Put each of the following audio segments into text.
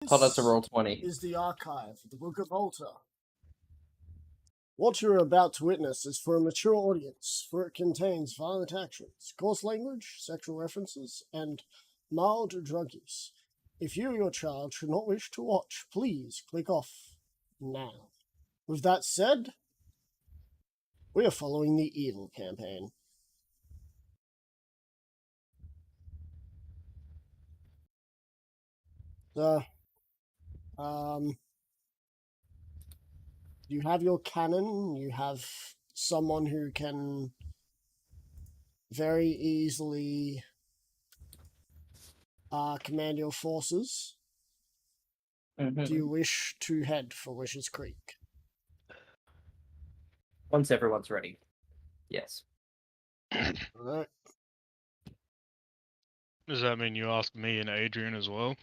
Told us to This roll 20. is the archive, the Book of Alta. What you are about to witness is for a mature audience, for it contains violent actions, coarse language, sexual references, and mild drug use. If you or your child should not wish to watch, please click off now. With that said, we are following the evil campaign. So, you have your cannon, you have someone who can very easily command your forces. Do you wish to head for Wishes Creek? Once everyone's ready. Yes. Alright. Does that mean you asked me and Adrian as well?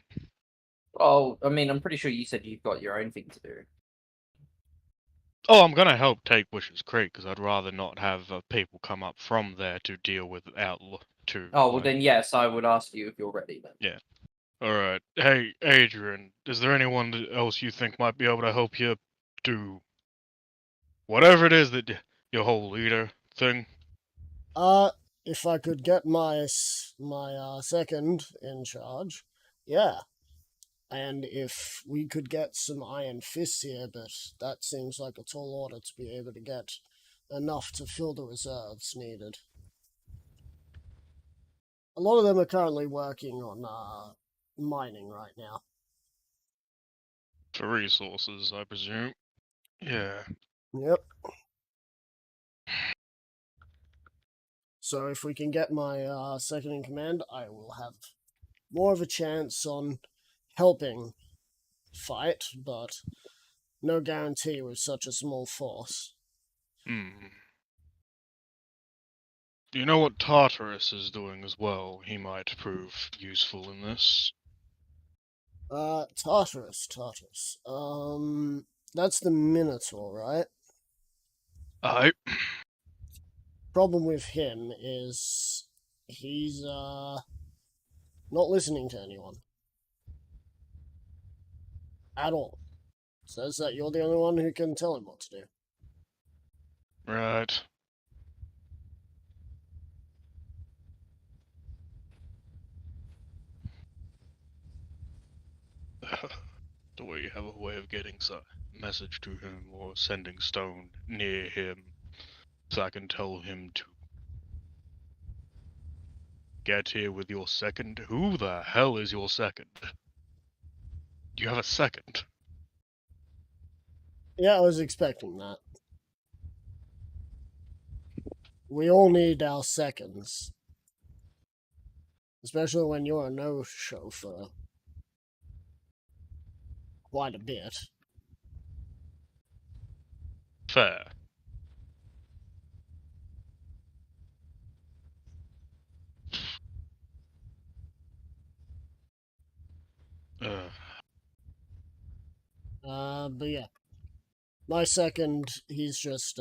Oh, I mean, I'm pretty sure you said you've got your own thing to do. Oh, I'm gonna help take Wishes Creek because I'd rather not have people come up from there to deal with to. Oh, well then yes, I would ask you if you're ready then. Yeah. All right. Hey, Adrian, is there anyone else you think might be able to help you do whatever it is that your whole leader thing? If I could get my second in charge, yeah. And if we could get some Iron Fists here, but that seems like a tall order to be able to get enough to fill the reserves needed. A lot of them are currently working on mining right now. For resources, I presume. Yeah. Yep. So if we can get my second in command, I will have more of a chance on helping fight, but no guarantee with such a small force. Hmm. Do you know what Tartarus is doing as well? He might prove useful in this. Tartarus. That's the Minotaur, right? I. Problem with him is he's, not listening to anyone. At all. Says that you're the only one who can tell him what to do. Right. Do we have a way of getting some message to him or sending stone near him so I can tell him to get here with your second? Who the hell is your second? Do you have a second? Yeah, I was expecting that. We all need our seconds. Especially when you're a no-show for quite a bit. Fair. But yeah. My second, he's just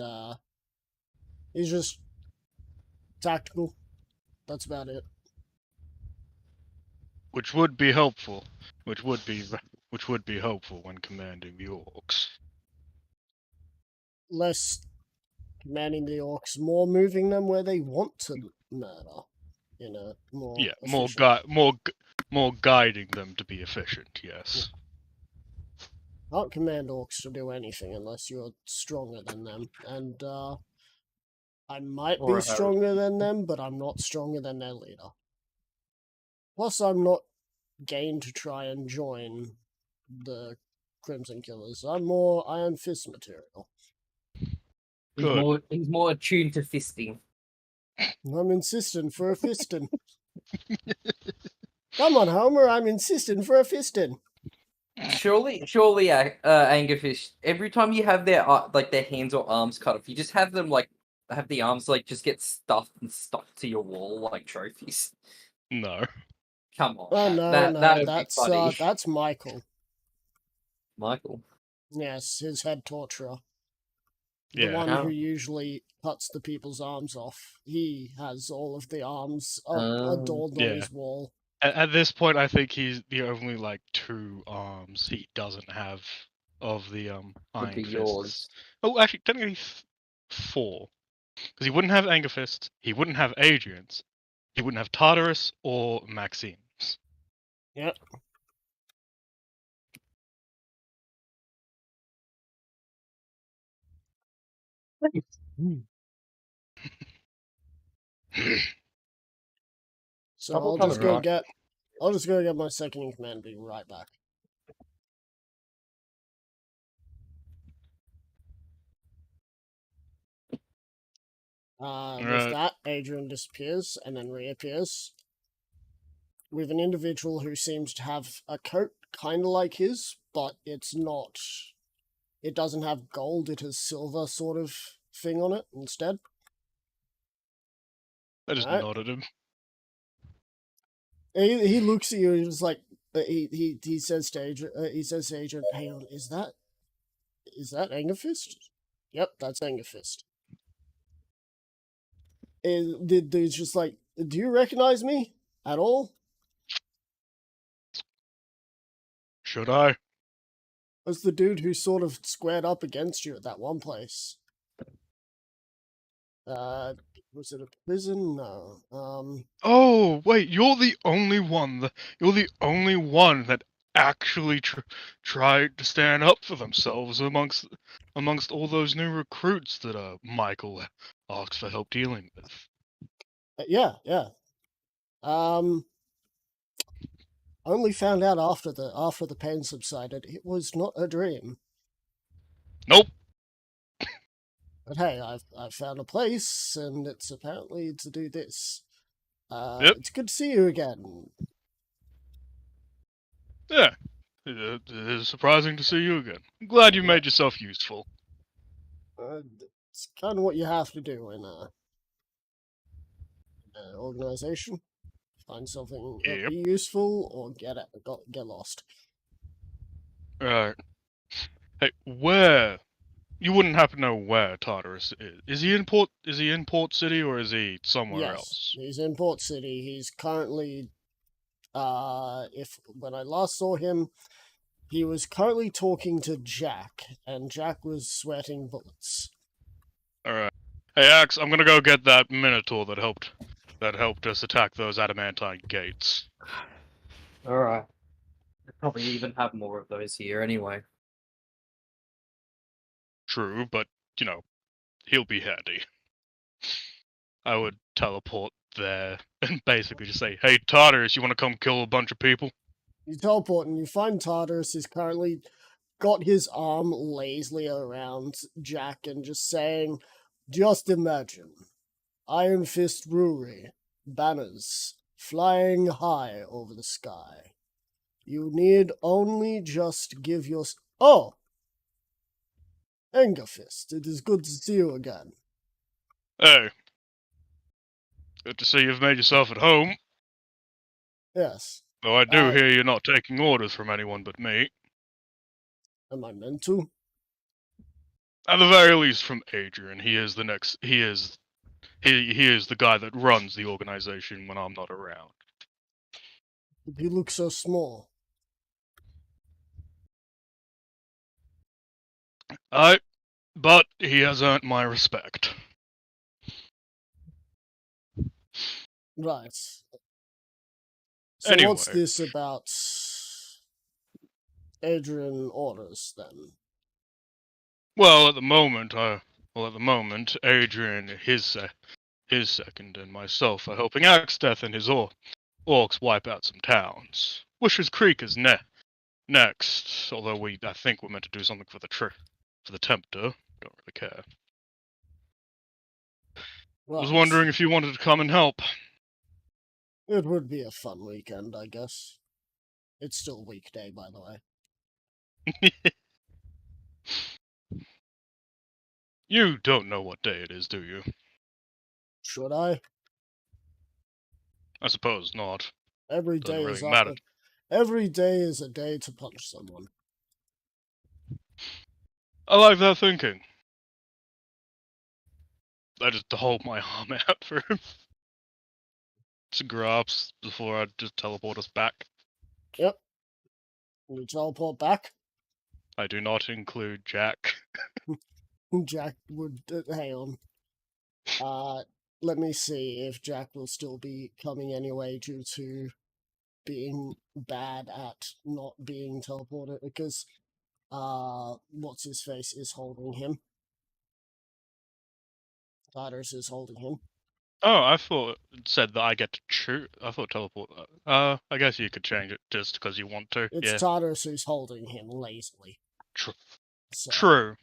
tactical. That's about it. Which would be helpful. Which would be helpful when commanding the orcs. Less commanding the orcs, more moving them where they want to murder. In a more more guiding them to be efficient. Yes. Can't command orcs to do anything unless you're stronger than them, and I might be stronger than them, but I'm not stronger than their leader. Plus, I'm not game to try and join the Crimson Killers. I'm more Iron Fist material. He's more attuned to fisting. I'm insisting for a fisting. Come on, Homer, I'm insisting for a fisting. Surely, Angerfish, every time you have their hands or arms cut off, you just have them have the arms just get stuffed and stuck to your wall like trophies. No. Come on. Oh no, that's Michael. Michael. Yes, his head torturer. Yeah. The one who usually cuts the people's arms off. He has all of the arms adorned on his wall. At this point, I think he's the only like 2 arms he doesn't have of the Would be Iron Fists. yours. Oh, actually, technically 4, because he wouldn't have Anger Fist, he wouldn't have Adrian's, he wouldn't have Tartarus or Maxine's. Yep. So Double I'll just coming, go right? get. I'll just go get my second in command. Be right back. With Right. that, Adrian disappears and then reappears with an individual who seems to have a coat kind of like his, but it's not. It doesn't have gold, it has silver sort of thing on it instead. I just Alright. nodded him. He looks at you and he's like, he says to Adrian, hang on, is that Angerfist? Yep, that's Angerfist. And the dude's just like, do you recognize me at all? Should I? Was the dude who sort of squared up against you at that one place. Was it a prison? No. Oh, wait, you're the only one that actually tried to stand up for themselves amongst all those new recruits that Michael asked for help dealing with. Yeah. Only found out after the pain subsided. It was not a dream. Nope. But hey, I've found a place, and it's apparently to do this. Yep. It's good to see you again. Yeah. It is surprising to see you again. I'm glad you Yeah. made yourself useful. It's kind of what you have to do in an organization. Find something Yep. be useful, or get lost. Right. Hey, where? You wouldn't happen to know where Tartarus is. Is he in Port City or is he somewhere else? He's in Port City. He's currently, when I last saw him, he was currently talking to Jack, and Jack was sweating bullets. Alright. Hey Axe, I'm gonna go get that Minotaur that helped us attack those adamantine gates. Alright. Probably even have more of those here anyway. True, but you know, he'll be handy. I would teleport there and basically just say, "Hey Tartarus, you wanna come kill a bunch of people?" You teleport and you find Tartarus is currently got his arm lazily around Jack and just saying, just imagine, Iron Fist Brewery, banners, flying high over the sky. You need only just give your... Oh! Angerfist, it is good to see you again. Hey. Good to see you've made yourself at home. Yes. Though I do hear you're not taking orders from anyone but me. Am I meant to? At the very least from Adrian. He is the guy that runs the organization when I'm not around. He looks so small. But he has earned my respect. Right. So Anyway. what's this about Adrian orders, then? Well, at the moment, Adrian, his second, and myself are helping Axdeath and his orcs wipe out some towns. Wishes Creek is next, although I think we're meant to do something for the Tempter. Don't really care. Right. Was wondering if you wanted to come and help. It would be a fun weekend, I guess. It's still a weekday, by the way. You don't know what day it is, do you? Should I? I suppose not. Every Doesn't day really is matter. Every day is a day to punch someone. I like that thinking. I just hold my arm out for him. to Graps before I just teleport us back. Yep. You teleport back. I do not include Jack. Jack would hang on. Let me see if Jack will still be coming anyway due to being bad at not being teleported because what's his face is holding him. Tartarus is holding him. Oh, I thought it said that I get to choose. I thought teleport. I guess you could change it just because you want to. It's Yeah, Tartarus who's holding him lazily. Tr- So true.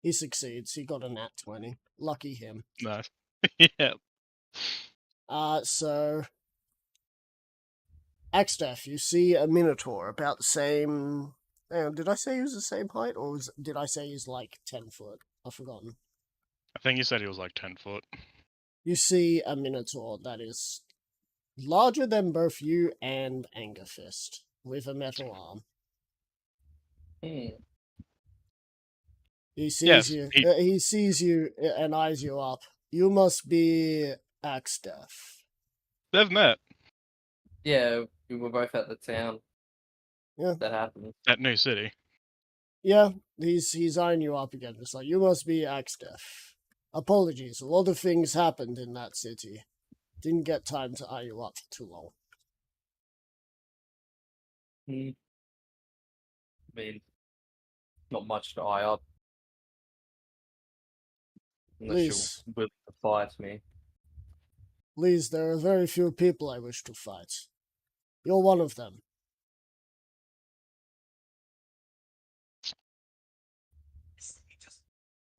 he succeeds. He got a nat 20. Lucky him. Nice. Yeah. So Axtef, you see a Minotaur about the same. Did I say he was the same height, or did I say he's like 10 foot? I've forgotten. I think you said he was like 10 foot. You see a Minotaur that is larger than both you and Angerfist, with a metal arm. Hmm. He sees Yes, you. he- He sees you and eyes you up. You must be Axtef. They've met Yeah, we were both at the town. Yeah. That happened. at New City. Yeah, he's eyeing you up again. It's like, you must be Axtef. Apologies, a lot of things happened in that city. Didn't get time to eye you up for too long. I mean, not much to eye up. Unless Please. you're willing to fight me. Please, there are very few people I wish to fight. You're one of them.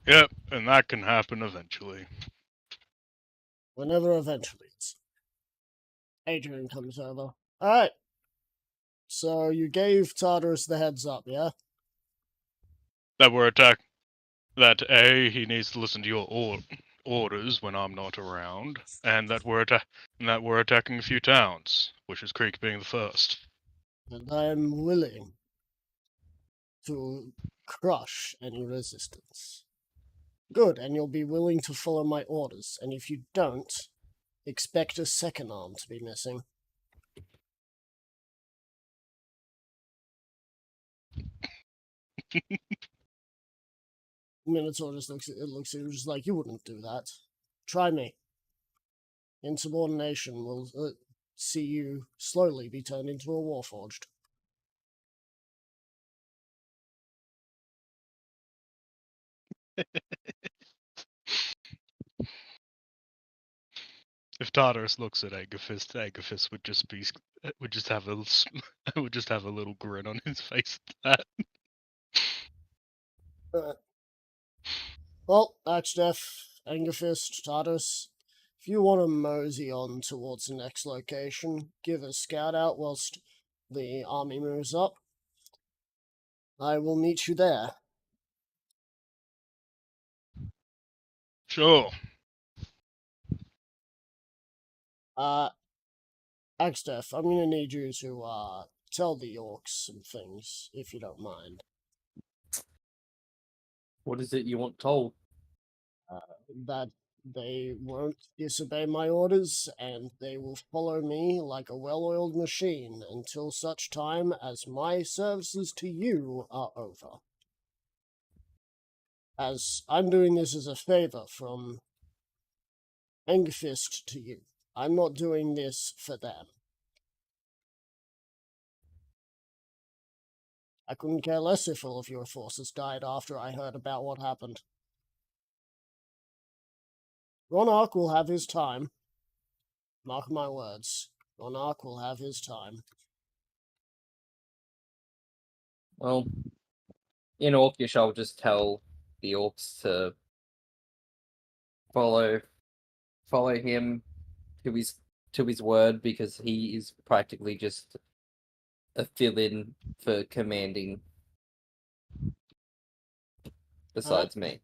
Yep, and that can happen eventually. Whenever eventually it's. Adrian comes over. Alright. So you gave Tartarus the heads up, yeah? That we're attack. That A, he needs to listen to your orders when I'm not around, and that we're attacking a few towns, Wishes Creek being the first. And I am willing to crush any resistance. Good, and you'll be willing to follow my orders, and if you don't, expect a second arm to be missing. Minotaur just looks at you just like, you wouldn't do that. Try me. Insubordination will see you slowly be turned into a warforged. If Tartarus looks at Agafist would just have would just have a little grin on his face at that. Well, Axtef, Angerfist, Tartarus, if you want to mosey on towards the next location, give a scout out whilst the army moves up. I will meet you there. Sure. Axtef, I'm gonna need you to tell the orcs some things, if you don't mind. What is it you want told? That they won't disobey my orders, and they will follow me like a well-oiled machine until such time as my services to you are over. As I'm doing this as a favor from Angerfist to you. I'm not doing this for them. I couldn't care less if all of your forces died after I heard about what happened. Ronarch will have his time. Mark my words. Ronarch will have his time. Well, in Orcish, I'll just tell the orcs to follow him to his word, because he is practically just a fill-in for commanding besides me.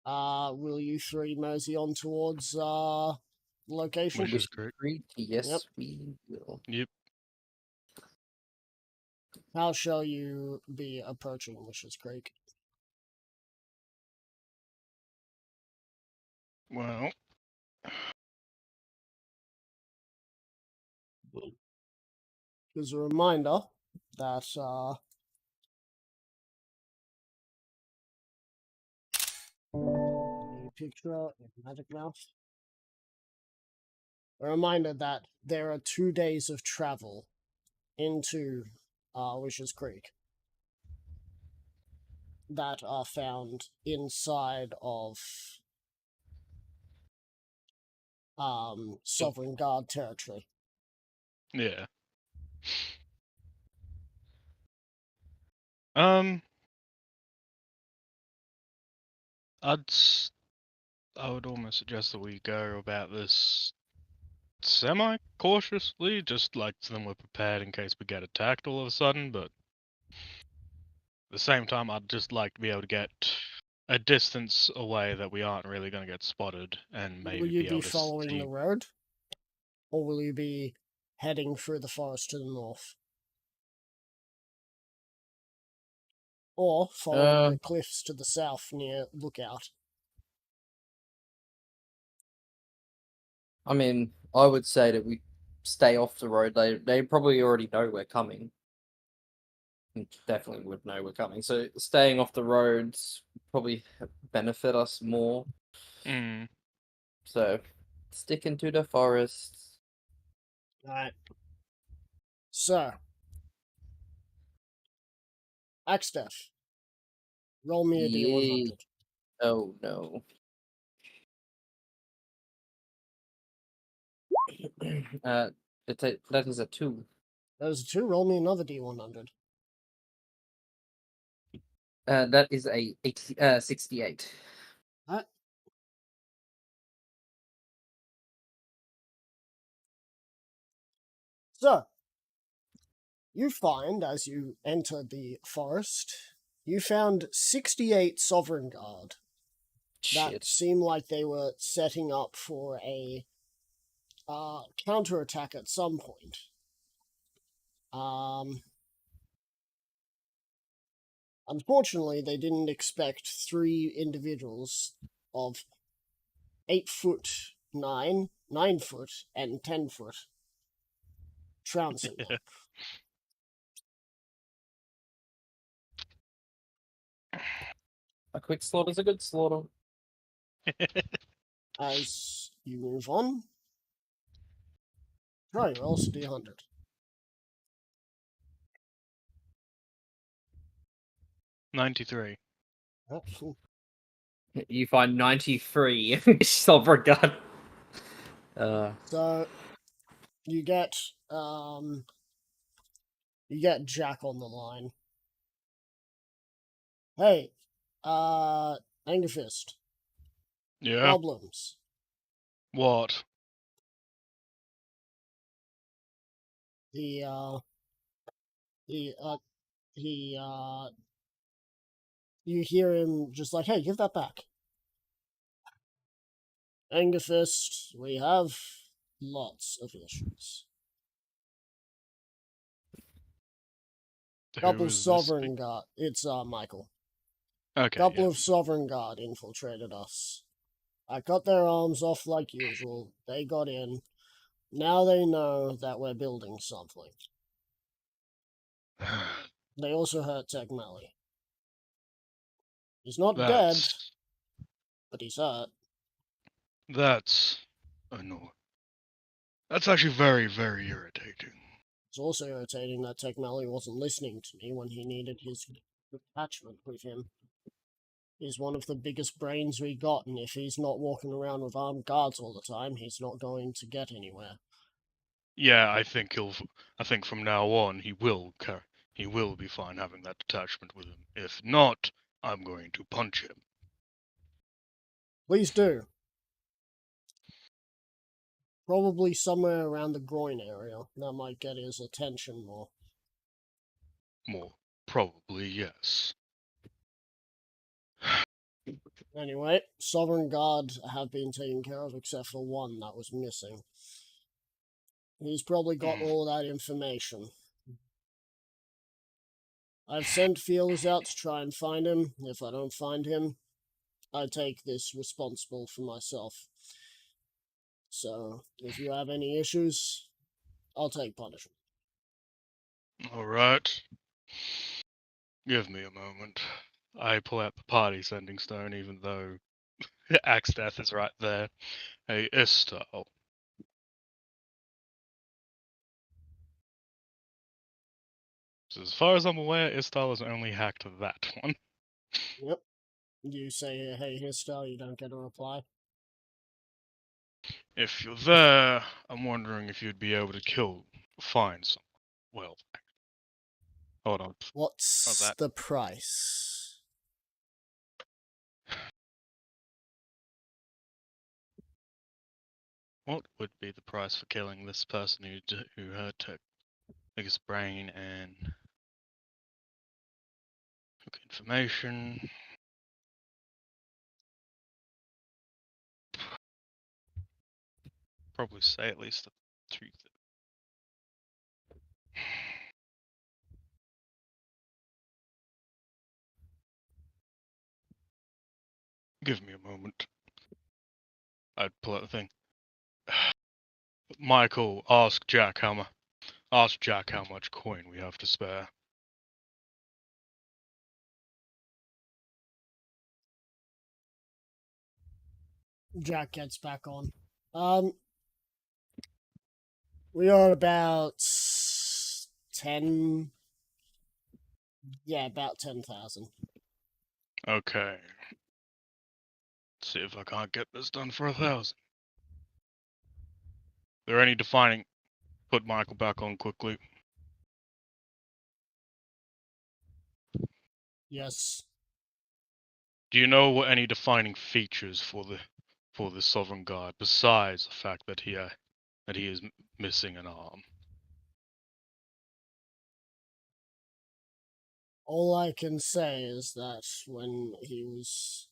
Will you three mosey on towards location? Wishes Creek. Yes, Yep. we will. Yep. How shall you be approaching Wishes Creek? Well, As a reminder that a picture in Magic Mouse. A reminder that there are 2 days of travel into Wishes Creek that are found inside of Sovereign Guard territory. yeah. I would almost suggest that we go about this semi-cautiously, just like so then we're prepared in case we get attacked all of a sudden, but at the same time, I'd just like to be able to get a distance away that we aren't really going to get spotted, and maybe Will you be able be to following see. the road? Or will you be heading through the forest to the north? Or following the cliffs to the south near Lookout? I mean, I would say that we stay off the road. They probably already know we're coming. Definitely would know we're coming. So staying off the roads probably benefit us more. Mm. So sticking to the forests. Alright. So, Axtef, roll me a D100. Oh no. That is a 2. Those are 2, roll me another D100. That is a 68. So, you find, as you enter the forest, you found 68 Sovereign Guard that Shit. seem like they were setting up for a counterattack at some point. Unfortunately, they didn't expect 3 individuals of 8'9", 9 foot, and 10 foot trouncing them. A quick slaughter's a good slaughter. As you move on, try your also D100. 93. You find 93 Sovereign Guard. So you get Jack on the line. Hey, Angerfist. Yeah. Problems. What? He you hear him just like, hey, give that back. Angerfist, we have lots of issues. Who Couple is this Sovereign Guard. It's Michael. Okay. Couple Yeah. of Sovereign Guard infiltrated us. I cut their arms off like usual. They got in. Now they know that we're building something. They also hurt Tegmelli. He's not dead, but he's hurt. That's annoying. That's actually very, very irritating. It's also irritating that Tegmelli wasn't listening to me when he needed his attachment with him. He's one of the biggest brains we got, and if he's not walking around with armed guards all the time, he's not going to get anywhere. Yeah, I think from now on he will be fine having that detachment with him. If not, I'm going to punch him. Please do. Probably somewhere around the groin area. That might get his attention more. More probably, yes. Anyway, Sovereign Guard have been taken care of except for one that was missing. He's probably got all that information. I've sent feelers out to try and find him. If I don't find him, I take this responsible for myself. So, if you have any issues, I'll take punishment. Alright. Give me a moment. I pull out the party sending stone, even though Axe Death is right there. Hey, Istal. So as far as I'm aware, Istal has only hacked that one. Yep. You say, hey, Histar, you don't get a reply. If you're there, I'm wondering if you'd be able to find someone. Well, hold on. What's that. the price? What would be the price for killing this person who took his brain and took information? Probably say at least the truth. Give me a moment. I'd pull out the thing. Michael, ask Jack how much coin we have to spare. Jack gets back on. We are about 10. Yeah, about 10,000. Okay. See if I can't get this done for 1,000. There any defining? Put Michael back on quickly. Yes. Do you know what any defining features for the Sovereign Guard besides the fact that he is missing an arm? All I can say is that when he was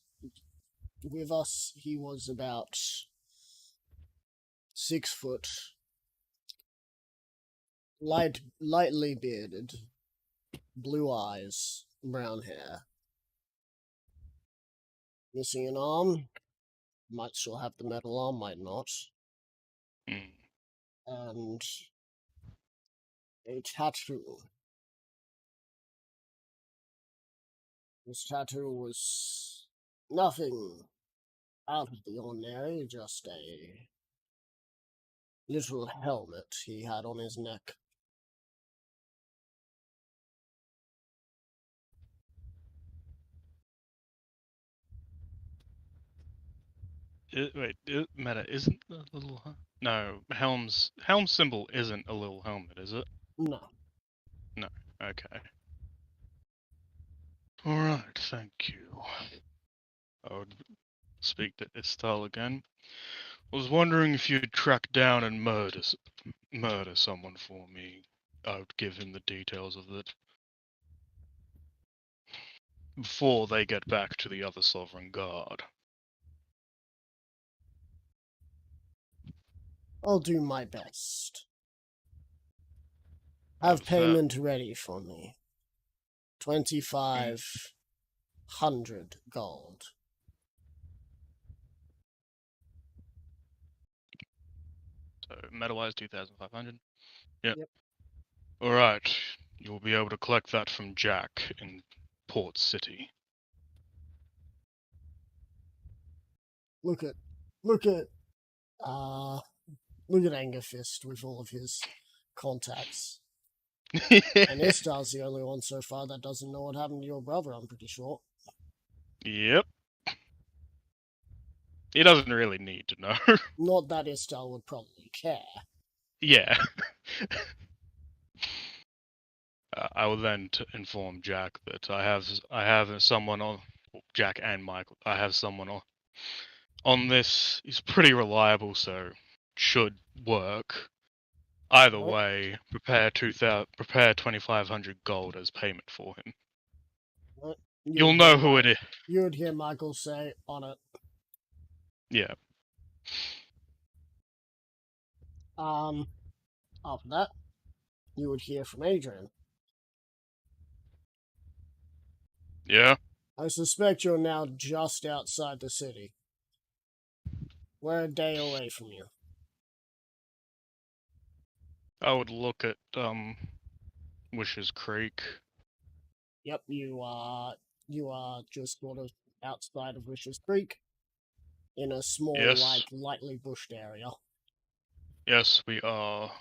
with us, he was about 6 foot, lightly bearded, blue eyes, brown hair. Missing an arm. Might still have the metal arm, might not. Hmm. And a tattoo. This tattoo was nothing out of the ordinary, just a little helmet he had on his neck. Meta isn't the little no Helm's symbol isn't a little helmet, is it? No. No. Okay. All right. Thank you. I would speak to Istal again. I was wondering if you'd track down and murder someone for me. I would give him the details of it before they get back to the other Sovereign Guard. I'll do my best. Have payment ready for me. 2,500 gold. So metal-wise, 2,500. Yep. Yep. All right. You'll be able to collect that from Jack in Port City. Look at Angerfist with all of his contacts. And Istar's the only one so far that doesn't know what happened to your brother, I'm pretty sure. Yep. He doesn't really need to know. Not that Istar would probably care. Yeah. I will then inform Jack that I have someone on Jack and Michael. I have someone on this. He's pretty reliable, so should work. Either Right. way, prepare 2,500 gold as payment for him. Right. You'll know who it is. You would hear Michael say, on it. Yeah. After that, you would hear from Adrian. Yeah? I suspect you're now just outside the city. We're a day away from you. I would look at, Wishes Creek. Yep, you are just sort of outside of Wishes Creek, in a small, Yes. lightly bushed area. Yes, we are.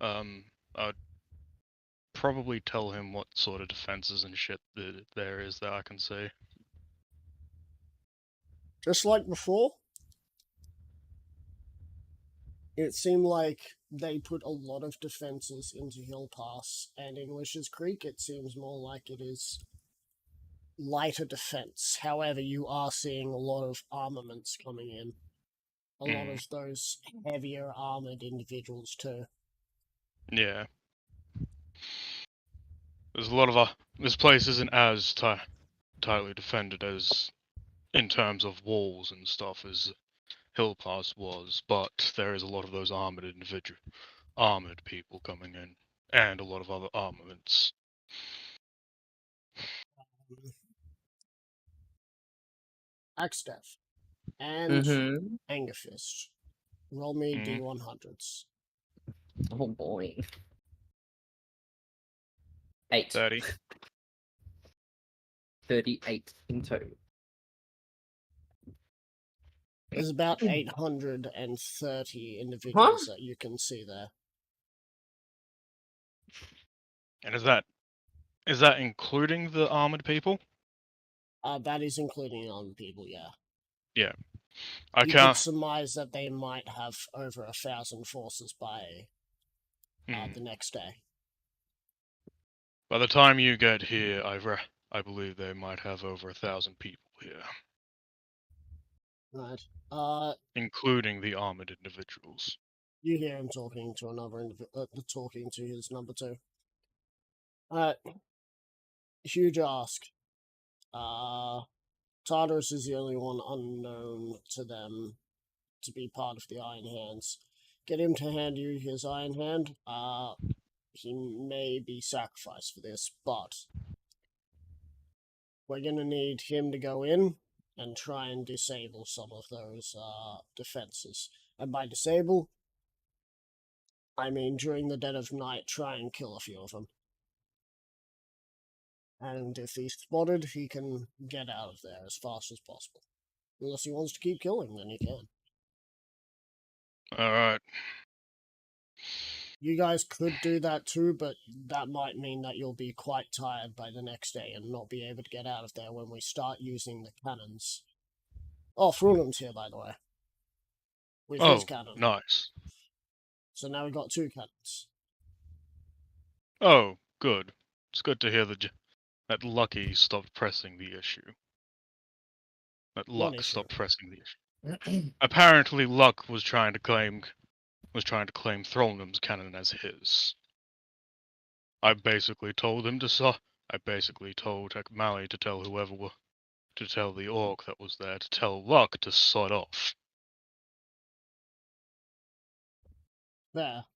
I'd probably tell him what sort of defenses and shit there is that I can see. Just like before, it seemed like they put a lot of defenses into Hill Pass, and in Wishes Creek, it seems more like it is lighter defense. However, you are seeing a lot of armaments coming in. A lot of those heavier armored individuals, too. Yeah. There's a lot of this place isn't as tightly defended as in terms of walls and stuff as Hill Pass was, but there is a lot of those armored people coming in, and a lot of other armaments. Axdeath and Mm-hmm. Angerfist. Roll me Mhm. D100s. Oh boy. 8. 30. 38 in total. There's about 830 individuals that you can see there. And is that including the armored people? That is including armed people, yeah. Yeah. I You can't. could surmise that they might have over 1,000 forces by the next day. By the time you get here, I believe they might have over 1,000 people here, Right. including the armored individuals. You hear him talking to talking to his number 2. Huge ask. Tartarus is the only one unknown to them to be part of the Iron Hands. Get him to hand you his Iron Hand. He may be sacrificed for this, but we're gonna need him to go in and try and disable some of those defenses. And by disable, I mean during the dead of night, try and kill a few of them. And if he's spotted, he can get out of there as fast as possible. Unless he wants to keep killing, then he can. Alright. You guys could do that too, but that might mean that you'll be quite tired by the next day and not be able to get out of there when we start using the cannons. Oh, Frunum's here, by the way. With his cannon. Nice. So now we've got 2 cannons. Oh, good. It's good to hear that Lucky stopped pressing the issue. That Luck stopped pressing the issue. Apparently, Luck was trying to claim Throlnum's cannon as his. I basically told Mally to tell to tell the orc that was there to tell Luck to sod off. There.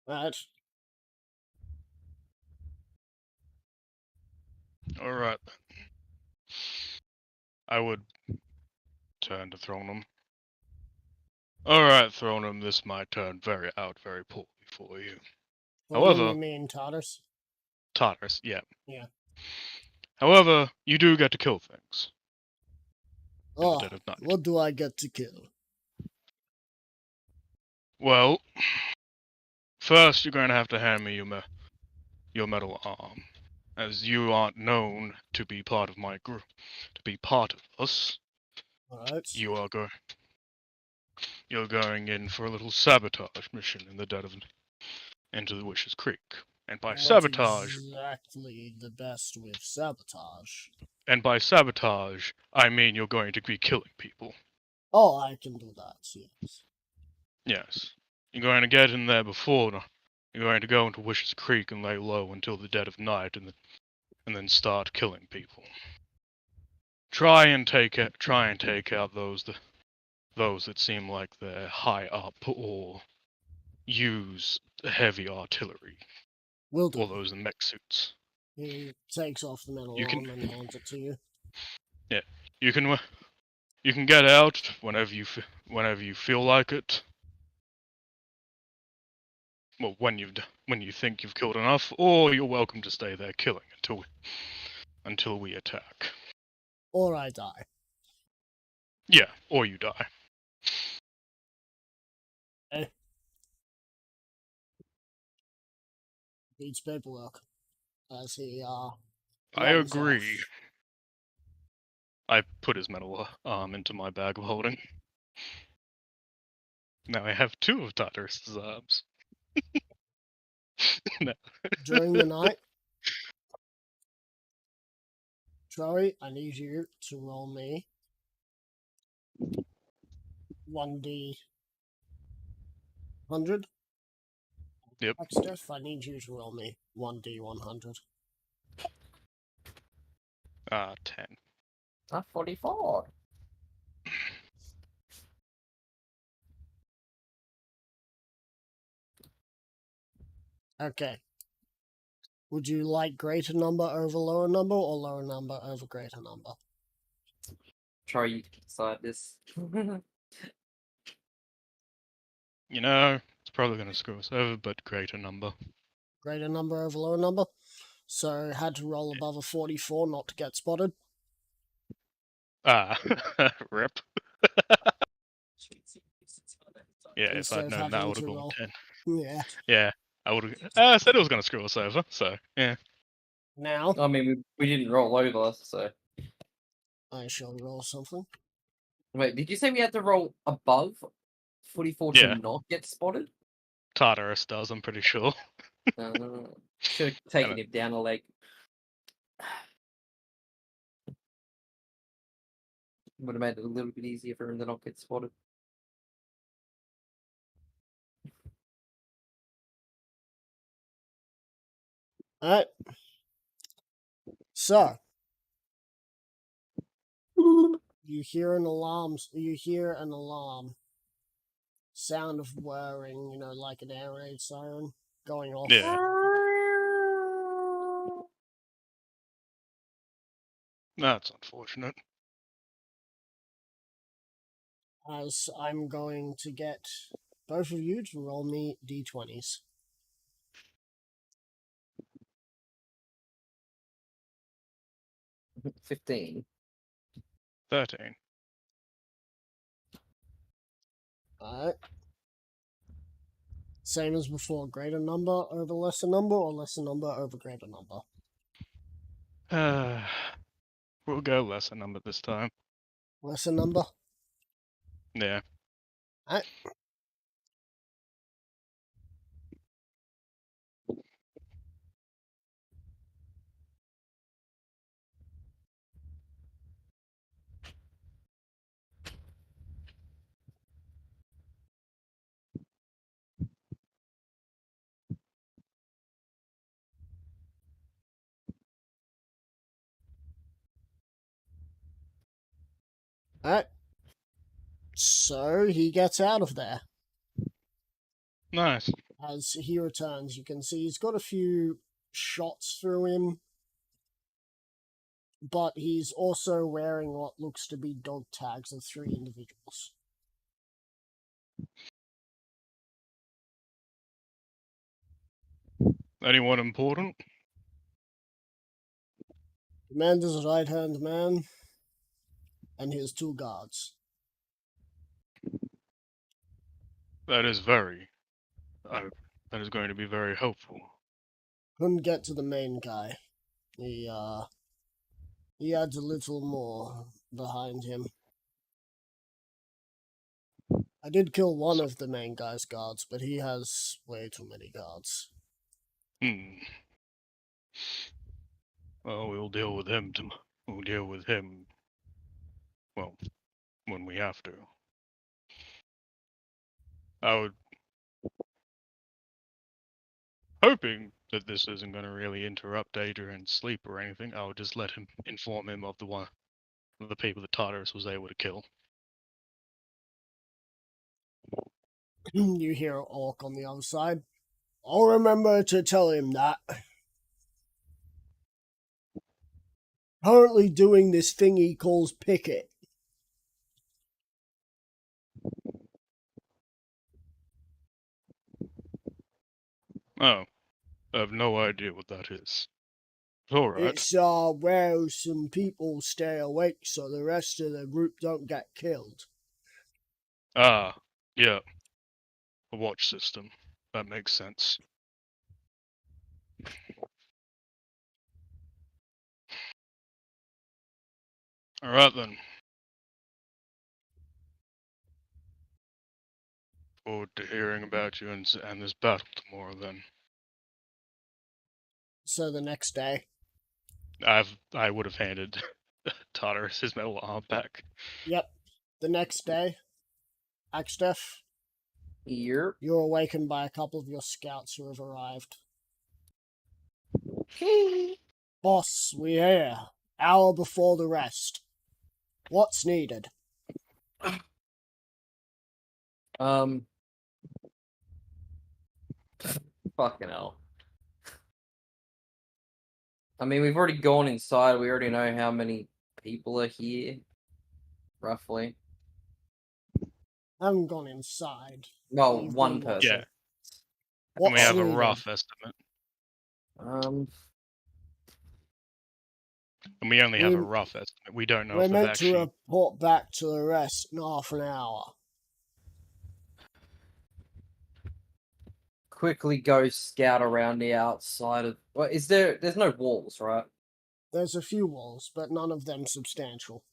Right. Alright then. I would turn to Thronum. Alright, Thronum, this might turn very poorly for you. However, you mean Tartarus? Tartarus, yeah. Yeah. However, you do get to kill things. In the Oh, dead of night. what do I get to kill? Well, first you're going to have to hand me your metal arm, as you aren't known to be part of my group, to be part of us. Alright. You're going in for a little sabotage mission in the dead of into the Wishes Creek, and by Not sabotage, exactly the best with sabotage. I mean you're going to be killing people. Oh, I can do that. Yes. Yes, you're going to get in there before. You're going to go into Wishes Creek and lay low until the dead of night, and then start killing people. Try and take out those that seem like they're high up or use heavy artillery. Will do. Or those in mech suits. He takes off the metal You can- arm and hands it to you. You can get out whenever whenever you feel like it. Well, when you think you've killed enough, or you're welcome to stay there killing until we attack. Or I die. Yeah, or you die. Needs paperwork. As he, I runs agree. off. I put his metal arm into my bag of holding. Now I have two of Tartarus's arms. No. During the night, Troy, I need you to roll me 1d 100. Yep. Steph, I need you to roll me 1d 100. 10. 44. Okay. Would you like greater number over lower number, or lower number over greater number? Try you to decide this. You know, it's probably going to screw us over, but greater number. Greater number over lower number. So had to roll above a 44 not to get spotted. Ah, rip. Yeah, if Instead I'd of known that, I having would have to gone roll. 10. Yeah. Yeah, I would have. I said it was going to screw us over, so yeah. Now I mean, we didn't roll over, so. I shall roll something. Wait, did you say we had to roll above 44 Yeah. to not get spotted? Tartarus does, I'm pretty sure. Should have taken him down a leg. Would have made it a little bit easier for him to not get spotted. Alright. So you hear an alarm sound of whirring, like an air raid siren going off. Yeah. That's unfortunate. As I'm going to get both of you to roll me d20s. Mm. 15. 13. Alright. Same as before, greater number over lesser number, or lesser number over greater number? We'll go lesser number this time. Lesser number? Yeah. Alright. Alright. So he gets out of there. Nice. As he returns, you can see he's got a few shots through him, but he's also wearing what looks to be dog tags of 3 individuals. Anyone important? Commander's right-hand man and his 2 guards. That is very. That is going to be very helpful. Couldn't get to the main guy. He adds a little more behind him. I did kill one of the main guy's guards, but he has way too many guards. Well, we'll deal with him. We'll deal with him. Well, when we have to. I would. Hoping that this isn't going to really interrupt Adrian's sleep or anything, I would just let him inform him of the people that Tartarus was able to kill. You hear Orc on the other side. I'll remember to tell him that. currently doing this thing he calls picket. Oh, I have no idea what that is. All right. It's where some people stay awake so the rest of the group don't get killed. Ah, yeah. A watch system. That makes sense. All right then. Forward to hearing about you and this battle tomorrow. Then So the next day, I would have handed Tartarus his metal arm back. yep, the next day, Axtef, Yep. you're awakened by a couple of your scouts who have arrived. Boss, we here. Hour before the rest. What's needed? Fucking hell. I mean, we've already gone inside. We already know how many people are here, roughly. I haven't gone inside. Well, You've one been watching. person. Yeah. What's And we have a needed? rough estimate. And we only have a We- rough estimate. We don't know We're if they've meant actually. to report back to the rest in half an hour. Quickly go scout around the outside of. Well, there's no walls, right? There's a few walls, but none of them substantial.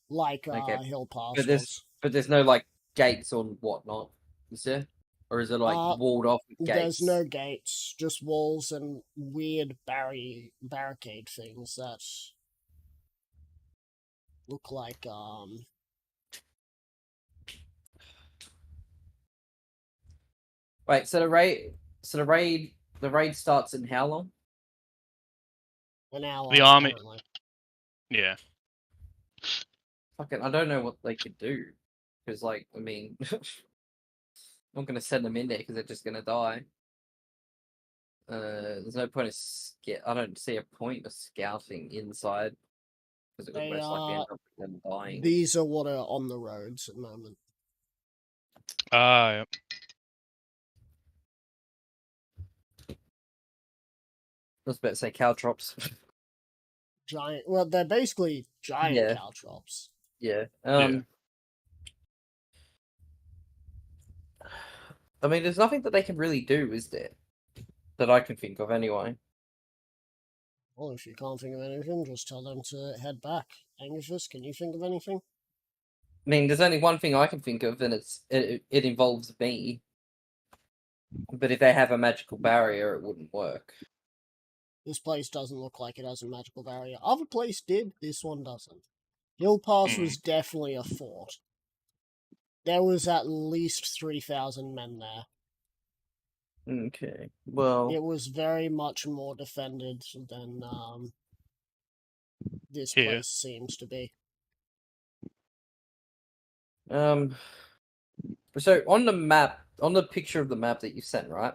Like Okay, Hill Pass but was. there's no like gates or whatnot, is there? Or is it like walled off with gates? There's no gates, just walls and weird barricade things that look like Wait, so the raid starts in how long? an hour. The army- apparently. Yeah. Fucking, I don't know what they could do, because like, I mean, I'm not gonna send them in there because they're just gonna die. There's no point of I don't see a point of scouting inside because it would They most likely are- end up with them dying. These are what are on the roads at the moment. Yeah. I was about to say caltrops. Giant. Well, they're basically giant Yeah. caltrops. Yeah. Yeah. I mean, there's nothing that they can really do, is there? That I can think of, anyway. Well, if you can't think of anything, just tell them to head back. Angus, can you think of anything? I mean, there's only one thing I can think of, and it involves me. But if they have a magical barrier, it wouldn't work. This place doesn't look like it has a magical barrier. Other place did, this one doesn't. Hill Pass was definitely a fort. There was at least 3,000 men there. Okay. Well, It was very much more defended than this Here. place seems to be. so on the map, on the picture of the map that you sent, right?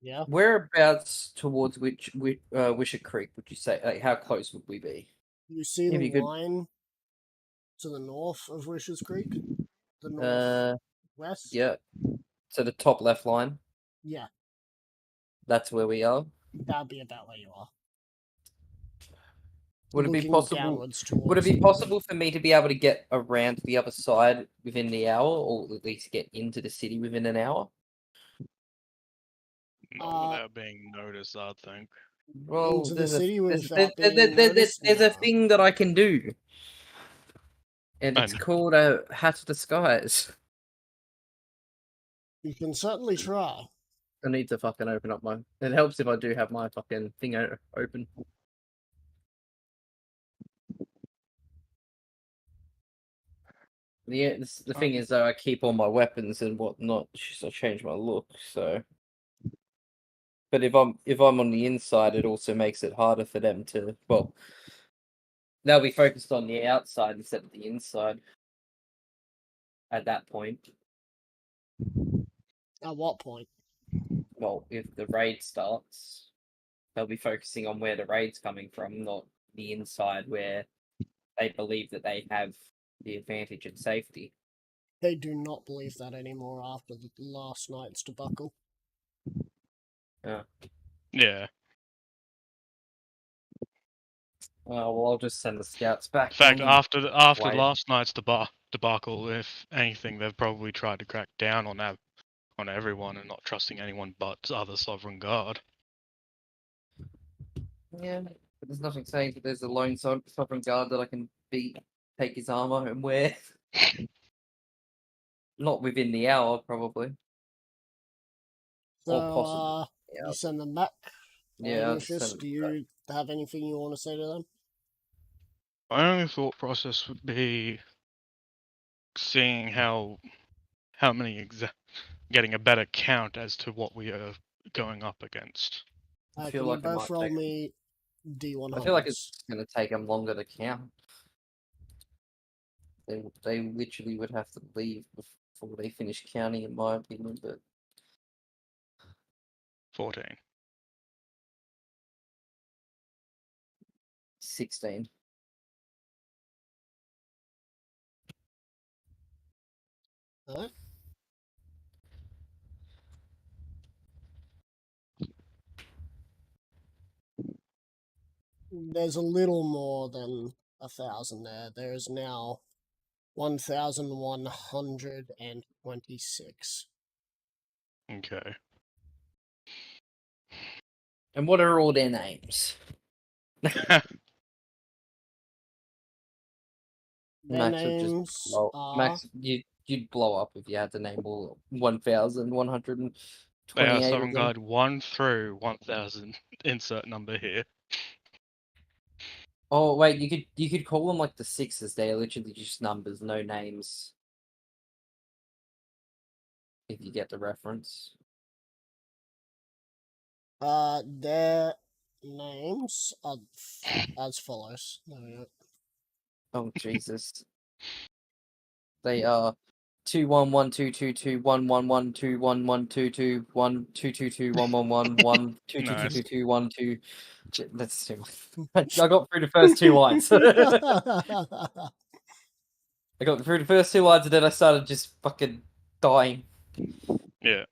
Yeah, Whereabouts towards Wisher Creek would you say? Like, how close would we be? you see If the you could- line to the north of Wishes Creek? The northwest? Yeah. So the top left line, Yeah, that's where we are. that'd be about where you are. Would it be Looking possible? downwards Would it towards be the- possible for me to be able to get around to the other side within the hour, or at least get into the city within an hour? Not without being noticed, I think. Well, Into the there's city a, without being there's noticed? a No. thing that I can do, and I it's know. called a hat of disguise. You can certainly try. I need to fucking open up my. It helps if I do have my fucking thing open. The thing is though, I keep all my weapons and whatnot. So I change my look. So, but if I'm on the inside, it also makes it harder for them to. Well, they'll be focused on the outside instead of the inside. At that point, At what point? well, if the raid starts, they'll be focusing on where the raid's coming from, not the inside where they believe that they have the advantage in safety. They do not believe that anymore after the last night's debacle. Yeah. Well, I'll just send the scouts back. In fact, then. after Wait. last night's debacle, if anything, they've probably tried to crack down on everyone and not trusting anyone but other Sovereign Guard. Yeah, but there's nothing saying that there's a lone sovereign guard that I can beat, take his armor, and wear. Not within the hour, probably. So, Or possibly. you send them back. Yeah, I'll just Lucius, send do them back. you have anything you want to say to them? My only thought process would be seeing how many getting a better count as to what we are going up against. I feel Can you like it both might roll take 'em- me D100s? I feel like it's going to take them longer to count. They literally would have to leave before they finish counting, in my opinion. But 14. 16. Alright. There's a little more than 1,000 there. There's now 1,126. Okay. And what are all their names? Their Max would just names blow. are... Max, you'd blow up if you had to name all 1,128 They are of Sovereign them. Guard 1 through 1,000. Insert number here. Oh wait, you could call them like the sixes. They're literally just numbers, no names. If you get the reference. Their names are as follows. There we go. Oh Jesus. They are 211222111221222211112222212. That's too much. I got through the first two lines. I got through the first two lines and then I started just fucking dying. Yeah.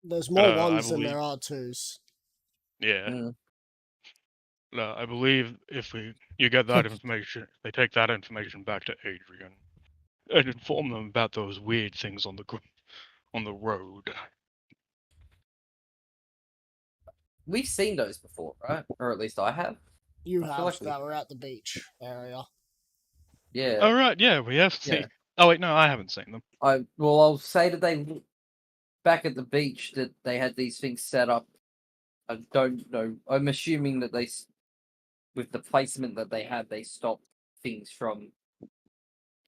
There's more I ones than believe- there are twos. Yeah. Mm. No, I believe if you get that information, they take that information back to Adrian and inform them about those weird things on the road. We've seen those before, right? Or at least I have. You I feel have like we- that were at the beach area. Yeah. Oh right, yeah, we have seen. Yeah. Oh wait, no, I haven't seen them. I'll say that they back at the beach that they had these things set up. I don't know. I'm assuming that with the placement that they had, they stopped things from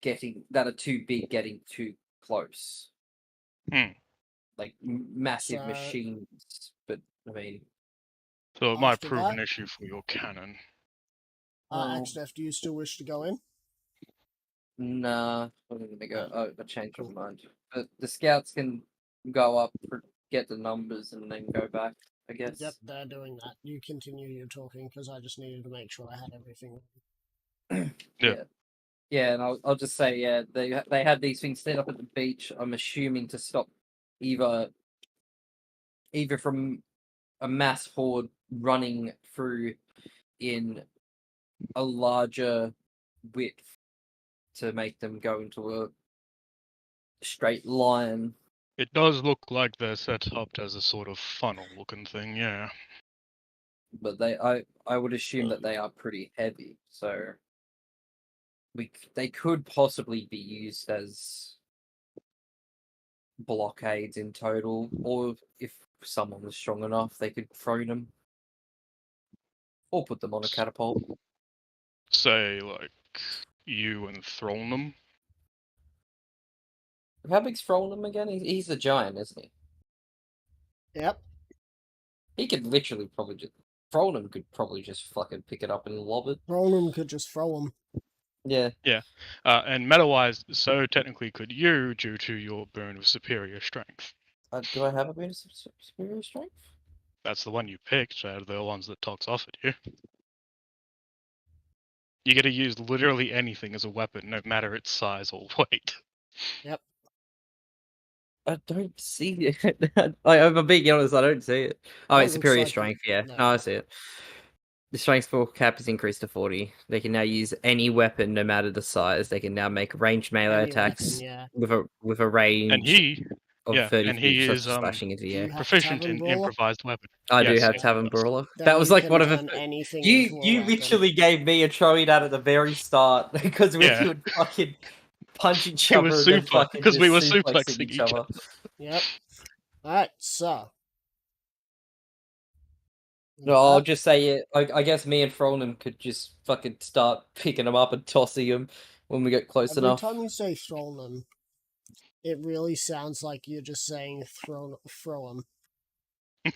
getting that are too big, getting too close. Hmm. Like massive So- machines. But I mean, So it might After prove that- an issue for your cannon. well, Axtef, do you still wish to go in? nah. I'm gonna go. Oh, I changed my mind. But the scouts can go up, get the numbers, and then go back. I guess. Yep, they're doing that. You continue your talking because I just needed to make sure I had everything. Yeah, and I'll just say, yeah, they had these things set up at the beach. I'm assuming to stop either from a mass horde running through in a larger width to make them go into a straight line. It does look like they're set up as a sort of funnel-looking thing, yeah. But I would assume that they are pretty heavy, so they could possibly be used as blockades in total, or if someone was strong enough, they could throw them or put them on a catapult. Say, like, you and Throlnum. How big's Throlnum again? He's a giant, isn't he? Yep. He could literally probably just Throlnum could probably just fucking pick it up and lob it. Ronan could just throw them. Yeah. And meta-wise, so technically could you, due to your boon of superior strength. Do I have a bonus of superior strength? That's the one you picked out of the ones that Tox offered you. You get to use literally anything as a weapon, no matter its size or weight. Yep. I don't see it. I'm being honest, I don't see it. Oh, That it's looks superior like strength, yeah. there No, you I go. see it. The strength for cap is increased to 40. They can now use any weapon, no matter the size. They can now make ranged melee Any attacks weapon, yeah. with a range And he, of 30 and feet, he such is as slashing into the Do you air. have proficient Tavern in Brawler? improvised weapon. I do Yes, have yes, Tavern yes. Brawler. Then That was you like can one of the. turn anything You into a you weapon. literally gave me a throwing out at the very start because we Yeah. would fucking punch each It was other and then super, fucking because we just were suplexing suplexing each other. Yep. Alright, so. No, I'll just say it. I guess me and Fronem could just fucking start picking them up and tossing them when we get close Every enough. time you say Throlnum, it really sounds like you're just saying throw them.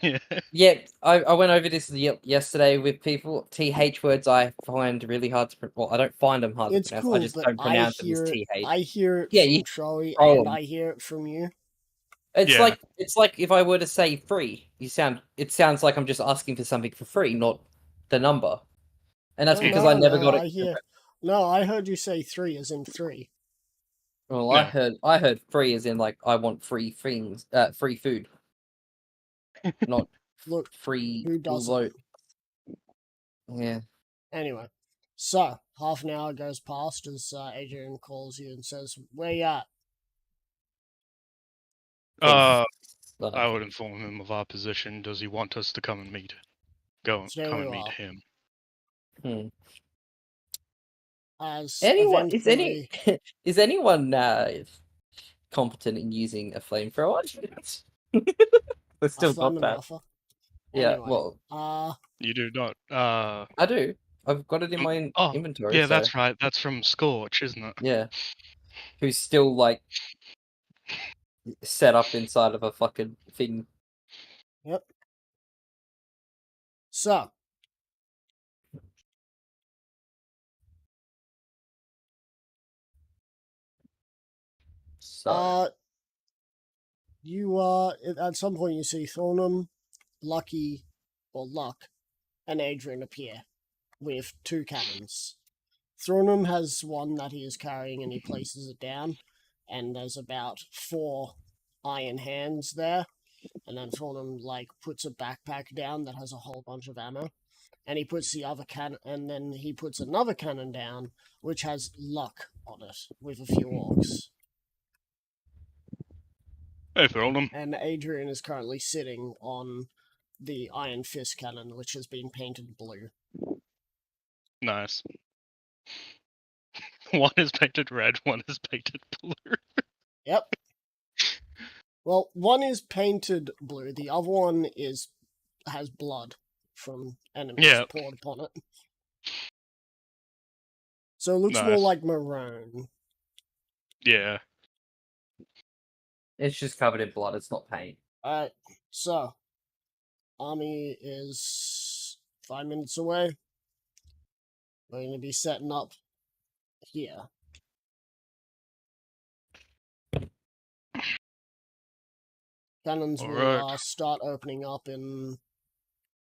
Yeah. Yeah, I went over this yesterday with people. TH words I find really hard to pronounce. Well, I don't find them hard It's to pronounce. cool, I just but don't I pronounce them as hear it. TH. I hear it Yeah, from you Troy, throw and 'em. I hear it from you. It's Yeah. like if I were to say free, it sounds like I'm just asking for something for free, not the number. And that's No, because I never got I it. hear. No, I heard you say 3 as in 3. Well, No. I heard free as in like I want free things, free food, not Look, free who doesn't? loot. Yeah. Anyway, so half an hour goes past as Adrian calls you and says, "Where you at?" I Okay. would inform him of our position. Does he want us to come and meet? Come Stay where and you meet are. him. Hmm. As Anyone eventually, is anyone competent in using a flamethrower? We're a still not that. Flammenwerfer. Yeah. Anyway, Well, You do not. I do. I've got it in my Oh, inventory. yeah, so, that's right. That's from Scorch, isn't it? yeah. Who's still like set up inside of a fucking thing? Yep. So, So you at some point you see Thornum, Lucky, or Luck, and Adrian appear with 2 cannons. Thornum has one that he is carrying and he places it down, and there's about 4 iron hands there. And then Thornum puts a backpack down that has a whole bunch of ammo, and he puts the other cannon, and then he puts another cannon down which has Luck on it with a few orcs. Hey, Thraldum. And Adrian is currently sitting on the Iron Fist cannon, which has been painted blue. Nice. One is painted red, one is painted blue. Yep. Well, one is painted blue, the other one has blood from enemies poured upon it. So it looks more like maroon. Yeah. it's just covered in blood. It's not paint. Alright, so army is 5 minutes away. We're going to be setting up here. Cannons will start opening up in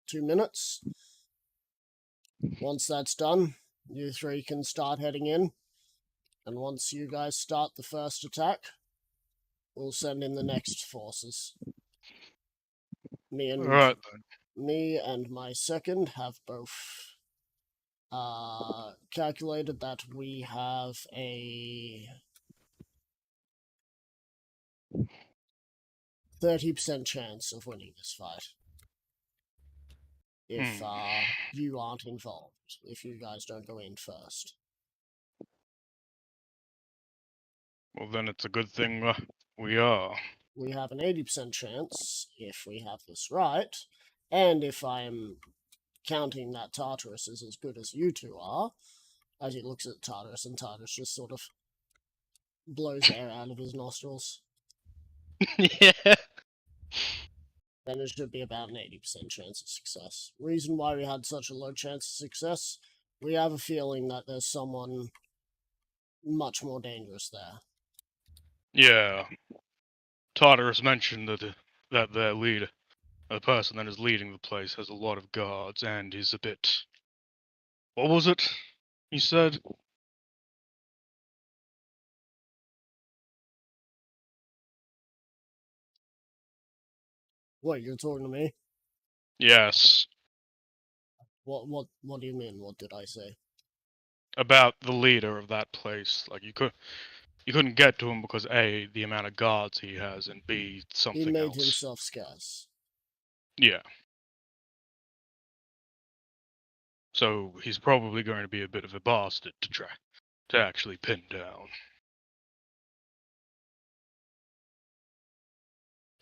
2 minutes. Once that's done, you 3 can start heading in. And once you guys start the first attack, we'll send in the next forces. Me and my second have both calculated that we have a 30% chance of winning this fight. If you aren't involved, if you guys don't go in first. Well, then it's a good thing we are. We have an 80% chance, if we have this right, and if I am counting that Tartarus is as good as you 2 are, as he looks at Tartarus, and Tartarus just sort of blows air out of his nostrils. Yeah. Then it should be about an 80% chance of success. Reason why we had such a low chance of success, we have a feeling that there's someone much more dangerous there. Yeah. Tartarus mentioned that their leader, the person that is leading the place, has a lot of guards and is a bit... What was it? You said What, you're talking to me? yes What do you mean? What did I say? about the leader of that place. Like you couldn't get to him because A, the amount of guards he has, and B, He something made else. himself scarce. Yeah. So he's probably going to be a bit of a bastard to try to actually pin down.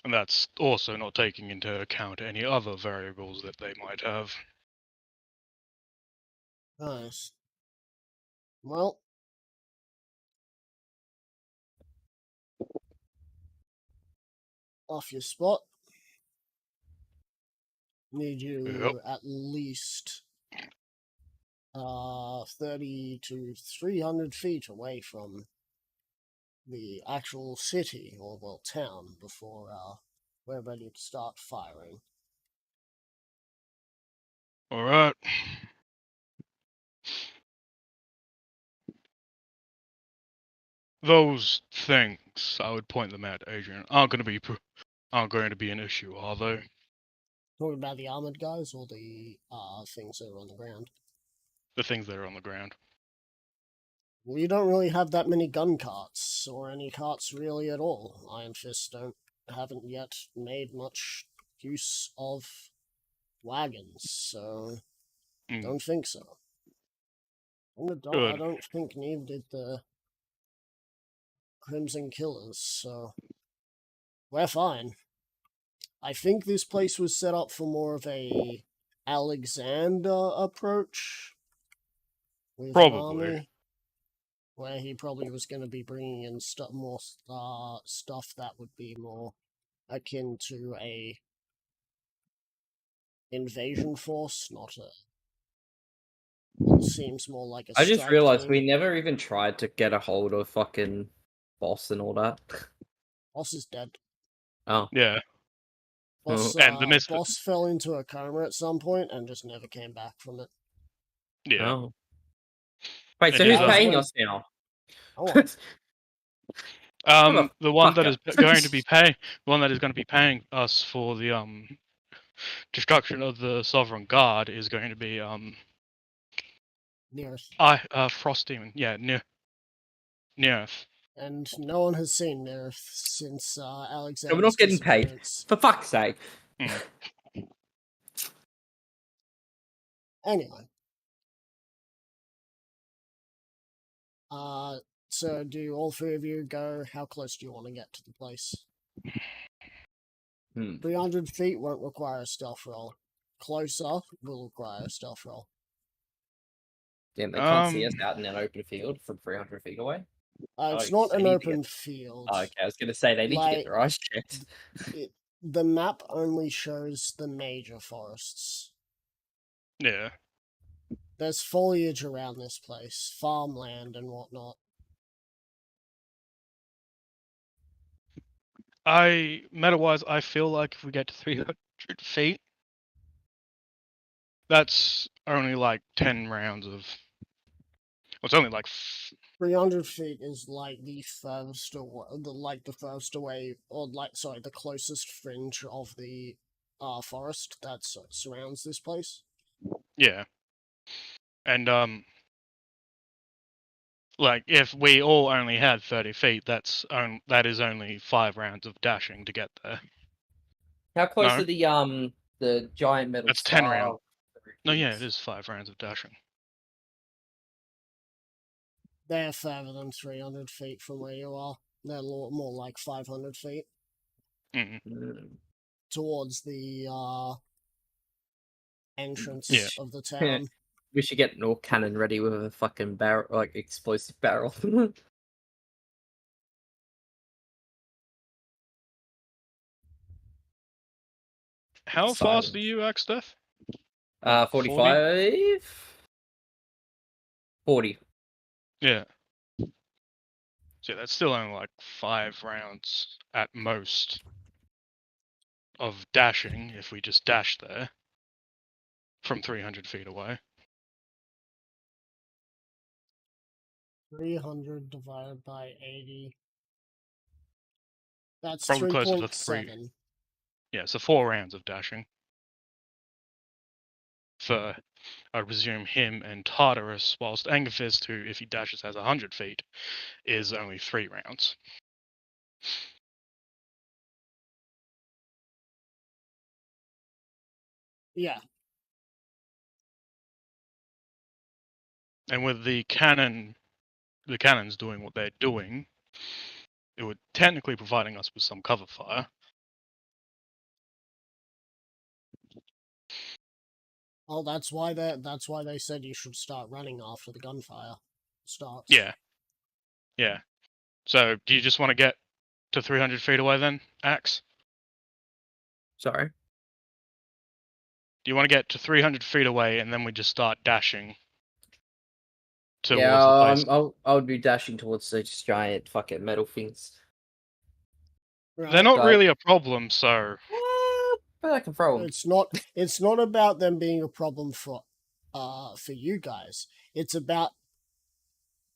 And that's also not taking into account any other variables that they might have. Nice. Well, off your spot. Need Yep. you at least 30 to 300 feet away from the actual city, or, well, town, before we're ready to start firing. Alright. Those things, I would point them at Adrian, aren't going to be an issue, are they? Talking about the armored guys or the things that are on the ground? The things that are on the ground. We don't really have that many gun carts, or any carts really at all. Iron Fist haven't yet made much use of wagons, so Mm. don't think so. I Good. don't think neither did the Crimson Killers, so we're fine. I think this place was set up for more of a Alexander approach with Probably. an army, where he probably was going to be bringing in more stuff that would be more akin to a invasion force, not a. What seems more like a. I just strike realized team. we never even tried to get a hold of fucking boss and all that. Boss is dead. Oh, Yeah. Boss, And the Boss fell into a coma at some point and just never came back from it. Yeah. oh. Wait, so And who's he's, paying when- us now? Oh, the one that Motherfucker. is going to be paying, the one that is going to be paying us for the destruction of the Sovereign Guard is going to be Nearth. Frost Demon. Yeah, Nearth. And no one has seen Nearth since So Alexander's we're not getting paid. disappearance. For fuck's sake. Mm. Anyway. So do all three of you go? How close do you want to get to the place? 300 feet won't require a stealth roll. Closer will require a stealth roll. Damn, they can't see us out in an open field from 300 feet away. It's Oh, not they an need to open get- field. Oh, okay, I was going to say they need to get their eyes checked. The map only shows the major forests. Yeah. There's foliage around this place, farmland and whatnot. Meta-wise, I feel like if we get to 300 feet, that's only like 10 rounds of. Well, it's only like 300 feet is like the furthest away, the furthest away, or the closest fringe of the forest that surrounds this place. yeah. And like if we all only had 30 feet, that is only 5 rounds of dashing to get there. How close No. are the giant metal That's 10 rounds. star? No, yeah, it is 5 rounds of dashing. They're further than 300 feet from where you are. They're more like 500 feet towards the entrance Yeah. of the town. We should get an orc cannon ready with a fucking barrel, like explosive barrel. How fast are you, Axdeath? 45? 40. Yeah. So that's still only like 5 rounds at most of dashing if we just dash there from 300 feet away. 300 divided by 80. That's Probably closer to 3.7. Yeah, so 4 rounds of dashing. For, I presume, him and Tartarus, whilst Angerfist, who, if he dashes, has 100 feet, is only 3 rounds. Yeah. And with the cannons doing what they're doing, it would technically providing us with some cover fire. Oh, that's why they said you should start running after the gunfire starts. Yeah. Yeah. So, do you just want to get to 300 feet away then, Axe? Sorry. Do you want to get to 300 feet away and then we just start dashing towards Yeah, the place? I would be dashing towards those giant fucking metal things. Right. They're not Like- really a problem, so But I can throw them. It's not about them being a problem for you guys. It's about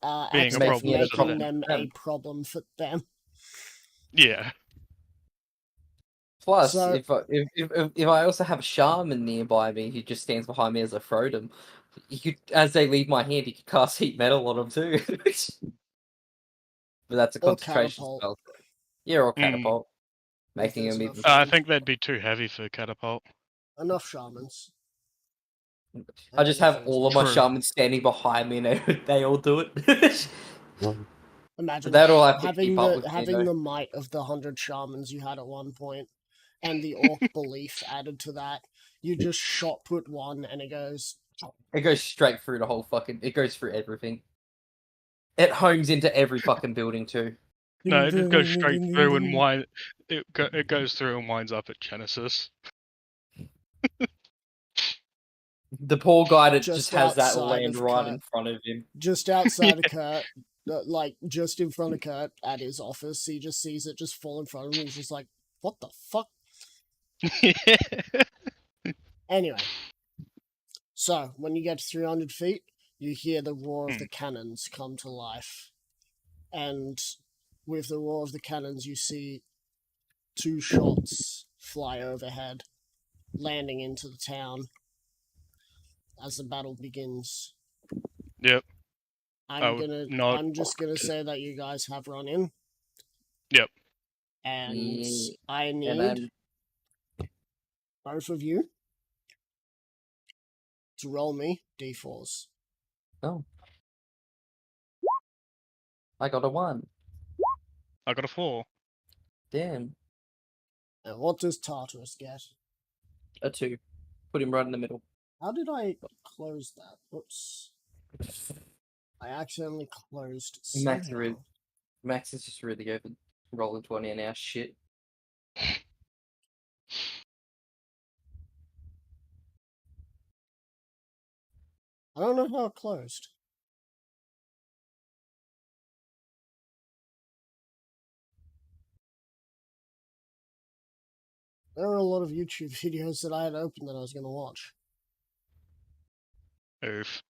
Being a actually problem making for them them. a problem for them. yeah. Plus, So- if I also have a shaman nearby me who just stands behind me as I throw them, as they leave my hand, you could cast heat metal on them too. But that's a Or concentration catapult. spell. Yeah, or Mm. catapult. Making there's them enough even. shaman. I think they'd be too heavy for catapult. Enough shamans. I just have all of my True. shamans standing behind me, and they all do it. Imagine That all I have to having keep up with. having the might of the 100 shamans you had at one point, and the orc belief added to that. You just shot put one, and it goes. It goes straight through the whole fucking. It goes through everything. It homes into every fucking building too. No, it just goes straight through and it goes through and winds up at Genesis. The poor guy that Just just has that outside land of right Kurt. in front of him. Just outside of Kurt, like just in front of Kurt at his office, he just sees it just fall in front of him. He's just like, "What the fuck?" Anyway, so when you get to 300 feet, you hear the roar of the cannons come to life, and with the roar of the cannons, you see 2 shots fly overhead, landing into the town as the battle begins. Yep. I'm just gonna say that you guys have run in. Yep. And Yeah, I And need both of you to roll me d4s. oh, I got a 1. I got a 4. Damn, And what does Tartarus get? a 2. Put him right in the middle. How did I close that? Oops. I accidentally closed Max somehow. Max is just really over rolling 20 an hour shit. I don't know how it closed. There were a lot of YouTube videos that I had open that I was going to watch. Oof.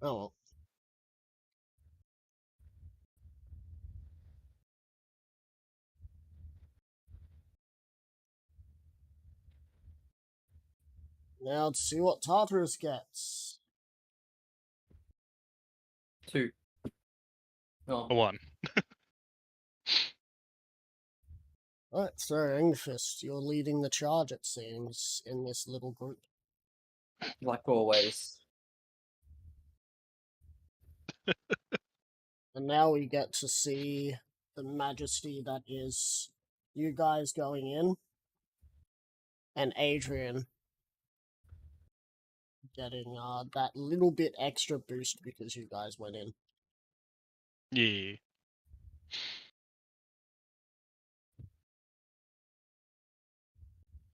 Oh well. Now let's see what Tartarus gets. 2. Oh, A 1. Alright, so Angfist, you're leading the charge, it seems, in this little group. like always. And now we get to see the majesty that is you guys going in, and Adrian getting that little bit extra boost because you guys went in. Yeah.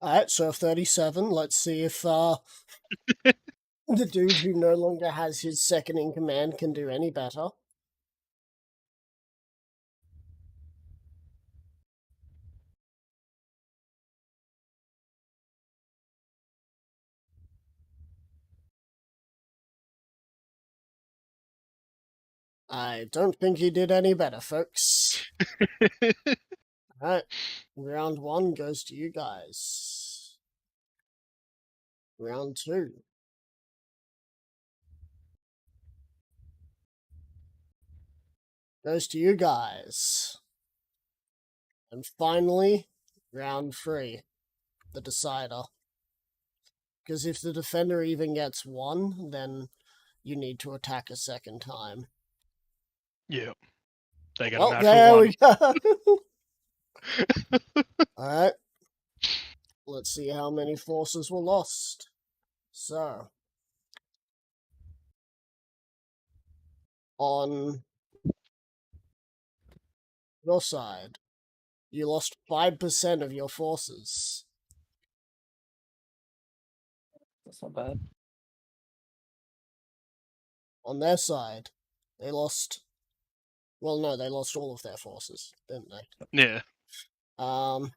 Alright, so 37. Let's see if the dude who no longer has his second in command can do any better. I don't think he did any better, folks. Alright, round 1 goes to you guys. Round 2. Goes to you guys. And finally, round 3. The decider. Because if the defender even gets 1, then you need to attack a second time. Yep. They got a Well, natural there one. we go. Alright. Let's see how many forces were lost. So, on your side, you lost 5% of your forces. That's not bad. On their side, they lost. Well, no, they lost all of their forces, didn't they? Yeah. 5%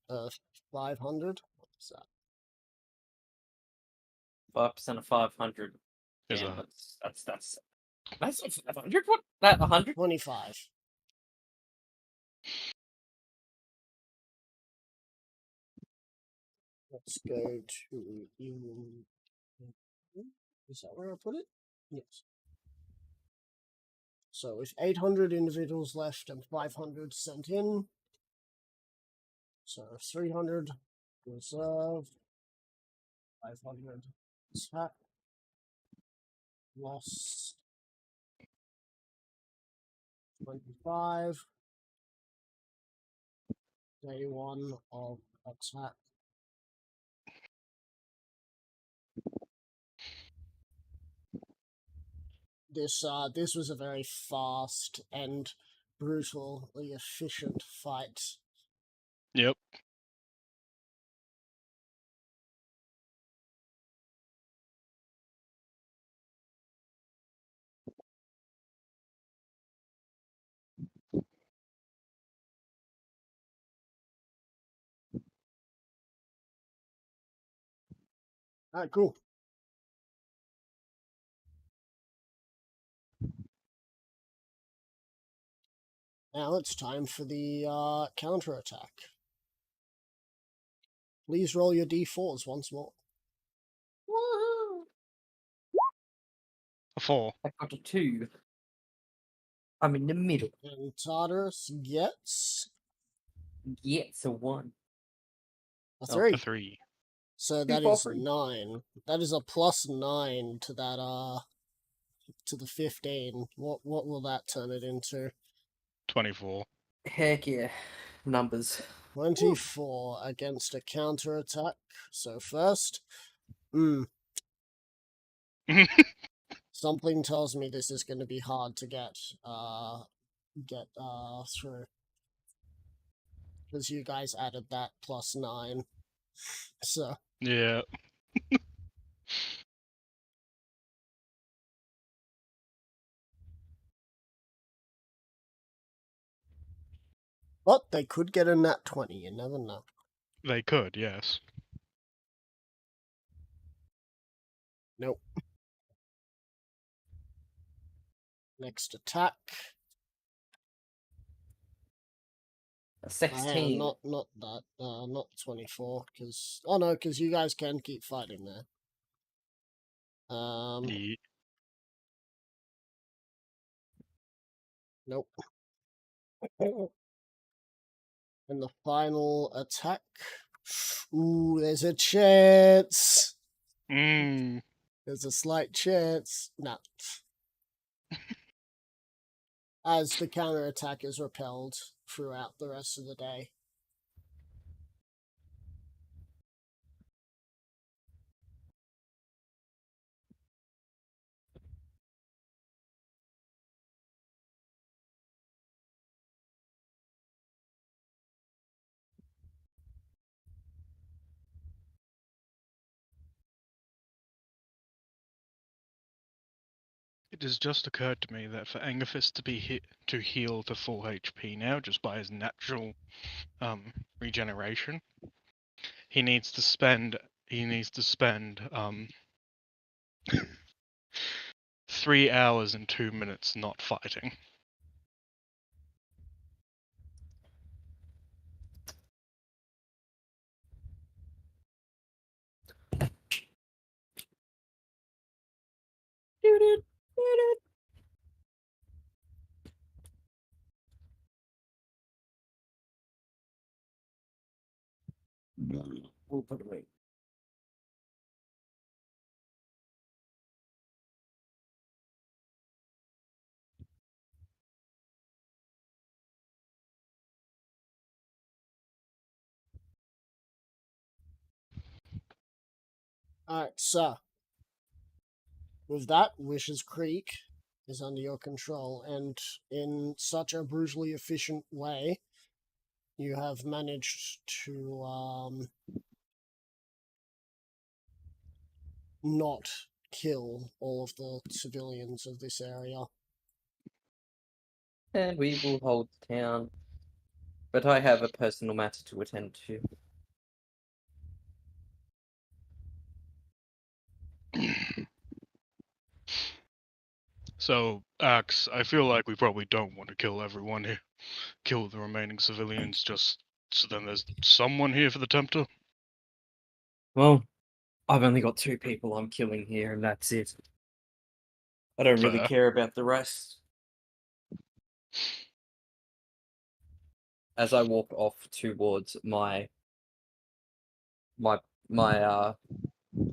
of 500. What is that? 5% of 500. Is Damn, that? that's not 500. What? That 100? 25. Let's go to even. Is that where I put it? Yes. So with 800 individuals left and 500 sent in, so 300 reserve, 500 attack, lost 25, day 1 of attack. This was a very fast and brutally efficient fight. Yep. Alright, cool. Now it's time for the counterattack. Please roll your d4s once more. Woohoo! A 4. I got a 2. I'm in the middle. And Tartarus gets It's a 1. a Oh, 3. A 3. So that for is free. 9. That is a +9 to that to the 15. What will that turn it into? 24. Heck yeah. Numbers. 24 against a counterattack. So first, something tells me this is going to be hard to get through. Because you guys added that +9. So Yeah. but they could get a nat 20, you never know. They could, yes. Nope. Next attack. A 16. Not that. Not 24. Because oh no, because you guys can keep fighting there. Ye- Nope. And the final attack. Ooh, there's a chance. Mm. There's a slight chance. No. As the counterattack is repelled throughout the rest of the day. It has just occurred to me that for Angerfist to be to heal to full HP now, just by his natural regeneration, he needs to spend 3 hours and 2 minutes not fighting. We'll put away. Alright, so with that, Wishes Creek is under your control, and in such a brutally efficient way, you have managed to not kill all of the civilians of this area. And we will hold the town. But I have a personal matter to attend to. So, Axe, I feel like we probably don't want to kill everyone here. Kill the remaining civilians just so then there's someone here for the Tempter. Well, I've only got 2 people I'm killing here, and that's it. I don't really Fair. care about the rest. As I walk off towards my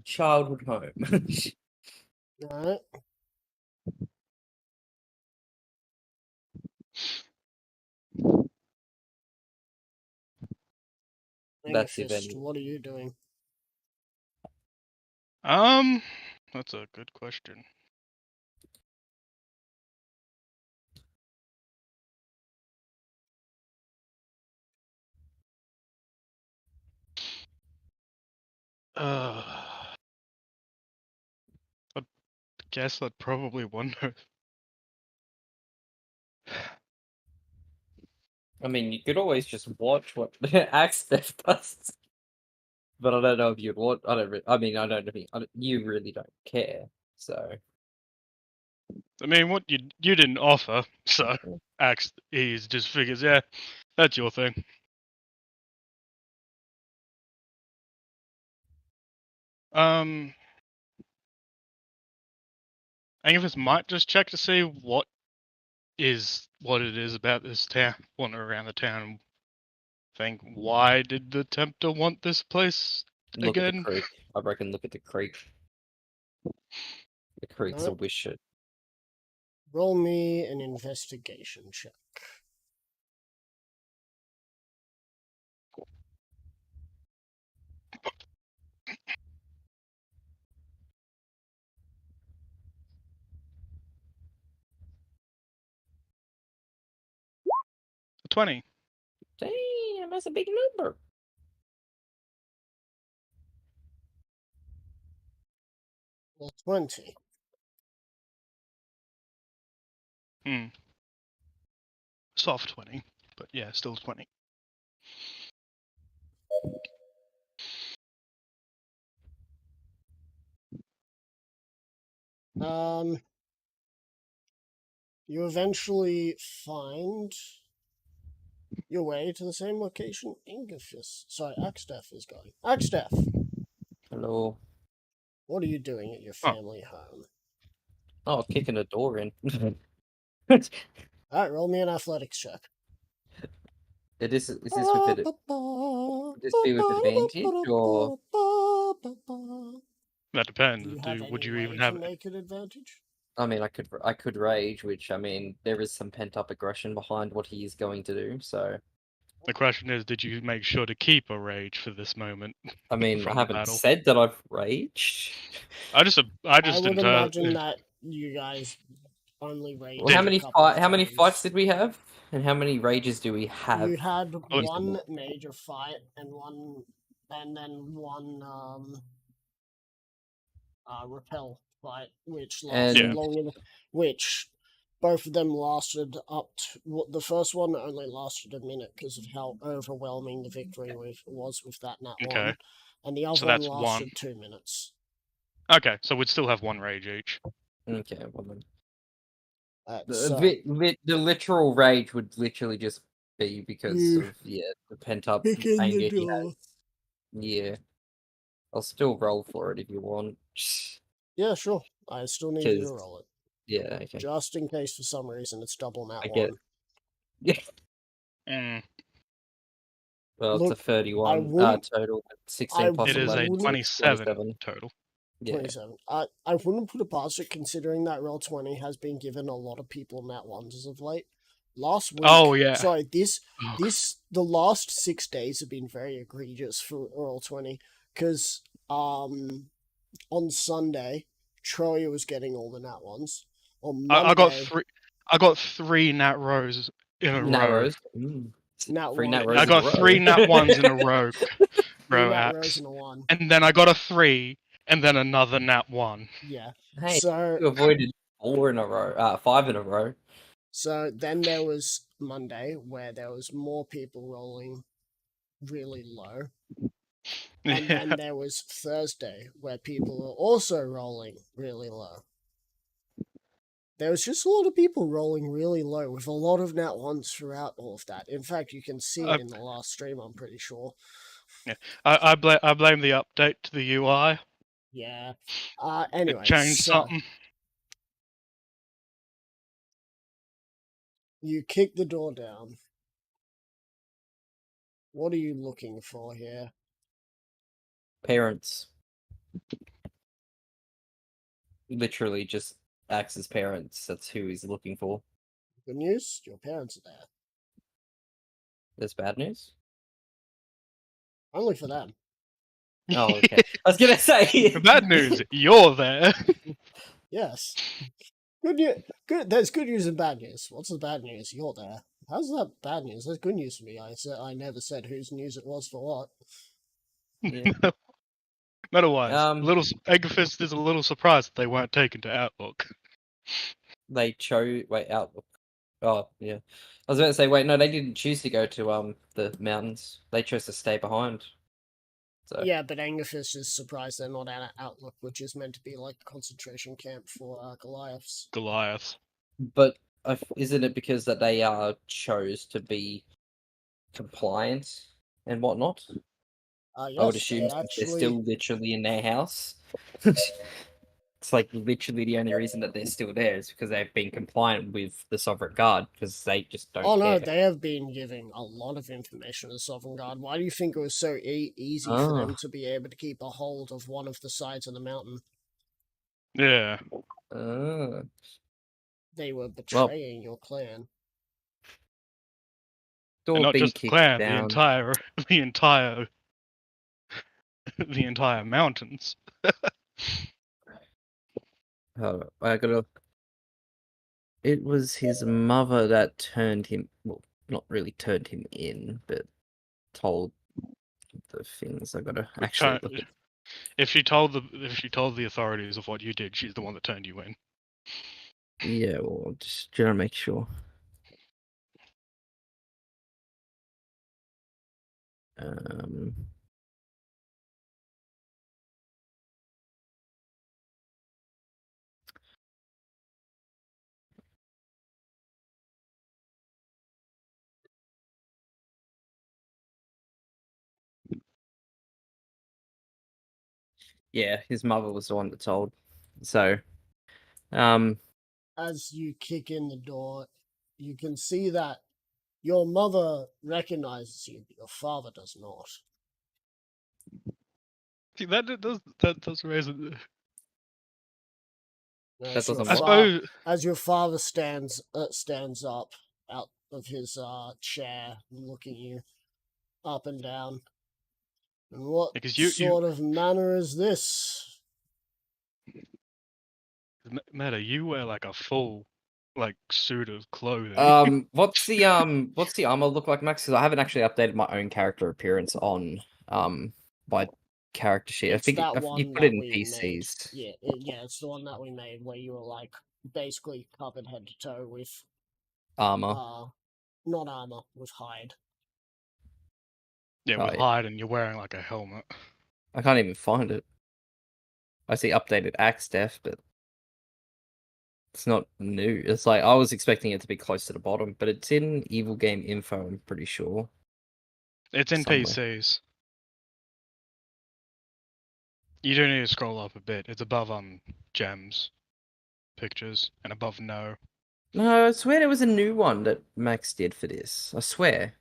childhood home. Alright. That's if Angerfist, any. what are you doing? That's a good question. I guess I'd probably wonder. I mean, you could always just watch what Axe Death does. But I don't know if you'd want. I don't know. You really don't care. So. I mean, what you didn't offer, so Axe he just figures, yeah, that's your thing. Angus might just check to see what it is about this town, wander around the town, and think, why did the Tempter want this place Look at the again? creek. I reckon look at the creek. The creek's a Alright. wish it. Roll me an investigation check. A 20. Damn, that's a big number. Well, 20. Soft 20, but yeah, still 20. You eventually find your way to the same location Axdeath is going. Axdeath, Hello. what are you doing at your family home? Oh, kicking a door in. Alright, roll me an athletics check. Is this with it? Would this be with advantage or? That depends. Do you have Would any you way even to have it? make an advantage? I mean, I could rage, which I mean, there is some pent up aggression behind what he is going to do. So, The question is, did you make sure to keep a rage for this moment? I mean, I From the haven't battle. said that I've raged. I just I would infer- imagine that you guys only raged. Well, how a many couple of how many times. fights did we have, and how many rages do we have? You had Oh, one major fight and then one repel fight, which lasted And- longer. Which both of them lasted up to the first one only lasted a minute because of how overwhelming the victory was with that nat Okay. one, and the other So one that's lasted one. 2 minutes. Okay, so we'd still have one rage each. Okay, well then. So The literal rage would literally just be because You of the pent up kick in anger the he door. has. Yeah, I'll still roll for it if you want. Yeah, sure. I still need you to 'Cause- roll it. yeah, okay. Just in case for some reason it's double nat I get- one. Yeah. Mm, Well, Look, it's a 31 wouldn't- total, 16 plus it is a 11, 27 27. total. Yeah. 27. I wouldn't put it past it considering that roll 20 has been given a lot of people nat ones as of late. Last week, Oh, yeah. sorry, Oh, the last 6 days have been very egregious for roll 20 because on Sunday Troy was getting all the nat ones. On Monday, I got three nat rows in a row. Narrows. Nat 3 one. nat rows I in a got row. 3 nat ones in a row. Three Row nat rows axe. and a one. And then I got a 3, and then another nat 1. Yeah. Hey, So you avoided 4 in a row, 5 in a row. So then there was Monday where there was more people rolling really low. And Yeah. then there was Thursday where people were also rolling really low. There was just a lot of people rolling really low with a lot of nat ones throughout all of that. In fact, you can see it in the last stream, I'm pretty sure. I blame the update to the UI. Yeah. It Anyway, changed so something. you kick the door down. What are you looking for here? Parents. Literally just Axe's parents. That's who he's looking for. Good news, your parents are there. There's bad news? Only for them. Oh, okay. I was gonna say. The bad news, you're there. Yes. Good news. Good. There's good news and bad news. What's the bad news? You're there. How's that bad news? That's good news for me. I never said whose news it was for what. Yeah. Otherwise, Eggfist is a little surprised that they weren't taken to Outlook. They chose. Wait, Outlook. Oh, yeah. I was about to say, wait, no, they didn't choose to go to the mountains. They chose to stay behind. So Yeah, but Angerfish is surprised they're not at Outlook, which is meant to be like a concentration camp for Goliaths. Goliath. But isn't it because that they chose to be compliant and whatnot? Yes, I would assume they since they're actually. still literally in their house. It's like literally the only reason that they're still there is because they've been compliant with the Sovereign Guard because they just don't. Oh no, care. they have been giving a lot of information to the Sovereign Guard. Why do you think it was so easy for them to be able to keep a hold of one of the sides of the mountain? Yeah. They were betraying your clan. And not just the clan, the entire mountains. I gotta. It was his mother that turned him. Well, not really turned him in, but told the things. I gotta actually look at. If she told the authorities of what you did, she's the one that turned you in. Yeah, well, just trying to make sure. Yeah, his mother was the one that told. So, As you kick in the door, you can see that your mother recognizes you, but your father does not. See, that does raise it. That doesn't I suppose. As your father stands up out of his chair, looking you up and down. And what sort of manner is this? Meta, you wear like a full suit of clothing. what's the armor look like, Max? Because I haven't actually updated my own character appearance on my character sheet. I think you put it in PCs. Yeah, it's the one that we made where you were like basically covered head to toe with armor. Not armor, with hide. Yeah, with hide, and you're wearing like a helmet. I can't even find it. I see updated axe def, but It's not new. It's like I was expecting it to be close to the bottom, but it's in Evil Game Info. I'm pretty sure. It's in Somewhere. PCs. You do need to scroll up a bit. It's above gems, pictures, and above no. No, I swear there was a new one that Max did for this. I swear.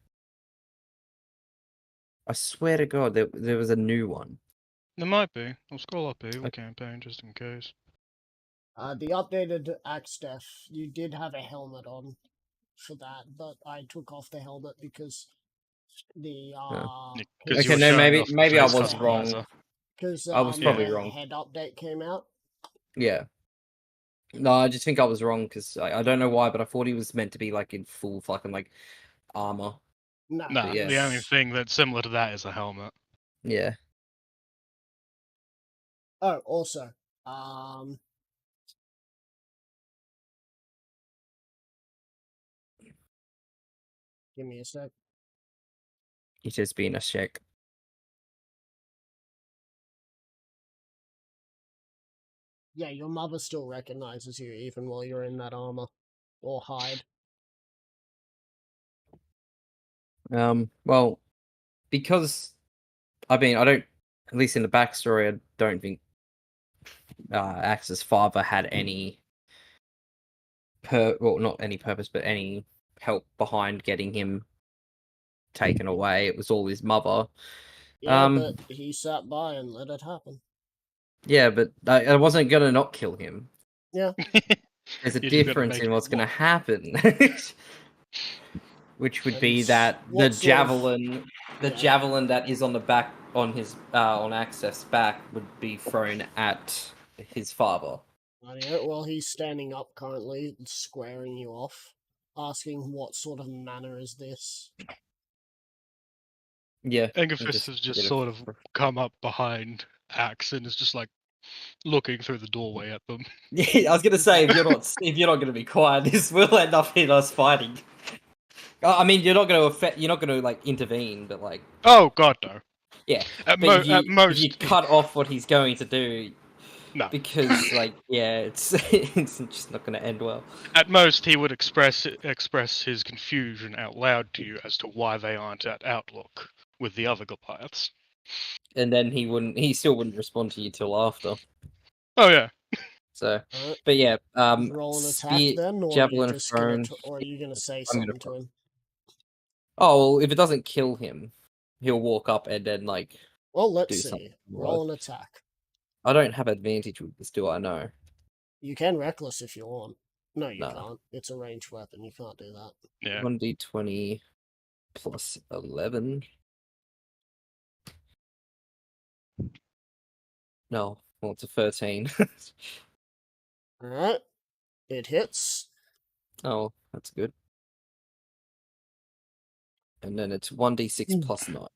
I swear to God, there was a new one. There might be. I'll scroll up Evil Campaign just in case. The updated Axe Death, you did have a helmet on for that, but I took off the helmet because the Because Okay, you were no, showing off the maybe I face was customizer. wrong. because I was probably the wrong. head update came out. Yeah. No, I just think I was wrong because I don't know why, but I thought he was meant to be like in full fucking like armor. No, Nah, yeah. the only thing that's similar to that is a helmet. Yeah. Oh, also, give me a sec. He's just being a check. Yeah, your mother still recognizes you even while you're in that armor or hide. Well, because I mean, I don't, at least in the backstory, I don't think Axe's father had any well, not any purpose, but any help behind getting him taken away. It was all his mother. Yeah, but he sat by and let it happen. Yeah, but I wasn't gonna not kill him. Yeah. There's a You just gotta difference make in it what's gonna work. happen. Which would be And that the what sort of- javelin, Yeah. javelin that is on the back on his on Access back would be thrown at his father. Well, he's standing up currently, squaring you off, asking what sort of manner is this? Yeah, Engafist has did just a sort of come up behind Axe and is just like looking through the doorway at them. Yeah, I was gonna say if you're not gonna be quiet, this will end up in us fighting. I mean, you're not gonna like intervene, but like, Oh god, no. yeah. At, But at most, if you cut off what he's going to do, no. because like, yeah, it's it's just not gonna end well. At most, he would express his confusion out loud to you as to why they aren't at Outlook with the other Goliaths. And then he still wouldn't respond to you till after. Oh yeah. So, Alright. but yeah, Roll an attack spear, then, or javelin, are you just gonna thrown. or are you gonna say I'm gonna something to him? Oh, well, if it doesn't kill him, he'll walk up and then like. Well, let's do see. something. Roll an attack. I don't have advantage with this, do I? No. You can reckless if you want. No, you No. can't. It's a ranged weapon. You can't do that. Yeah. 1d20 plus 11. No, well, it's a 13. Alright. It hits. Oh, that's good. And then it's 1d6 plus 9.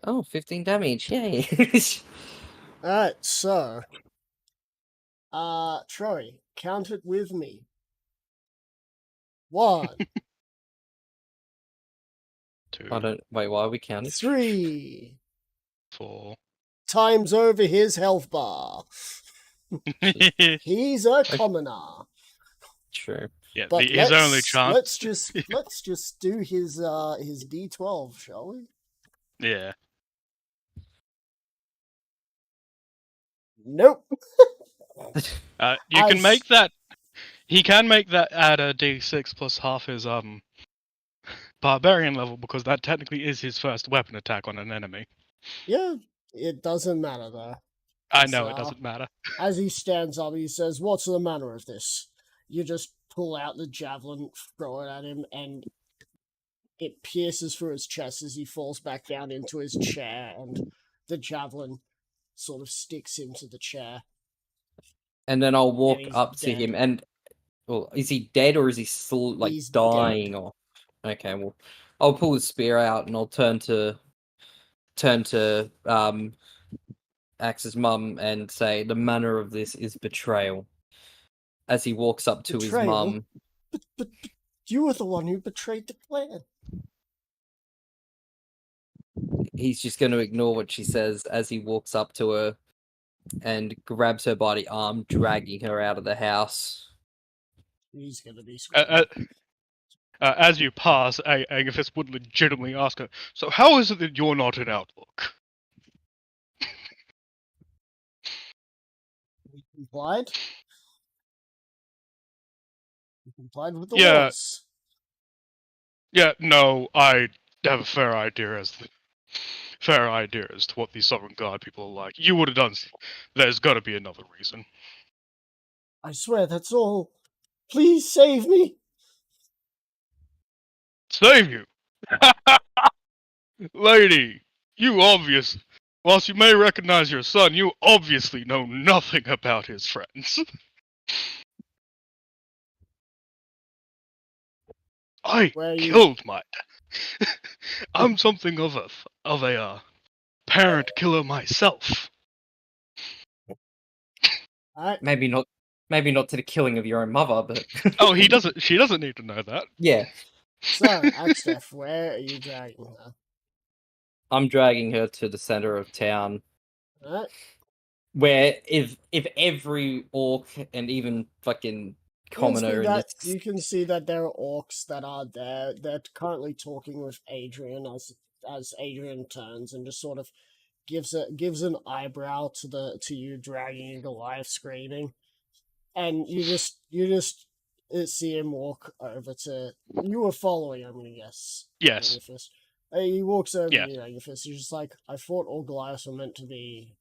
Oh, 15 damage. Yay. Alright, so Troy, count it with me. 1, Two, I don't. Wait, why are we counting? 3 4. times over his health bar. He's a commoner. True. Yeah, But his only chance. let's just do his D12, shall we? Yeah. Nope. You can As- make that. He can make that at a D6 plus half his barbarian level because that technically is his first weapon attack on an enemy. Yeah, it doesn't matter though. I know it doesn't matter. As he stands up, he says, "What's the manner of this?" You just pull out the javelin, throw it at him, and it pierces through his chest as he falls back down into his chair, and the javelin sort of sticks into the chair. And then I'll walk he's up to dead. him and. Well, is he dead or is he still like He's dying? Or okay, well, I'll pull the spear out and I'll turn to Axe's mum and say the manner of this is betrayal. As he walks up to his Betrayal? mum. But you were the one who betrayed the clan. he's just going to ignore what she says as he walks up to her and grabs her by the arm, dragging her out of the house. He's gonna be Uh, screaming. as you pass, Agathis would legitimately ask her, "So how is it that you're not in Outlook?" He complied. He complied with the Yeah. laws. Yeah, no, I have a fair idea as to what these Sovereign Guard people are like. You would have done. There's got to be another reason. I swear, that's all. Please save me. Save you, lady. Whilst you may recognize your son, you obviously know nothing about his friends. I Where are you? killed my dad. I'm something of a parent killer myself. Alright. Maybe not to the killing of your own mother, but Oh, he doesn't. She doesn't need to know that. yeah. So, Axtef, where are you dragging her? I'm dragging her to the center of town, Alright. where if every orc and even fucking commoner in this, You can see that there are orcs that are there. They're currently talking with Adrian as Adrian turns and just sort of gives an eyebrow to you dragging a Goliath screaming, and you just see him walk over to you. Were following, I'm gonna guess. Yes. Agathis. He walks over Yeah. to you, Agathis. He's just like, I thought all Goliaths were meant to be.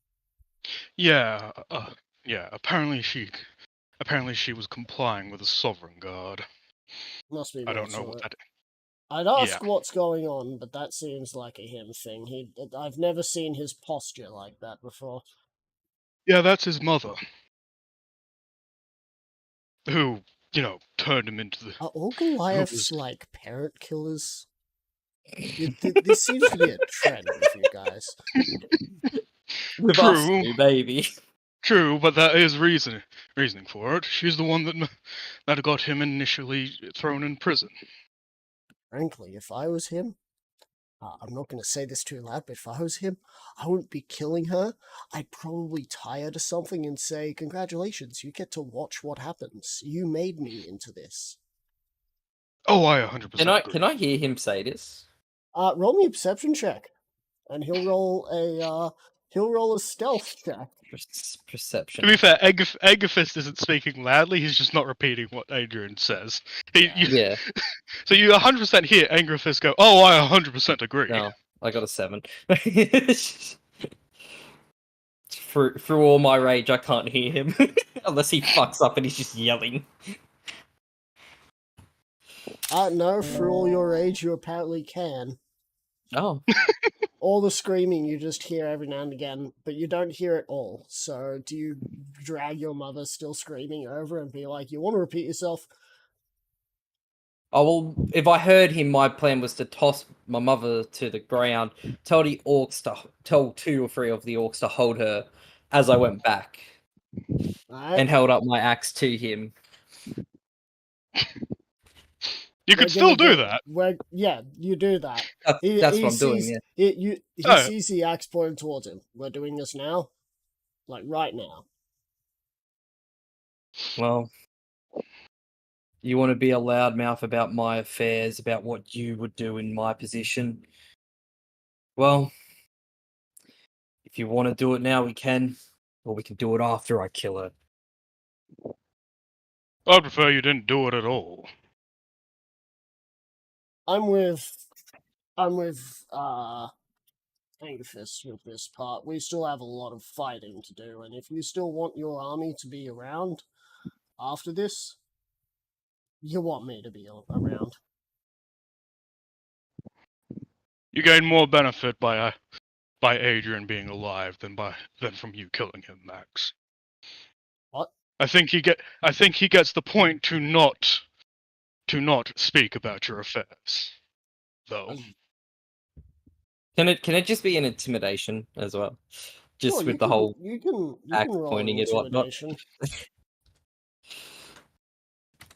Yeah. Yeah. Apparently she was complying with the Sovereign Guard. Must be. I don't know what that. I'd ask Yeah. what's going on, but that seems like a him thing. I've never seen his posture like that before. Yeah, that's his mother. Who, turned him into the. Are all Goliaths like parent killers? This seems to be a trend with you guys. with True. us two, baby. True, but that is reasoning for it. She's the one that got him initially thrown in prison. Frankly, if I was him, I'm not going to say this too loud, but if I was him, I wouldn't be killing her. I'd probably tie her to something and say, congratulations, you get to watch what happens. You made me into this. Oh, I 100% agree. Can I hear him say this? Roll me a perception check, and he'll roll a stealth check. Perception. To be fair, Agathis isn't speaking loudly, he's just not repeating what Adrian says. Yeah. So you 100% hear Agathis go, oh, I 100% agree. No, I got a 7. Through all my rage, I can't hear him. Unless he fucks up and he's just yelling. No, for all your rage, you apparently can. Oh. All the screaming you just hear every now and again, but you don't hear it all. So do you drag your mother still screaming over and be like, you want to repeat yourself? Oh, well, if I heard him, my plan was to toss my mother to the ground, tell 2 or 3 of the orcs to hold her as I went back. Right? And held up my axe to him. You could still do that. Yeah, you do that. That's what I'm doing, yeah. He sees the axe pointing towards him. We're doing this now? Like, right now. Well, you want to be a loudmouth about my affairs, about what you would do in my position? Well, if you want to do it now, we can. Or we can do it after I kill her. I'd prefer you didn't do it at all. I'm with Agathis with this part. We still have a lot of fighting to do, and if you still want your army to be around after this, you want me to be around. You gain more benefit by Adrian being alive than from you killing him, Max. What? I think he gets the point to not speak about your affairs, though. Can it just be an intimidation as well? Just Sure, with the whole you can axe roll pointing and whatnot. intimidation.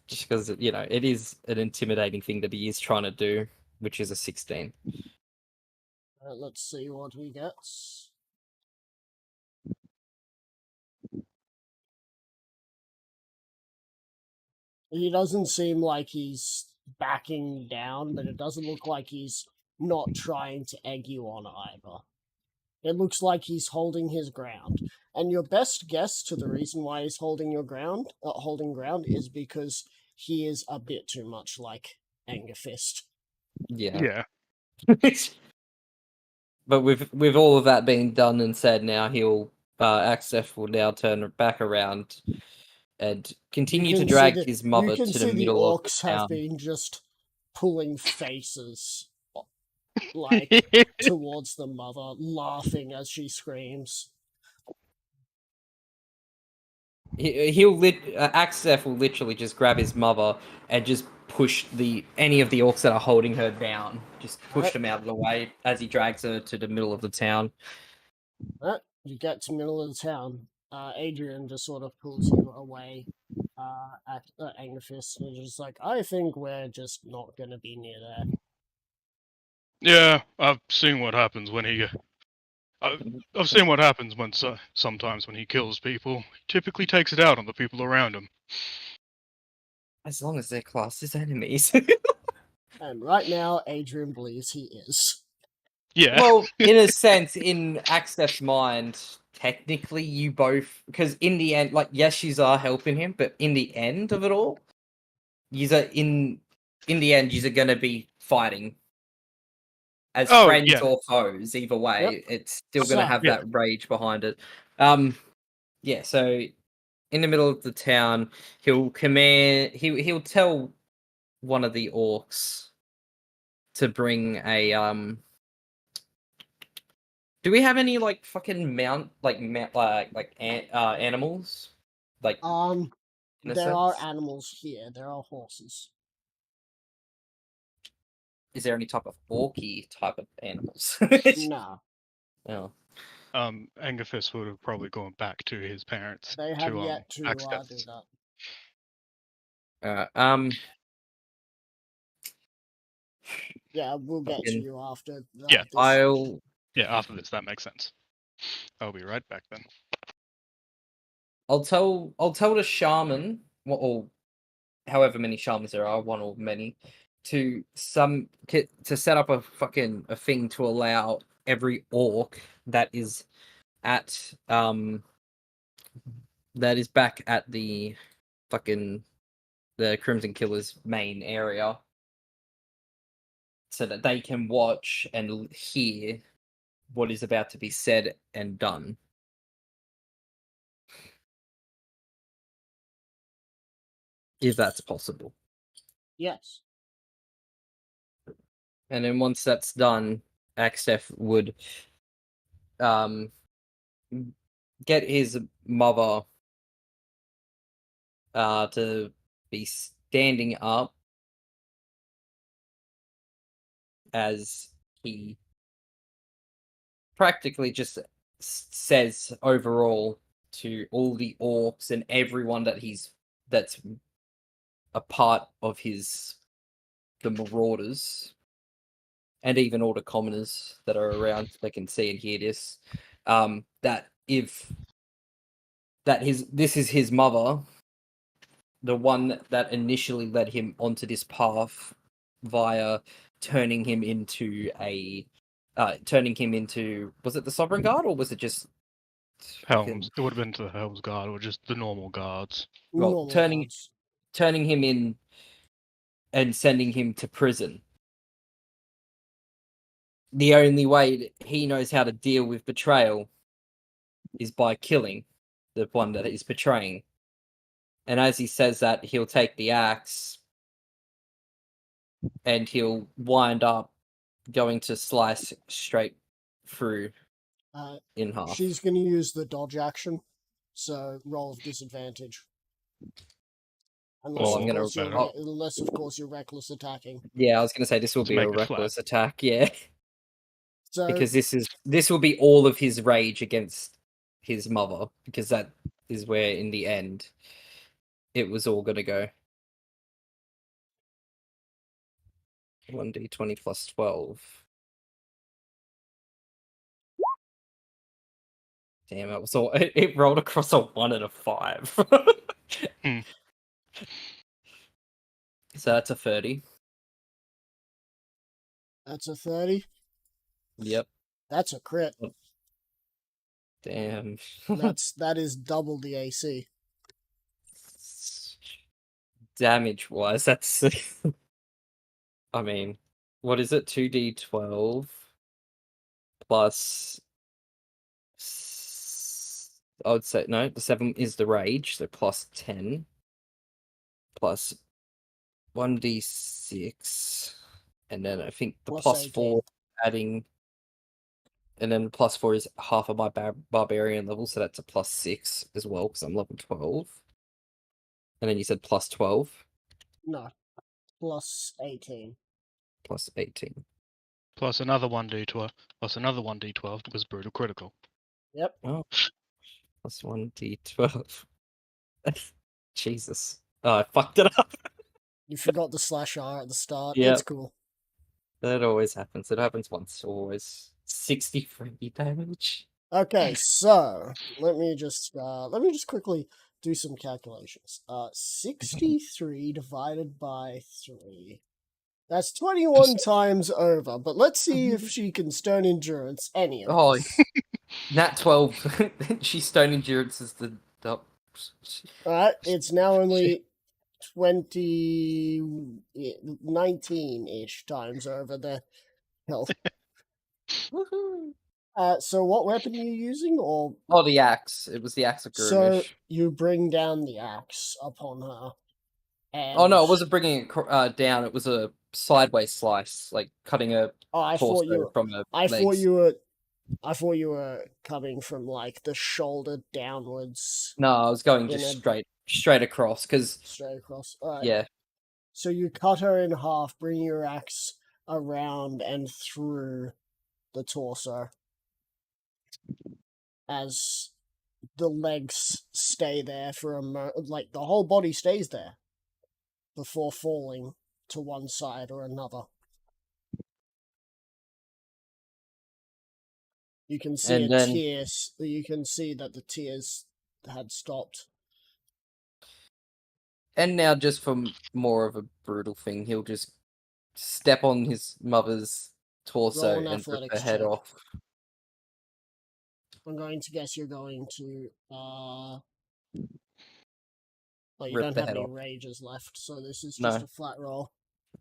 Just because, it is an intimidating thing that he is trying to do, which is a 16. Let's see what he gets. He doesn't seem like he's backing down, but it doesn't look like he's not trying to egg you on either. It looks like he's holding his ground. And your best guess to the reason why he's holding ground is because he is a bit too much like Angerfist. Yeah. Yeah. But with all of that being done and said, now Axef will now turn back around and continue to drag his mother to the middle of the orcs town. have been just pulling faces like towards the mother, laughing as she screams. Axef will literally just grab his mother and just push any of the orcs that are holding her down. Just push them out of the way as he drags her to the middle of the town. You get to the middle of the town. Adrian just sort of pulls you away at Angerfist and is just like, I think we're just not going to be near there. Yeah, I've seen what happens when he. I've seen what happens when sometimes when he kills people. He typically takes it out on the people around him. As long as they're classed as enemies. And right now, Adrian believes he is. Yeah. Well, in a sense, in Axef's mind, technically you both, because in the end, like, yes, you are helping him, but in the end of it all, in the end, you're gonna be fighting as friends or foes. Either way, it's still gonna have that rage behind it. Yeah. So in the middle of the town, he'll tell one of the orcs to bring a Do we have any like fucking animals? Like there are animals here. There are horses. Is there any type of orky type of animals? No. No. Angerfist would have probably gone back to his parents. They have yet to do that. Yeah, we'll get to you after. Yeah, I'll. Yeah, after this, that makes sense. I'll be right back then. I'll tell the shaman, or however many shamans there are, one or many, to set up a thing to allow every orc that is at that is back at the Crimson Killer's main area, so that they can watch and hear what is about to be said and done. If that's possible. Yes. And then once that's done, Axef would get his mother to be standing up as he practically just says overall to all the orcs and everyone that's a part of the Marauders, and even all the commoners that are around that can see and hear this, that this is his mother, the one that initially led him onto this path via turning him into was it the Sovereign Guard, or was it just Helms? It would have been to the Helms Guard or just the normal guards. Well, turning him in and sending him to prison. The only way that he knows how to deal with betrayal is by killing the one that is betraying. And as he says that, he'll take the axe and he'll wind up going to slice straight through in half. She's going to use the dodge action, so roll of disadvantage. Unless, of course, you're reckless attacking. Yeah, I was going to say this will be a reckless attack. Yeah, so, because this will be all of his rage against his mother, because that is where, in the end, it was all going to go. 1d20 plus 12. Damn, it was all it rolled across a 1 and a 5. Hmm. So that's a 30. That's a 30. Yep. That's a crit. Damn. That is double the AC. Damage wise, that's I mean, what is it? 2d12 plus I would say no, the 7 is the rage, so plus 10 plus 1d6, and then I think the Plus plus 18. 4 adding, and then plus 4 is half of my barbarian level, so that's a plus 6 as well because I'm level 12. And then you said plus 12, No. Plus 18. plus 18. Plus another 1d12. Plus another 1d12 because brutal critical. Yep. Oh, plus 1d12. Jesus. Oh, I fucked it up. You forgot the /R at the start. Yep. It's cool. That always happens. It happens once, always. 63 damage. Okay, so let me just quickly do some calculations. 63 divided by 3. That's 21 times over, but let's see if she can stone endurance any of Oh, this. Nat 12. She's stone endurance is the. Alright, it's now only 19-ish times over the health. Woohoo. So what weapon are you using? Or Oh, the axe. It was the axe of so Gurumish. you bring down the axe upon her. And Oh, no, it wasn't bringing it down. It was a sideways slice, like cutting a Oh, I thought torso you. from her I legs. thought you were coming from like the shoulder downwards, No, I was going in just a- straight across, because, straight across. Alright. yeah. So you cut her in half, bring your axe around and through the torso, as the legs stay there for like the whole body stays there before falling to one side or another. You can see And then- You can see that the tears had stopped. And now, just for more of a brutal thing, he'll just step on his mother's torso Roll an and rip athletics her head check. off. I'm going to guess you're going to. Well, you Rip don't the have head any off. rages left, so this is just No. a flat roll.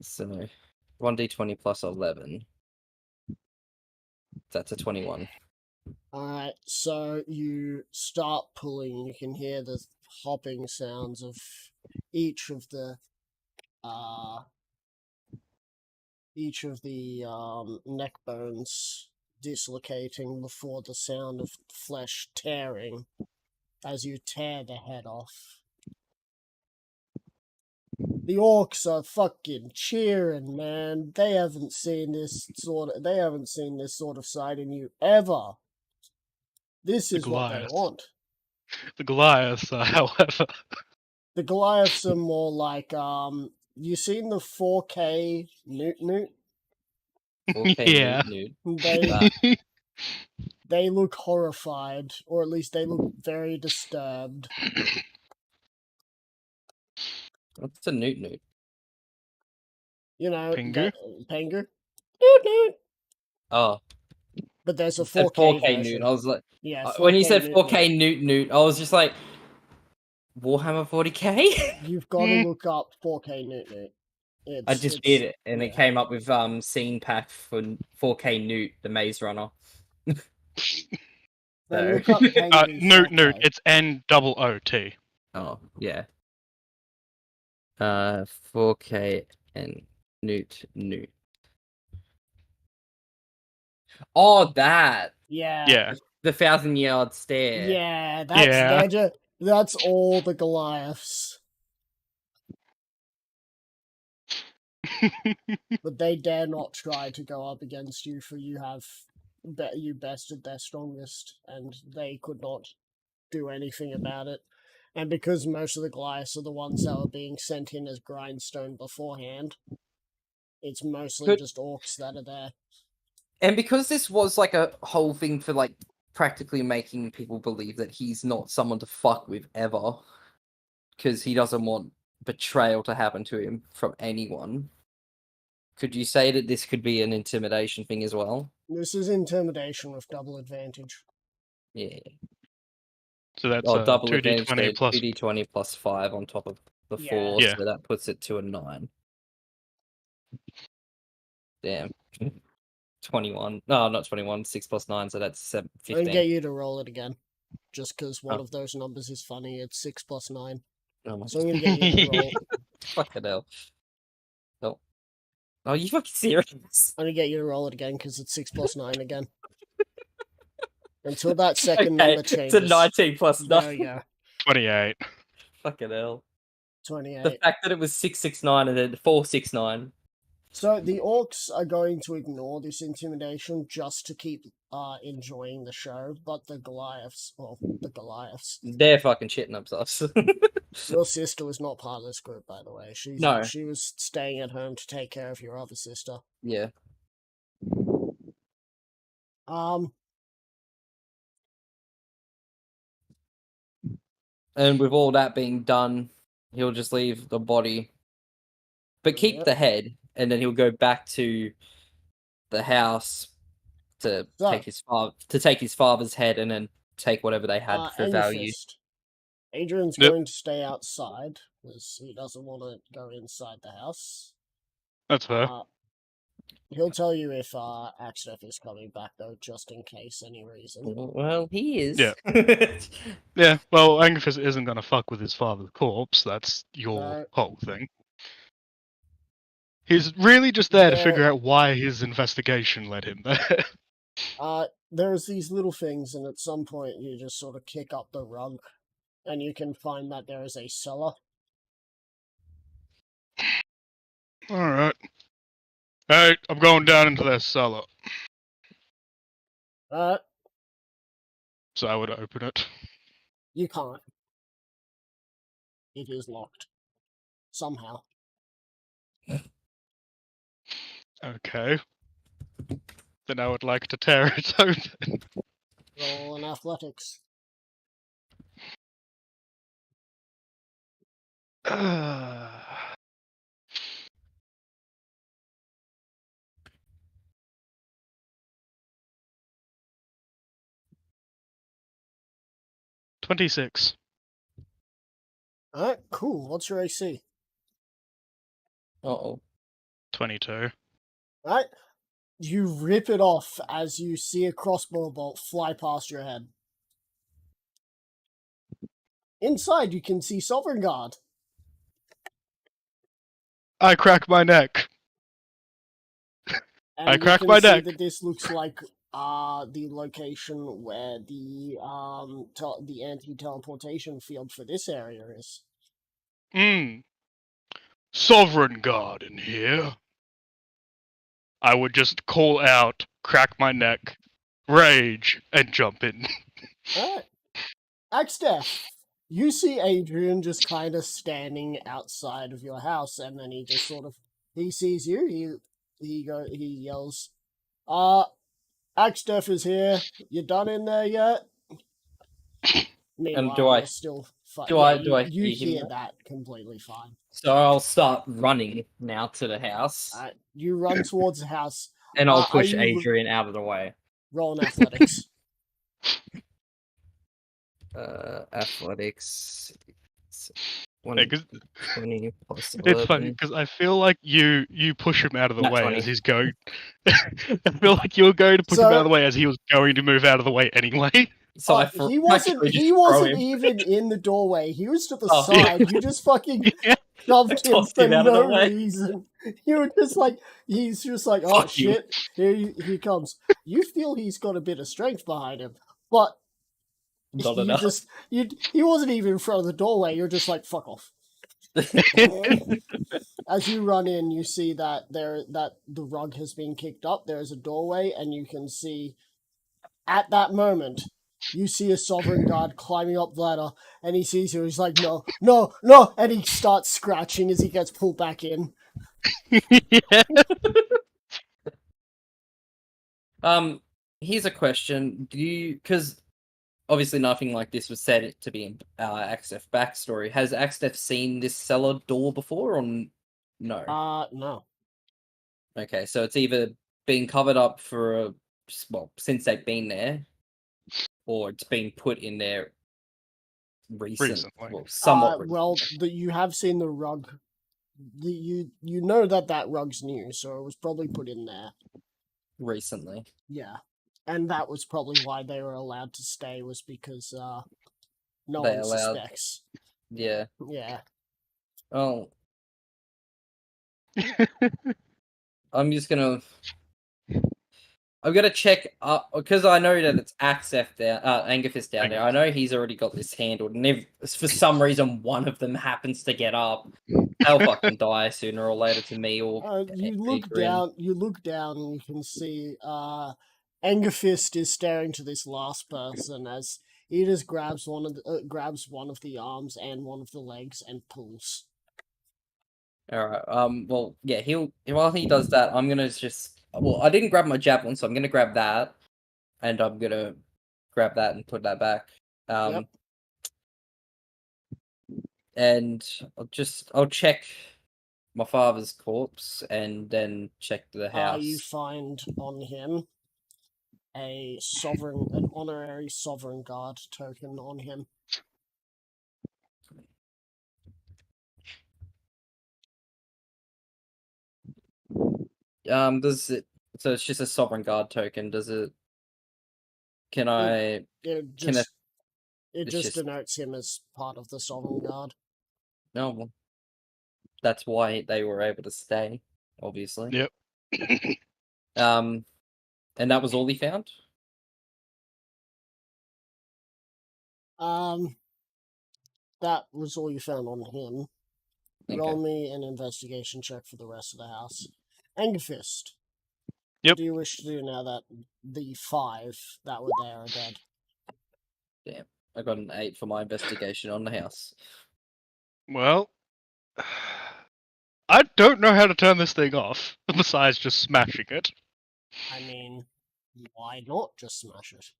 So, 1d20 plus 11. That's a 21. Alright, so you start pulling. You can hear the hopping sounds of each of the neck bones dislocating before the sound of flesh tearing as you tear the head off. The orcs are fucking cheering, man. They haven't seen this sort of sight in you ever. This The is what they Goliath. want. The Goliaths, however. The Goliaths are more like you seen the 4K Newt? 4K Yeah. nude. They look horrified, or at least they look very disturbed. What's a newt? You know, Pingu? Pengu? Newt. Oh, But there's a it said 4K 4K version. newt. I was like, Yeah, when you 4K said Newt. 4K newt, I was just like, Warhammer 40K? You've got to look up 4K Newt. I just did it, and yeah. it came up with scene pack for 4K newt, the Maze Runner. Then So- look up Pengu Newt, 4K. it's NOOT. Oh, yeah. 4K and newt. Oh, that! Yeah. Yeah. The 1,000-yard stare. Yeah, that's Yeah. that's all the Goliaths. But they dare not try to go up against you, for you bested their strongest, and they could not do anything about it. And because most of the Goliaths are the ones that were being sent in as grindstone beforehand, it's mostly Could- just orcs that are there. And because this was like a whole thing for like practically making people believe that he's not someone to fuck with ever, because he doesn't want betrayal to happen to him from anyone. Could you say that this could be an intimidation thing as well? This is intimidation with double advantage. Yeah. So that's Double 2d20 advantage, plus. 2d20 plus 5 on top of the Yeah. 4, Yeah. so that puts it to a 9. Damn. 21. No, not 21. 6 plus 9, so that's 7, I'm 15. gonna get you to roll it again. Just because one Oh. of those numbers is funny. It's 6 plus 9. Oh my So I'm gonna get you to roll. fucking hell. No. Are you fucking serious? I'm gonna get you to roll it again because it's 6 plus 9 again. Until that second Okay, number changes. it's a 19 plus 9. There you go. 28. Fucking hell. 28. The fact that it was 669 and then 469. So the orcs are going to ignore this intimidation just to keep enjoying the show, but the Goliaths, They're fucking shitting themselves. your sister was not part of this group, by the way. No. She was staying at home to take care of your other sister. Yeah. And with all that being done, he'll just leave the body, but keep Yep. the head, and then he'll go back to the house to So- take his father's head, and then take whatever they had for value. Amethyst. Adrian's Yep. going to stay outside because he doesn't want to go inside the house. That's fair. He'll tell you if Axtef is coming back though, just in case any reason. Well, he is. Yeah. Yeah, well, Angus isn't going to fuck with his father's corpse. That's your No. whole thing. He's really just there to There- figure out why his investigation led him there. There's these little things, and at some point you just sort of kick up the rug, and you can find that there is a cellar. Alright. Hey, I'm going down into their cellar. So I would open it. You can't. It is locked. Somehow. Okay. Then I would like to tear it open. Roll in athletics. Ah. 26. Alright, cool. What's your AC? Uh-oh. 22. Alright. You rip it off as you see a crossbow bolt fly past your head. Inside, you can see Sovereign Guard. I crack my neck. And I you crack can my see neck. that this looks like the location where the anti-teleportation field for this area is. Sovereign Guard in here. I would just call out, crack my neck, rage, and jump in. Alright. Axtef, you see Adrian just kind of standing outside of your house, and then he just sort of he sees you. He yells, Axtef is here. You done in there yet? Meanwhile, do I- you're still fine. do I You hear him hear now? that completely fine. So I'll start running now to the house, You run towards the house. and I'll are push you- Adrian out of the way. Roll in athletics. Athletics. Yeah, 'cause 20 plus it's funny 11. because I feel like you push him out of the Nat way 20. as he's going. I feel like you were going to push him out of the way as he was going to move out of the way anyway. So I He wasn't. just He throw wasn't him. even in the doorway. He was to the Oh, yeah. side. You just fucking Yeah. shoved him Tossed for him out of the no way. reason. You were just like, he's just like, oh Fuck you. shit, here he comes. You feel he's got a bit of strength behind him, but Not you enough. he wasn't even in front of the doorway. You're just like, fuck off. As you run in, you see that the rug has been kicked up. There is a doorway, and you can see at that moment you see a Sovereign Guard climbing up the ladder, and he sees you. He's like, no, no, no, and he starts scratching as he gets pulled back in. Yeah. here's a question: do you, because obviously nothing like this was said to be in Axtef backstory. Has Axtef seen this cellar door before, or no? No. Okay, so it's either been covered up for since they've been there, or it's been put in there recently. Well, somewhat. Well, you have seen the rug. You know that rug's new, so it was probably put in there. Recently. Yeah, and that was probably why they were allowed to stay, was because no They one allowed- suspects. Yeah. Yeah. Oh, I'm gonna check because I know that it's Axef down, Angerfist down there. I know he's already got this handled, and if for some reason one of them happens to get up, they'll fucking die sooner or later to me or You look down, and you can see Angerfist is staring to this last person as he just grabs one of the arms and one of the legs and pulls. All right. Well, yeah. While he does that, I'm gonna I didn't grab my javelin, so I'm gonna grab that, and I'm gonna grab that and put that back. Yep. And I'll check my father's corpse and then check the house. You find on him an honorary sovereign guard token on him. Does it? So it's just a sovereign guard token. Does it? Can I? It Can just denotes him as part of the sovereign guard. No, well, that's why they were able to stay. Obviously. Yep. And that was all he found. That was all you found on him. Okay. Roll me an investigation check for the rest of the house. Angerfist. Yep. What do you wish to do now that the 5 that were there are dead? Damn, I got an 8 for my investigation on the house. Well, I don't know how to turn this thing off, besides just smashing it. I mean, why not just smash it?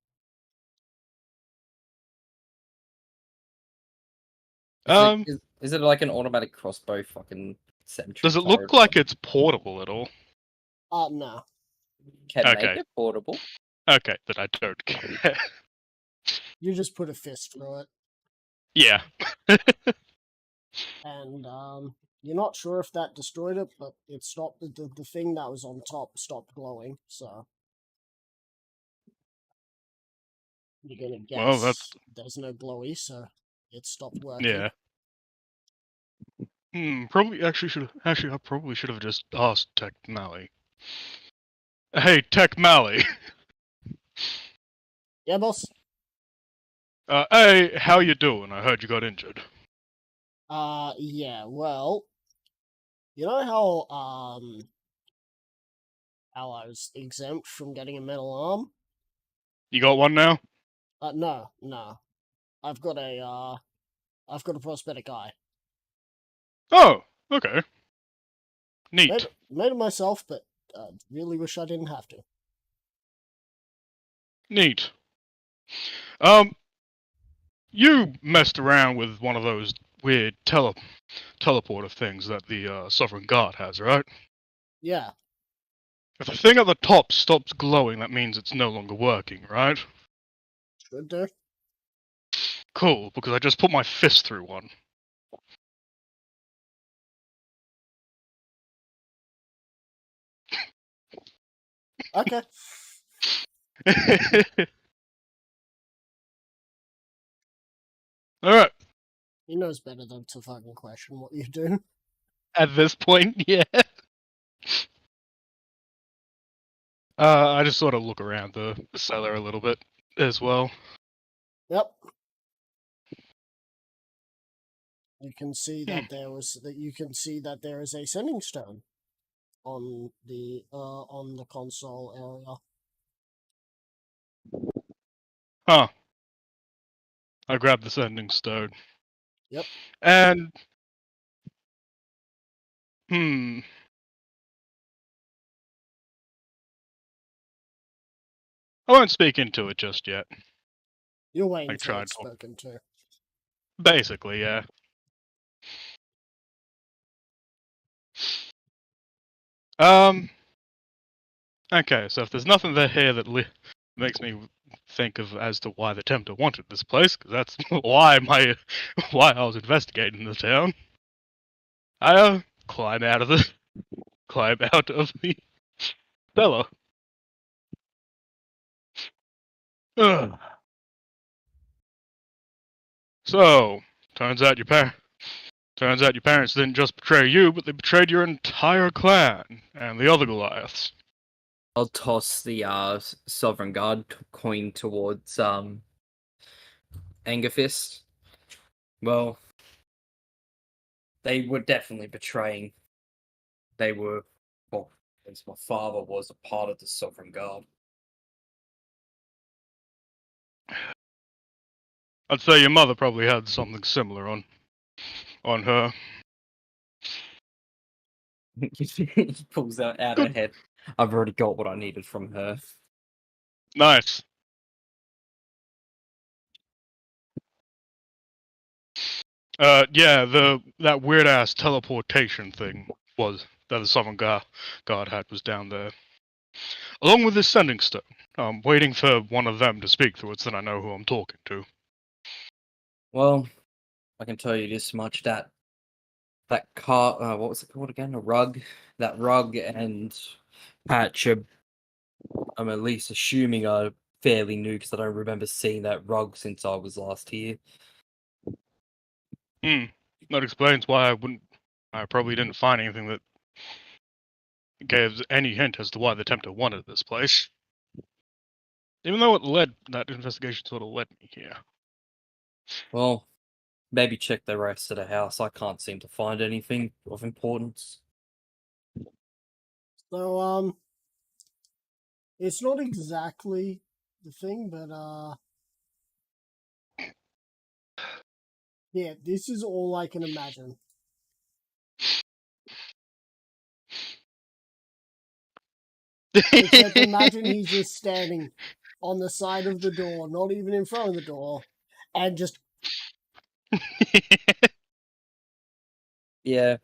Is it like an automatic crossbow fucking sentry? Does it look like it's portable at all? No. Can Okay. make it portable? Okay, then I don't care. You just put a fist through it. Yeah. And, you're not sure if that destroyed it, but it stopped, the thing that was on top stopped glowing, so... You're gonna guess Well, there's no glowy, so it stopped working. Yeah. Probably actually I probably should have just asked Tech Mally. Hey, Tech Mally. Yeah, boss? Hey, how you doing? I heard you got injured. Yeah, well... You know how I was exempt from getting a metal arm? You got one now? No. I've got a prosthetic eye. Oh, okay. Neat. Made it myself, but really wish I didn't have to. Neat. You messed around with one of those weird teleporter things that the Sovereign Guard has, right? Yeah. If the thing at the top stops glowing, that means it's no longer working, right? Should do. Cool, because I just put my fist through one. Okay. Alright. He knows better than to fucking question what you do. At this point, yeah. I just sort of look around the cellar a little bit as well. Yep. You can see that there is a sending stone on the console area. Huh. I grabbed the sending stone. Yep. And I won't speak into it just yet. You're waiting I until tried it's to. spoken to. Basically, yeah. Okay, so if there's nothing there here that makes me think of as to why the Tempter wanted this place, because that's why I was investigating the town. I climb out of the cellar. Ugh. So, turns out your parents didn't just betray you, but they betrayed your entire clan and the other Goliaths. I'll toss the Sovereign Guard coin towards Angerfist. Well, they were definitely betraying. They were, well, as my father was a part of the Sovereign Guard. I'd say your mother probably had something similar on her. He pulls out her head. I've already got what I needed from her. Nice. Yeah, that weird ass teleportation thing was that the Sovereign God had was down there, along with this sending stone. I'm waiting for one of them to speak through it, so that I know who I'm talking to. Well, I can tell you this much: that car, what was it called again? A rug. That rug and Patch. I'm at least assuming are fairly new because I don't remember seeing that rug since I was last here. That explains why I probably didn't find anything that gave any hint as to why the Tempter wanted this place. Even though that investigation sort of led me here. Well, maybe check the rest of the house. I can't seem to find anything of importance. So, it's not exactly the thing, but, yeah, this is all I can imagine. Except imagine he's just standing on the side of the door, not even in front of the door, and just... Yeah.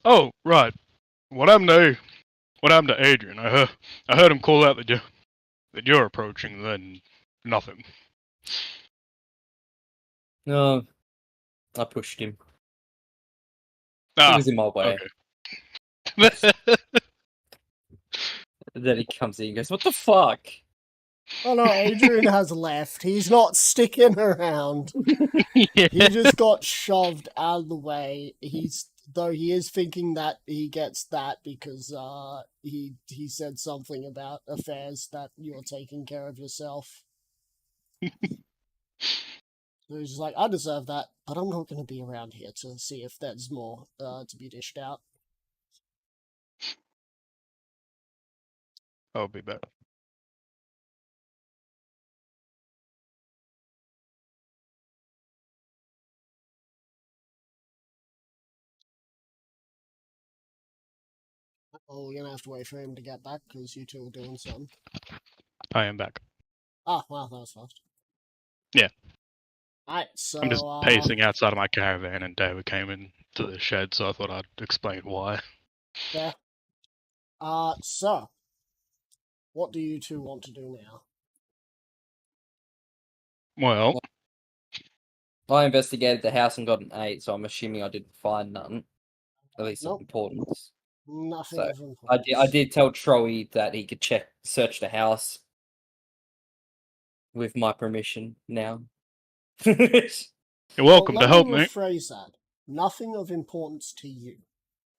Oh, right. What happened to Adrian? I heard him call out that you're approaching, then nothing. No, I pushed him. He Ah, was in my way. okay. Then he comes in and goes, "What the fuck?" Oh no, Adrian has left. He's not sticking around. Yeah. He just got shoved out of the way. Though he is thinking that he gets that because he said something about affairs that you're taking care of yourself. So he's just like, I deserve that, but I'm not going to be around here to see if there's more to be dished out. I'll be back. Oh, we're going to have to wait for him to get back because you two are doing something. I am back. Ah, wow, that was fast. Yeah. Alright, so... I'm just pacing outside of my caravan, and David came into the shed, so I thought I'd explain why. Yeah. So... what do you two want to do now? Well, I investigated the house and got an 8, so I'm assuming I didn't find none. At least of Nope. importance. Nothing So, of importance. I did tell Troy that he could search the house with my permission now. you're welcome Well, to help let me. rephrase that. Nothing of importance to you.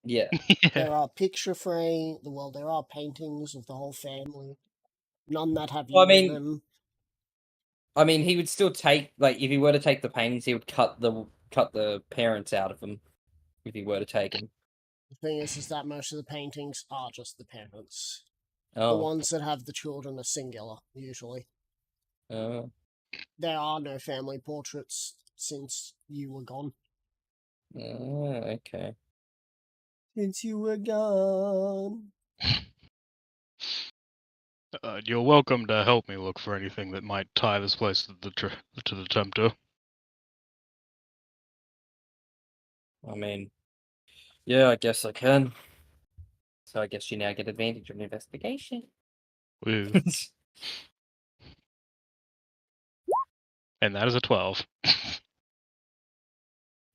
Yeah. There are picture frame. Well, there are paintings of the whole family. None that have you Well, in them. I mean, he would still take, like, if he were to take the paintings, he would cut the parents out of them. If he were to take them. The thing is that most of the paintings are just the parents. Oh. The ones that have the children are singular, usually. Oh. There are no family portraits since you were gone. Oh, okay. Since you were gone. You're welcome to help me look for anything that might tie this place to the Tempter. I mean, yeah, I guess I can. So I guess you now get advantage of investigation. Woo. And that is a 12.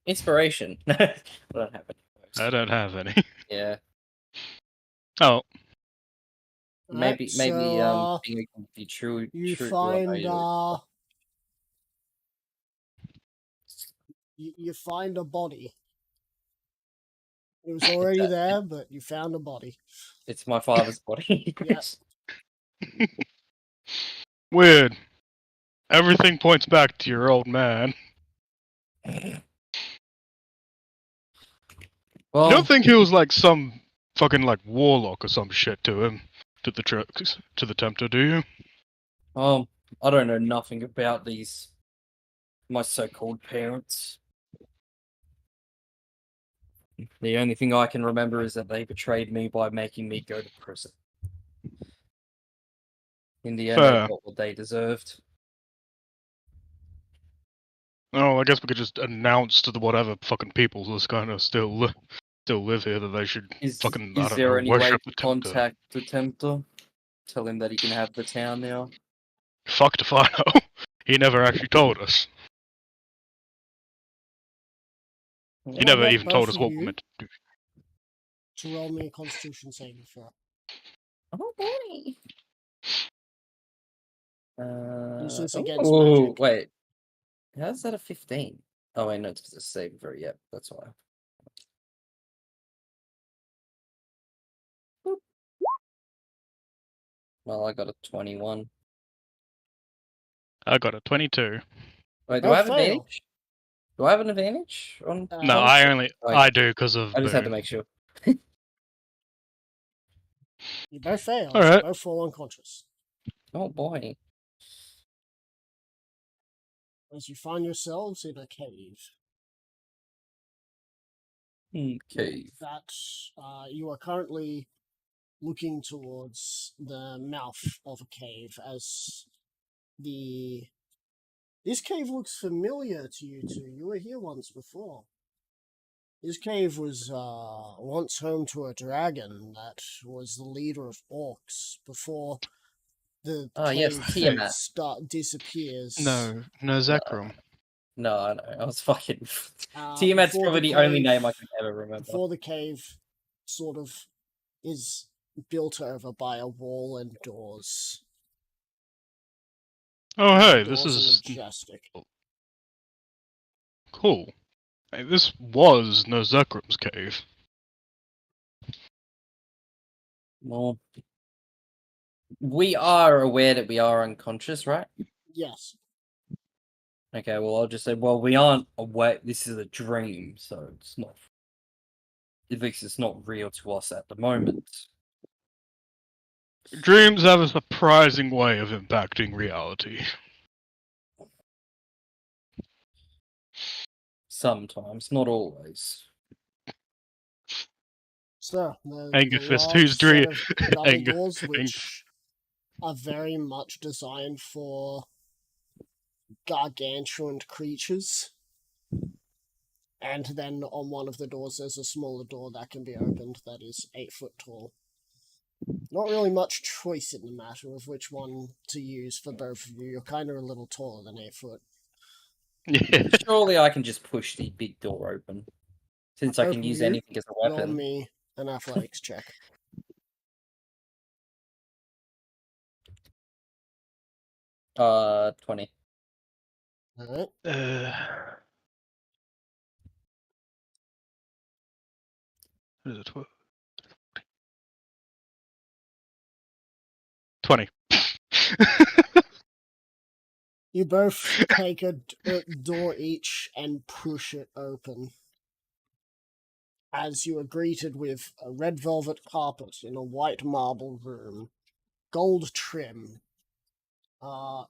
Inspiration. I don't have any. I don't have any. Yeah, Oh, maybe Right, maybe so, being a be true. you true. Well, no, find you- you find a body. It was already there, but you found a body. it's my father's body. Yes. weird. Everything points back to your old man. Well, You don't think he was like some fucking like warlock or some shit to him, to the Tempter, do you? I don't know nothing about these my so-called parents. The only thing I can remember is that they betrayed me by making me go to prison. In the end, Fair. they got what they deserved. Oh, I guess we could just announce to the whatever fucking people that's kind of still live here that they should fucking, I Is don't there know, any way worship to the Tempter. contact the Tempter? Tell him that he can have the town now. Fucked if I know. He never actually told us. He I'll never get even told both us of what we you meant to do. to roll me a Constitution saving throw. Oh boy. This is against oh, magic. wait. How's that a 15? Oh, wait, no, it's because it's saving throw. Yep, that's why. Boop. Well, I got a 21. I got a 22. Wait, do Oh, I have fail. advantage? Do I have an advantage on? No, Uh, I do because of I just had to Boone. make sure. You both fail. All So right. both fall unconscious. Oh boy. As you find yourselves in a cave Okay. that you are currently looking towards the mouth of a cave as this cave looks familiar to you two. You were here once before. This cave was once home to a dragon that was the leader of orcs before the Oh, yes, cave Tiamat. disappears. No Zekrom. No, I know. I was fucking. Uh, Tiamat's before probably the the only cave- name I can ever remember. Before the cave sort of is built over by a wall and doors. Oh, The hey, this doors are is majestic. cool. Hey, this was Zekrom's cave. Well, we are aware that we are unconscious, right? Yes. Okay, well, I'll just say, well, we aren't aware. This is a dream, so it's not. At least it's not real to us at the moment. Dreams have a surprising way of impacting reality. Sometimes, not always. So, the Angerfist, large whose dream? set of double Anger- doors, which are very much designed for gargantuan creatures. And then on one of the doors, there's a smaller door that can be opened that is 8 foot tall. Not really much choice in the matter of which one to use for both of you. You're kind of a little taller than 8 foot. Yeah. Surely I can just push the big door open, since I Both can of use you anything as a Roll weapon. me an athletics check. 20. Alright. What is it? 20. You both take a door each and push it open. As you are greeted with a red velvet carpet in a white marble room, gold trim on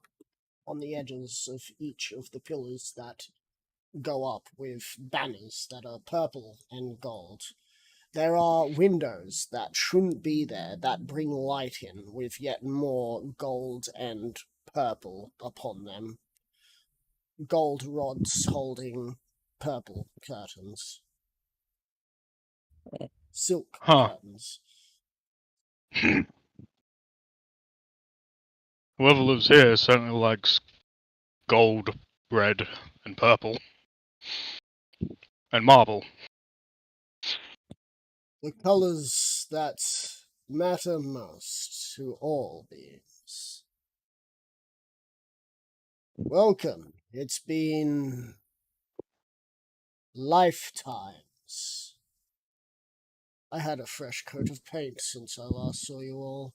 the edges of each of the pillars that go up with banners that are purple and gold. there are windows that shouldn't be there that bring light in with yet more gold and purple upon them. Gold rods holding purple curtains. Silk Huh. curtains. Whoever lives here certainly likes gold, red, and purple. And marble. The colors that matter most to all beings. Welcome. It's been lifetimes. I had a fresh coat of paint since I last saw you all.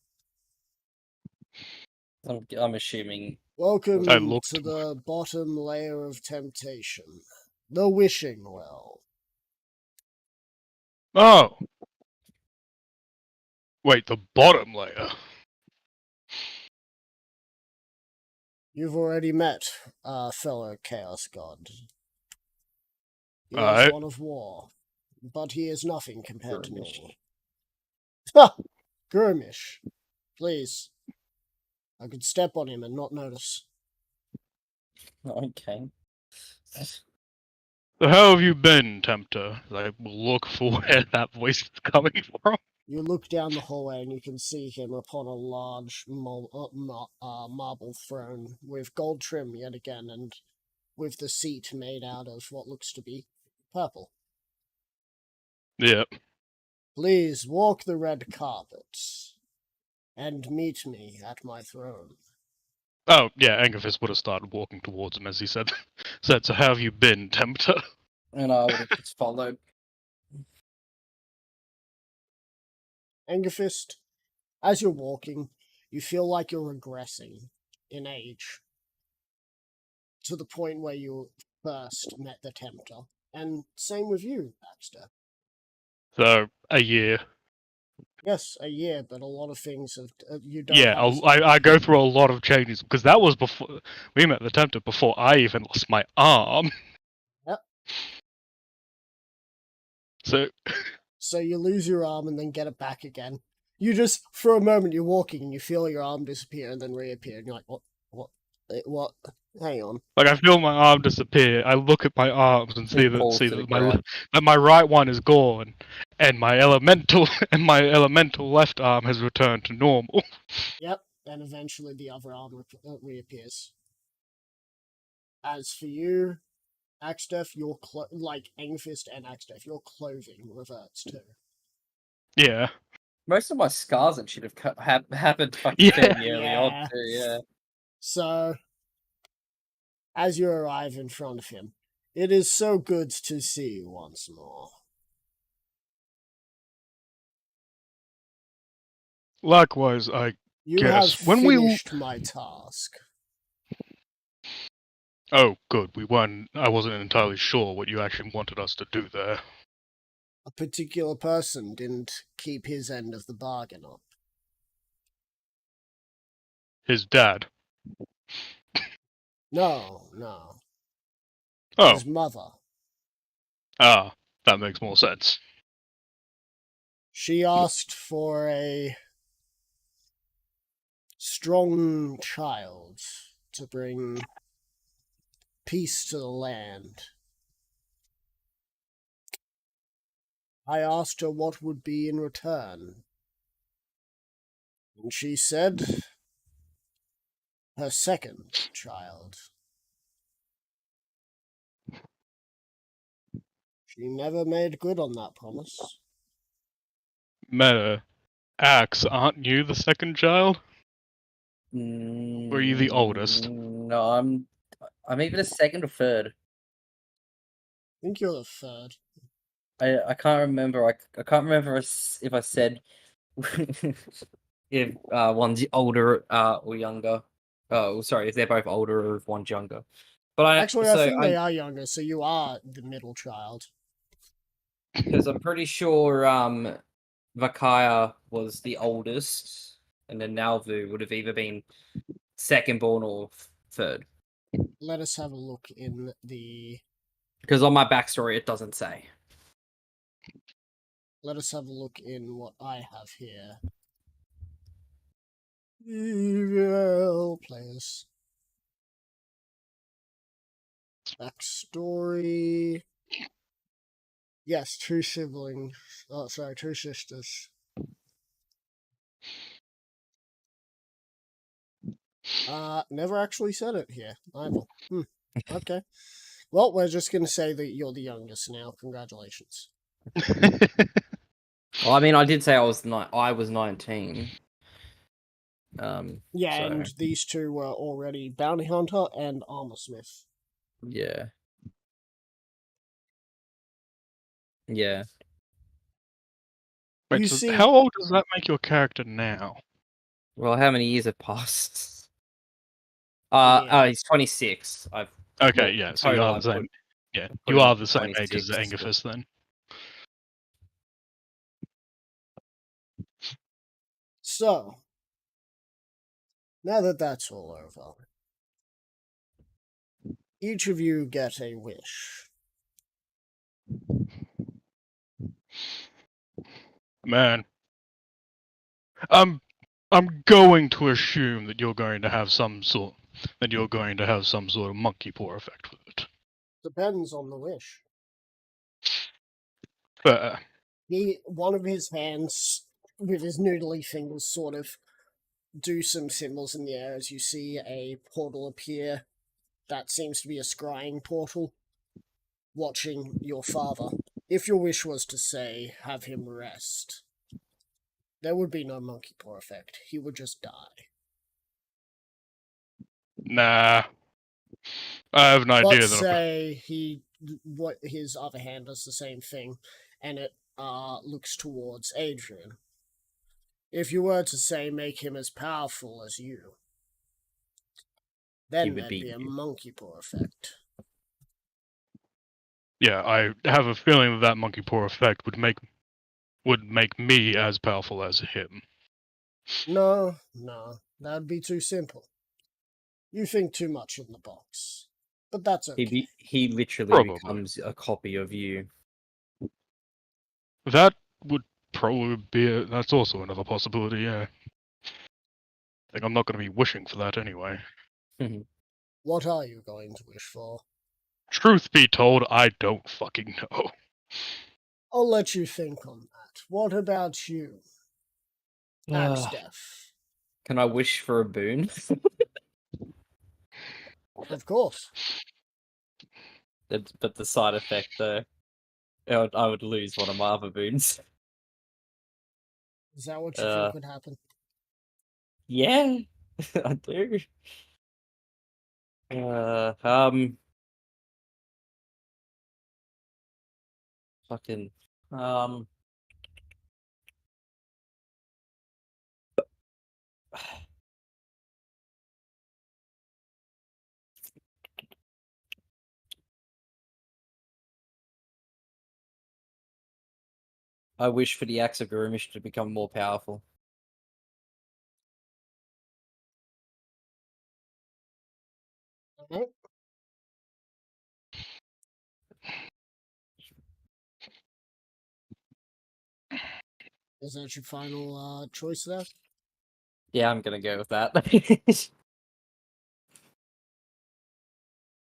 I'm assuming. Welcome I looked- to the bottom layer of temptation, the wishing well. Oh! Wait, the bottom layer? You've already met our fellow Chaos God. He is Alright. one of war, but he is nothing compared to Grimish. me. Ha! Grimish. Please. I could step on him and not notice. Okay. So how have you been, Tempter? I will look for where that voice is coming from. You look down the hallway and you can see him upon a large marble throne with gold trim yet again, and with the seat made out of what looks to be purple. Yep. Please walk the red carpet and meet me at my throne. Oh, yeah, Angerfist would have started walking towards him as he said, so how have you been, Tempter? And I would have just followed. Angerfist, as you're walking, you feel like you're regressing in age to the point where you first met the Tempter. And same with you, Baxter. So, a year. Yes, a year, but a lot of things have you don't. Yeah, have as- I go through a lot of changes, because that was before, we met the Tempter before I even lost my arm. Yep. So, So you lose your arm and then get it back again. You just, for a moment, you're walking and you feel your arm disappear and then reappear, and you're like, what? Hang on. like, I feel my arm disappear, I look at my arms and see falls to the that ground. my right one is gone, and my elemental left arm has returned to normal. Yep, and eventually the other arm reappears. As for you, Axtef, your like Angfist and Axtef, your clothing reverts too. Yeah. Most of my scars and shit have happened fucking Yeah. fairly early on Yeah. too, yeah. So, as you arrive in front of him, it is so good to see you once more. Likewise, I You Yes, have when we- finished my task. Oh, good. I wasn't entirely sure what you actually wanted us to do there. A particular person didn't keep his end of the bargain up. His dad. No. Oh, His mother. that makes more sense. She asked for a strong child to bring peace to the land. I asked her what would be in return. And she said her second child. She never made good on that promise. Meta, Axe, aren't you the second child? Were you the oldest? No, I'm either the second or third. I think you're the third. I can't remember. I can't remember if I said if one's older or younger. Oh, sorry, if they're both older or if one's younger. But Actually, I think they are younger, so you are the middle child. because I'm pretty sure Vakaya was the oldest, and then Nalvu would have either been second born or third. Let us have a look in the... Because on my backstory, it doesn't say. let us have a look in what I have here. Evil players. Backstory. Yes, two siblings. Oh, sorry, two sisters. Never actually said it here either. Okay. Well, we're just gonna say that you're the youngest now. Congratulations. Well, I mean, I did say I was 19. Yeah, So, and these two were already bounty hunter and armor smith. yeah. Yeah. Wait, You so see, how old does that make your character now? Well, how many years have passed? Yeah. He's 26. Okay, well, yeah, so you total, are the I've same. put Yeah, put you him are up the to same age as 26, but- Angaphis then. so now that that's all over, each of you get a wish. Man, I'm going to assume that you're going to have some sort of monkey paw effect with it. Depends on the wish. But One of his hands, with his noodly fingers, sort of do some symbols in the air as you see a portal appear. That seems to be a scrying portal. Watching your father. If your wish was to say, have him rest, there would be no monkey paw effect. He would just die. nah, I have an idea Let's that say his other hand does the same thing, and it looks towards Adrian. If you were to say make him as powerful as you, then would there'd beat be a you. monkey paw effect. yeah, I have a feeling that monkey paw effect would make me as powerful as him. No, that'd be too simple. You think too much in the box. But that's okay. He literally Probably. becomes a copy of you. That would probably be that's also another possibility, yeah. Like, I'm not going to be wishing for that anyway. What are you going to wish for? Truth be told, I don't fucking know. I'll let you think on that. What about you, Axdef? Can I wish for a boon? Of course. But the side effect, though, I would lose one of my other boons. Is that what you think would happen? Yeah, I do. Fucking, I wish for the Axe of Gurumish to become more powerful. Okay. Is that your final choice there? Yeah, I'm gonna go with that.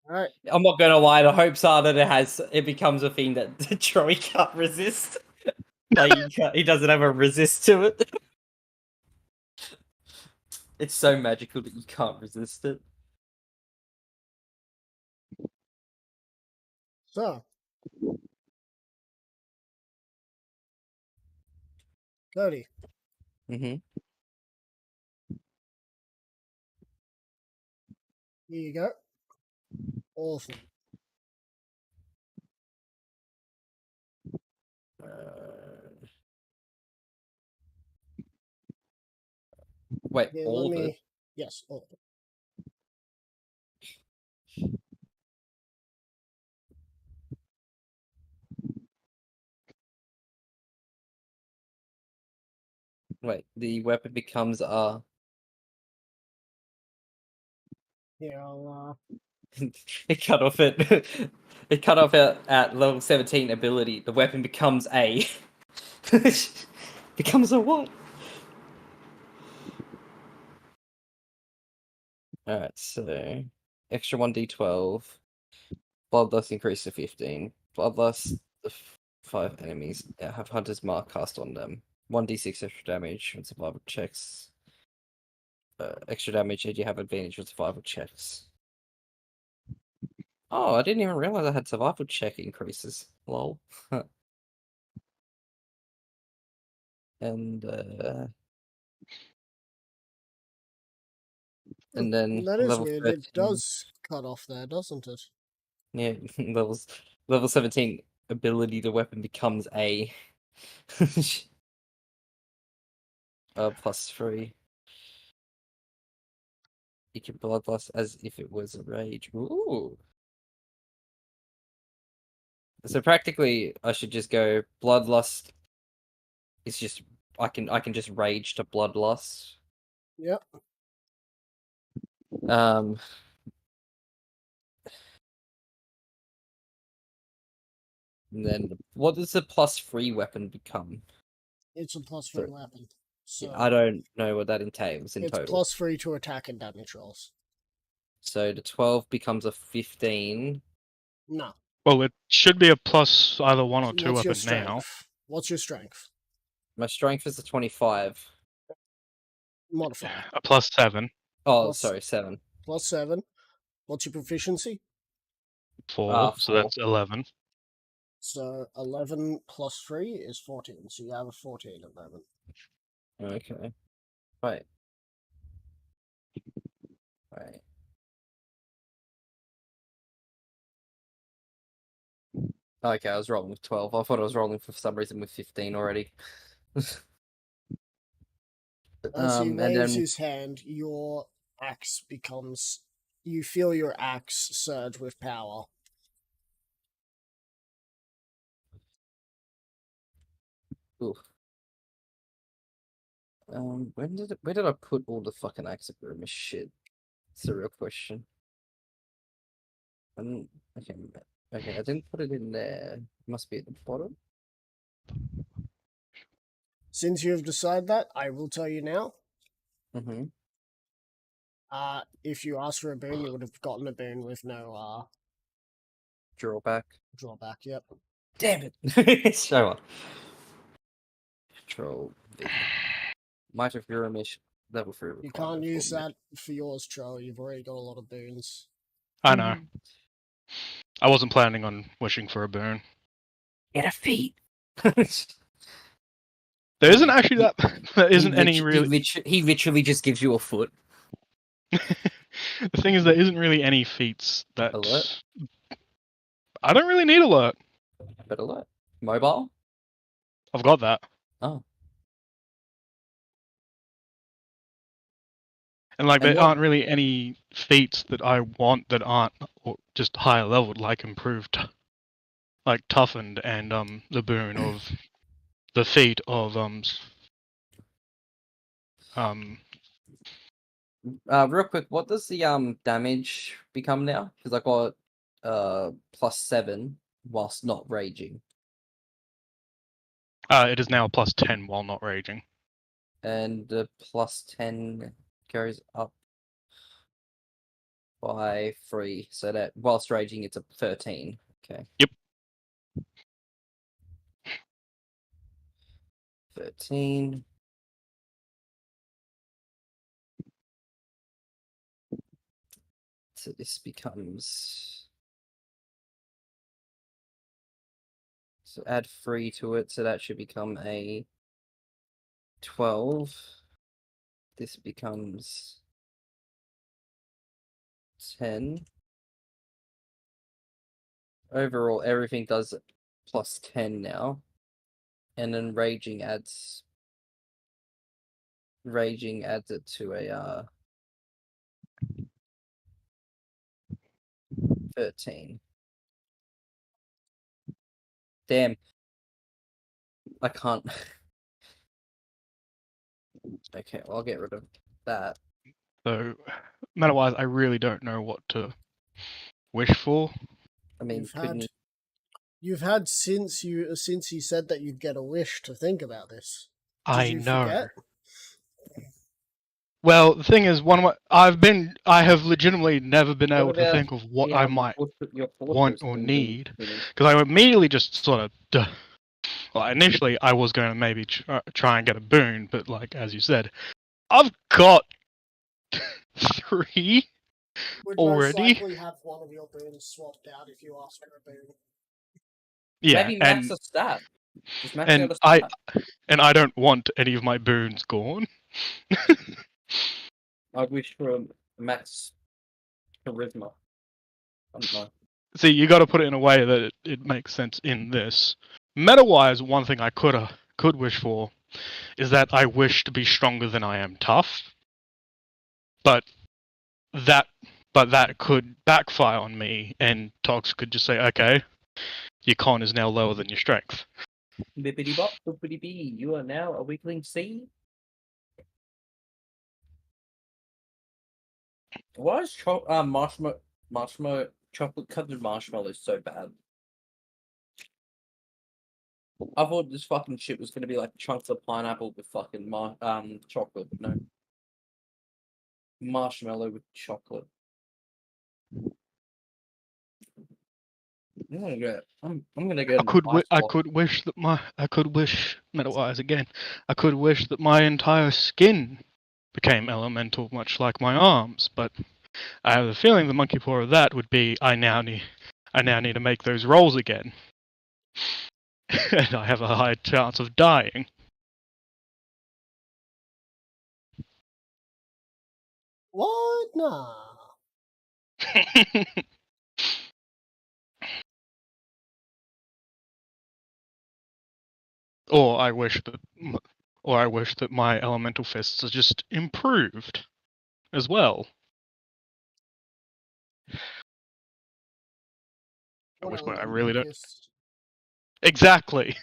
Alright. I'm not gonna lie, the hopes are that it becomes a thing that Troy can't resist. Like, he doesn't have a resist to it. It's so magical that you can't resist it. So. Cody. Mm-hmm. Here you go. Awesome. Wait, Here, all of it? Yes, all of it. Wait, the weapon becomes Here, I'll it cut off at it cut off at level 17 ability. The weapon becomes A. Becomes a what? Alright, so extra 1d12. Bloodlust increased to 15. Bloodlust, the 5 enemies have Hunter's Mark cast on them. 1d6 extra damage on survival checks. Extra damage and you have advantage on survival checks. Oh, I didn't even realize I had survival check increases. Lol. And then That is level weird. 13. It does cut off there, doesn't it? Yeah, level 17 ability the weapon becomes a +3. You can bloodlust as if it was a rage. Ooh. So practically I should just go bloodlust. It's just I can just rage to bloodlust. Yep. And then what does the +3 weapon become? It's a +3 So- weapon. So I don't know what that entails in it's total. +3 to attack and damage rolls. So the 12 becomes a 15. No. Well, it should be a plus either 1 or 2 What's your weapon now. strength? What's your strength? My strength is a 25. Modifier. A +7 Oh, Plus- sorry, 7. +7. What's your proficiency? 4, so 4. that's 11. So 11 plus 3 is 14. So you have a 14 at the moment. Okay. Right. Right. Okay, I was rolling with 12. I thought I was rolling for some reason with 15 already. As he And waves then his hand, your axe becomes. You feel your axe surge with power. oof. Where did I put all the fucking Axibirma shit? It's a real question. Okay, I didn't put it in there. It must be at the bottom. Since you have decided that, I will tell you now. Mm-hmm. If you asked for a boon, you would have gotten a boon with no Drawback. drawback. Yep. Damn it! Show up. Control V. Might of Uramish level 3. You can't use that for yours, Tro. You've already got a lot of boons. I know. I wasn't planning on wishing for a boon. Get a feat. There isn't actually that. There isn't any really. He literally just gives you a foot. The thing is, there isn't really any feats that. Alert? I don't really need alert. But alert. Mobile? I've got that. Oh. And like, And there what- aren't really any feats that I want that aren't or just higher leveled, like improved, like toughened, and the boon of the feat of Real quick, what does the damage become now? Because I got +7 whilst not raging. it is now a +10 while not raging. And the +10 goes up by 3. So that whilst raging it's a 13. Okay. Yep. 13. So this becomes. So add 3 to it, so that should become a 12. This becomes 10. Overall, everything does +10 now. And then raging adds it to a 13. Damn. I can't. Okay, well, I'll get rid of that. So, matter-wise, I really don't know what to wish for. I mean, You've couldn't had You've had since you said that you'd get a wish to think about this. Did I you know. forget? Well, the thing is, I have legitimately never been able to think of what I might want or need, because I immediately just sort of, well, initially I was going to maybe try and get a boon, but like as you said, I've got 3 Would most already. likely have one of your boons swapped out if you ask for a boon. Yeah, Maybe max a stat. Just max out and a stat. I don't want any of my boons gone. I'd wish for a max charisma. I don't know. See, you got to put it in a way that it makes sense in this. Meta-wise, one thing I could wish for is that I wish to be stronger than I am tough. But that could backfire on me, and Tox could just say, okay, your con is now lower than your strength. Bippity bop, boopity bee. You are now a weakling C. Why is marshmallow chocolate covered marshmallows so bad? I thought this fucking shit was gonna be like chunks of pineapple with fucking chocolate. No, marshmallow with chocolate. I'm gonna go. I'm gonna go. I could wish Meta-wise again. I could wish that my entire skin became elemental, much like my arms. But I have a feeling the monkey paw of that would be I now need to make those rolls again, and I have a high chance of dying. What? Nah. Or I wish that my elemental fists are just improved as well. I really don't. Exactly.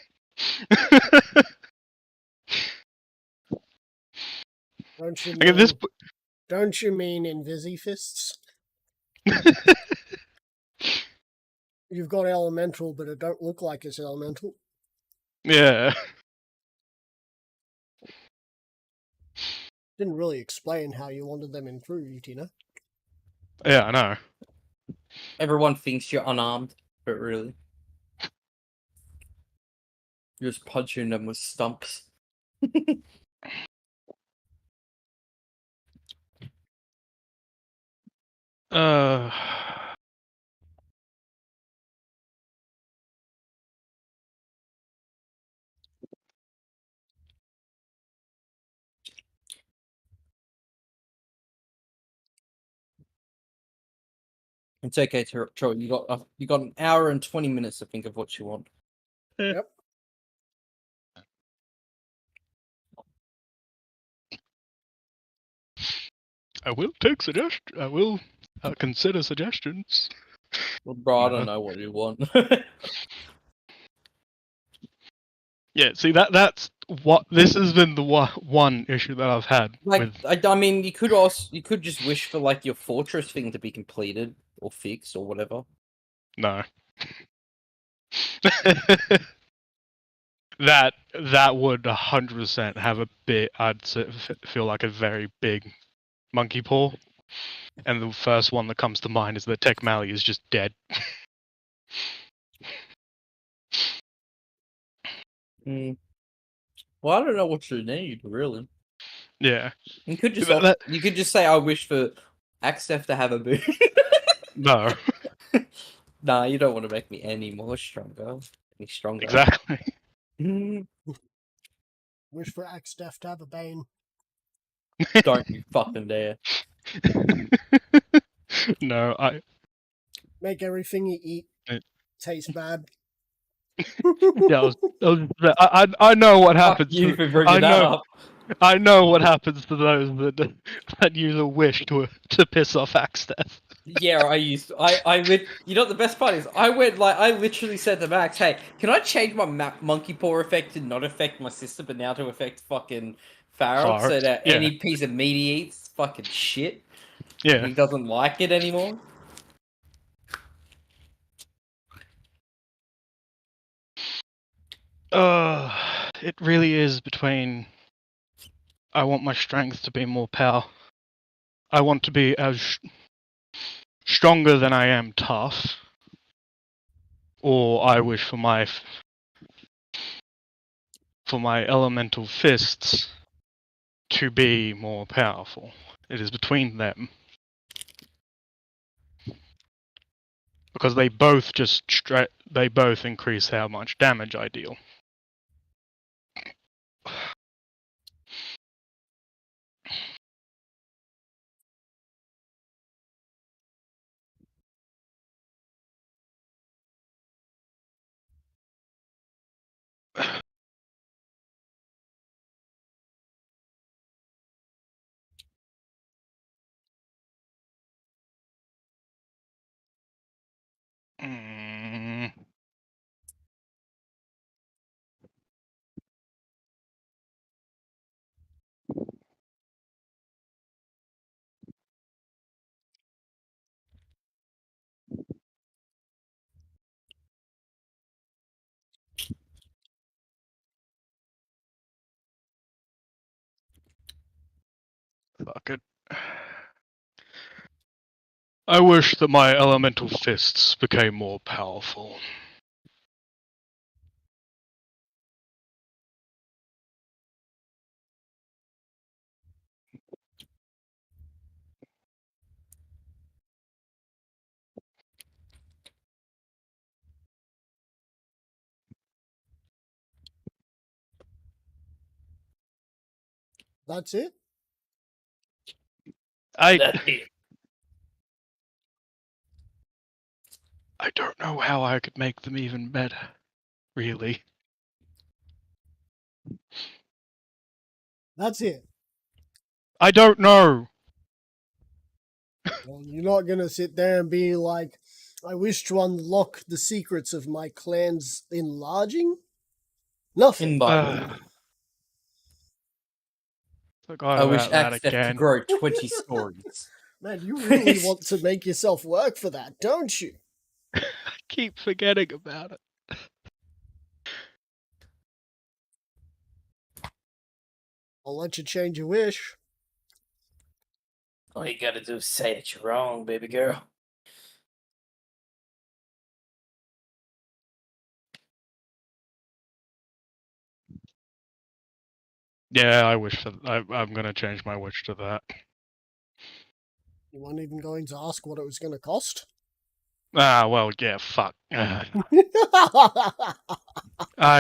Don't you Like at this don't you mean Invisifists? You've got elemental, but it don't look like it's elemental. Yeah. Didn't really explain how you wanted them improved, you know? Yeah, I know. Everyone thinks you're unarmed, but really, you're just punching them with stumps. Uh. It's okay, Troy. You got an hour and 20 minutes to think of what you want. Yep. I will take suggestions. I will consider suggestions. Well, bro, I don't know what you want. Yeah, see that's what this has been the one issue that I've had. Like, I mean, you could just wish for like your fortress thing to be completed or fixed or whatever. No. that would 100% have a bit. Feel like a very big monkey paw, and the first one that comes to mind is that Tech Mally is just dead. Well, I don't know what you need, really. Yeah. You could just you could just say, "I wish for Axef to have a boot." No. Nah, you don't want to make me any more stronger. Any stronger. Exactly. Wish for Axef to have a bane. Don't you fucking dare. No, Make everything you eat taste bad. Yeah, I know what happens. You for bringing that up. I know what happens to those that use a wish to piss off Axef. Yeah, you know what the best part is? I literally said to Max, "Hey, can I change my monkey paw effect to not affect my sister, but now to affect fucking Farrell, so that any piece of meat he eats is fucking shit? Yeah, he doesn't like it anymore." it really is between. I want my strength to be more power. I want to be as stronger than I am tough, or I wish for my elemental fists to be more powerful. It is between them. Because they both they both increase how much damage I deal. Mm. Fuck it. I wish that my elemental fists became more powerful. That's it? I That's it. don't know how I could make them even better, really. That's it. I don't know. Well, you're not gonna sit there and be like, I wish to unlock the secrets of my clan's enlarging? Nothing. Invite. Forgot I wish about that Access could again. grow 20 stories. Man, you really want to make yourself work for that, don't you? I keep forgetting about it. I'll let you change your wish. All you gotta do is say that you're wrong, baby girl. Yeah, I wish for. I'm gonna change my wish to that. You weren't even going to ask what it was going to cost? Ah, well, yeah, fuck. I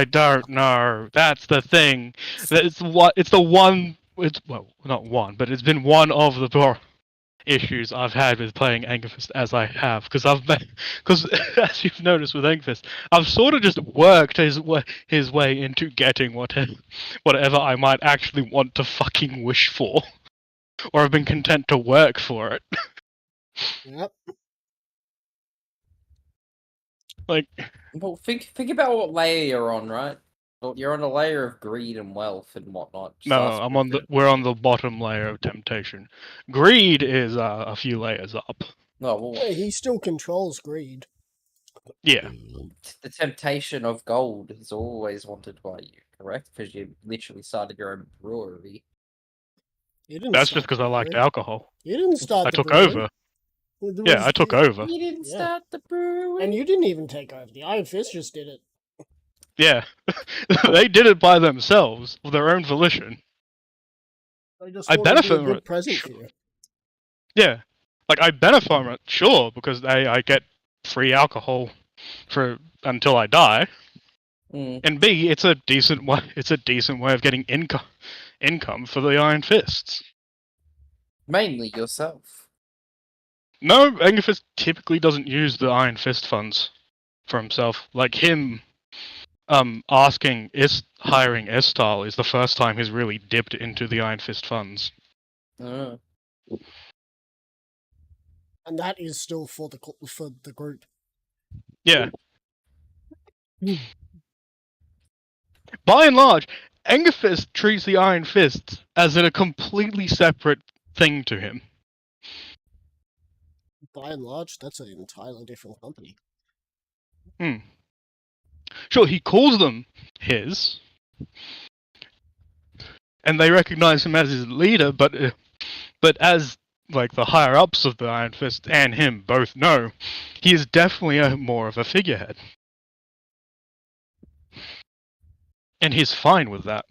don't know. That's the thing. It's what. It's the one. It's well, not one, but it's been one of the issues I've had with playing Angerfist as I have, because as you've noticed with Angerfist, I've sort of just worked his way into getting whatever I might actually want to fucking wish for, or I've been content to work for it. Yep. Like, Well, think about what layer you're on, right? Well, you're on a layer of greed and wealth and whatnot. Just no, ask for it. we're on the bottom layer of temptation. Greed is a few layers up. No, well, Hey, he still controls greed. Yeah, the temptation of gold is always wanted by you, correct? Because you literally started your own brewery. You didn't that's start just because the I liked brewery. alcohol. You didn't start I the took brewery. over. There Yeah, was- I took over. You didn't Yeah. start the brewery. And you didn't even take over. The Iron Fist just did it. Yeah, they did it by themselves, of their own volition. They just I wanted to be benefit a from good it, present sure. for you. Yeah, like I benefit from it, sure, because I get free alcohol for until I die, Mm. and B, it's a decent way. It's a decent way of getting income for the Iron Fists. Mainly yourself. No, Angerfist typically doesn't use the Iron Fist funds for himself. Like him, hiring Estal is the first time he's really dipped into the Iron Fist funds. Uh, And that is still for the group. Yeah. Hmm. By and large, Angerfist treats the Iron Fists as a completely separate thing to him. By and large, that's an entirely different company. Sure, he calls them his, And they recognize him as his leader, but as like the higher ups of the Iron Fist and him both know, he is definitely more of a figurehead, and he's fine with that.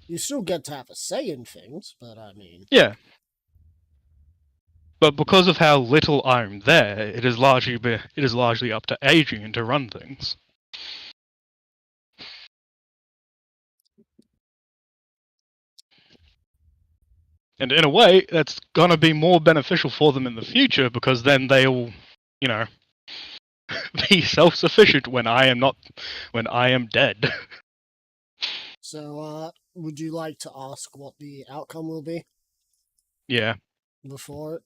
You still get to have a say in things, but I mean, Yeah. But because of how little I'm there, it is largely up to Adrian to run things. And in a way, that's gonna be more beneficial for them in the future, because then they'll, you know, be self-sufficient when I am dead. so would you like to ask what the outcome will be Yeah. before it?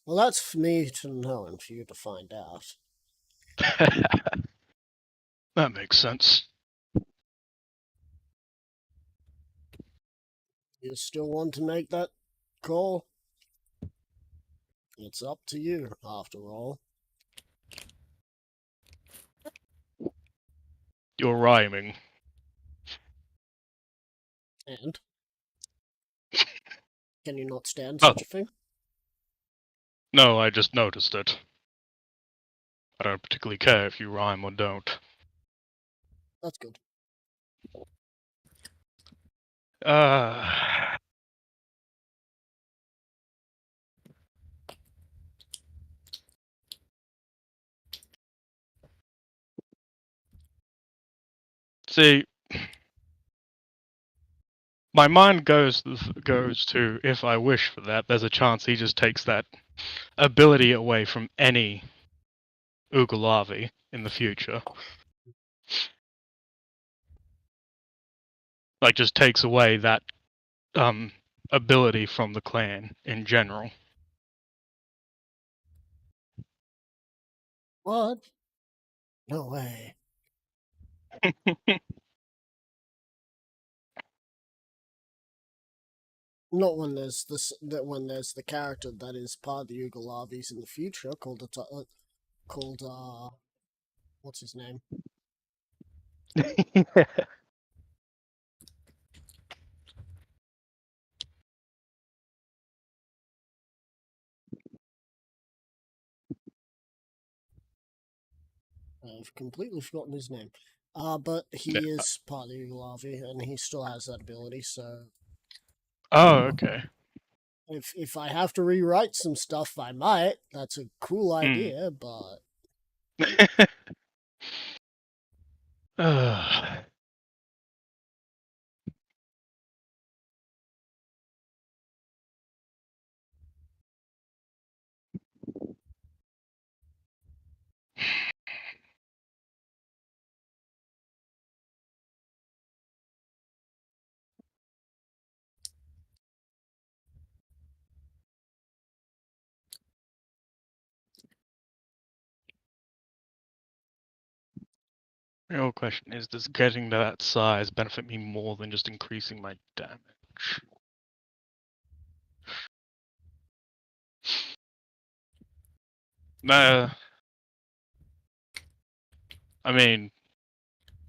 Well, that's for me to know and for you to find out. That makes sense. You still want to make that call? It's up to you, after all. You're rhyming. And? Can you not stand Oh. such a thing? No, I just noticed it. I don't particularly care if you rhyme or don't. That's good. See, my mind goes to, if I wish for that, there's a chance he just takes that ability away from any Ugalavi in the future. Like, just takes away that ability from the clan in general. What? No way. Not when there's when there's the character that is part of the Ugalavis in the future called what's his name? I've completely forgotten his name. But he Yeah. is part of the Ugalavi, and he still has that ability. So Oh, okay. if I have to rewrite some stuff, I might. That's a cool idea, but The real question is, does getting to that size benefit me more than just increasing my damage? Nah. I mean,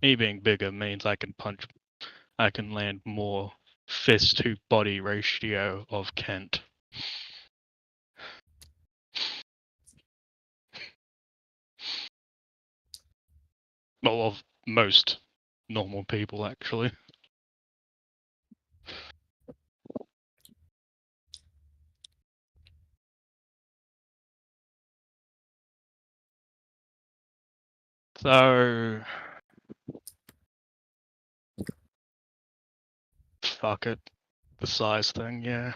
me being bigger means I can land more fist to body ratio of Kent. Well, of most normal people, actually. So, fuck it. The size thing, yeah.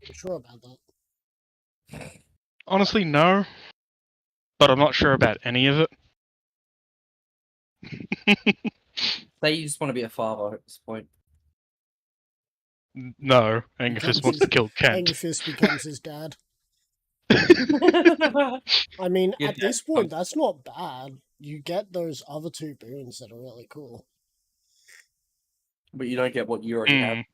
I'm sure about that. Honestly, no. But I'm not sure about any of it. Say you just want to be a father at this point. No, Angus just wants to kill Kent. Angus becomes his dad. I mean, Your at dad this point, becomes- that's not bad. You get those other two boons that are really cool. But you don't get what you already have.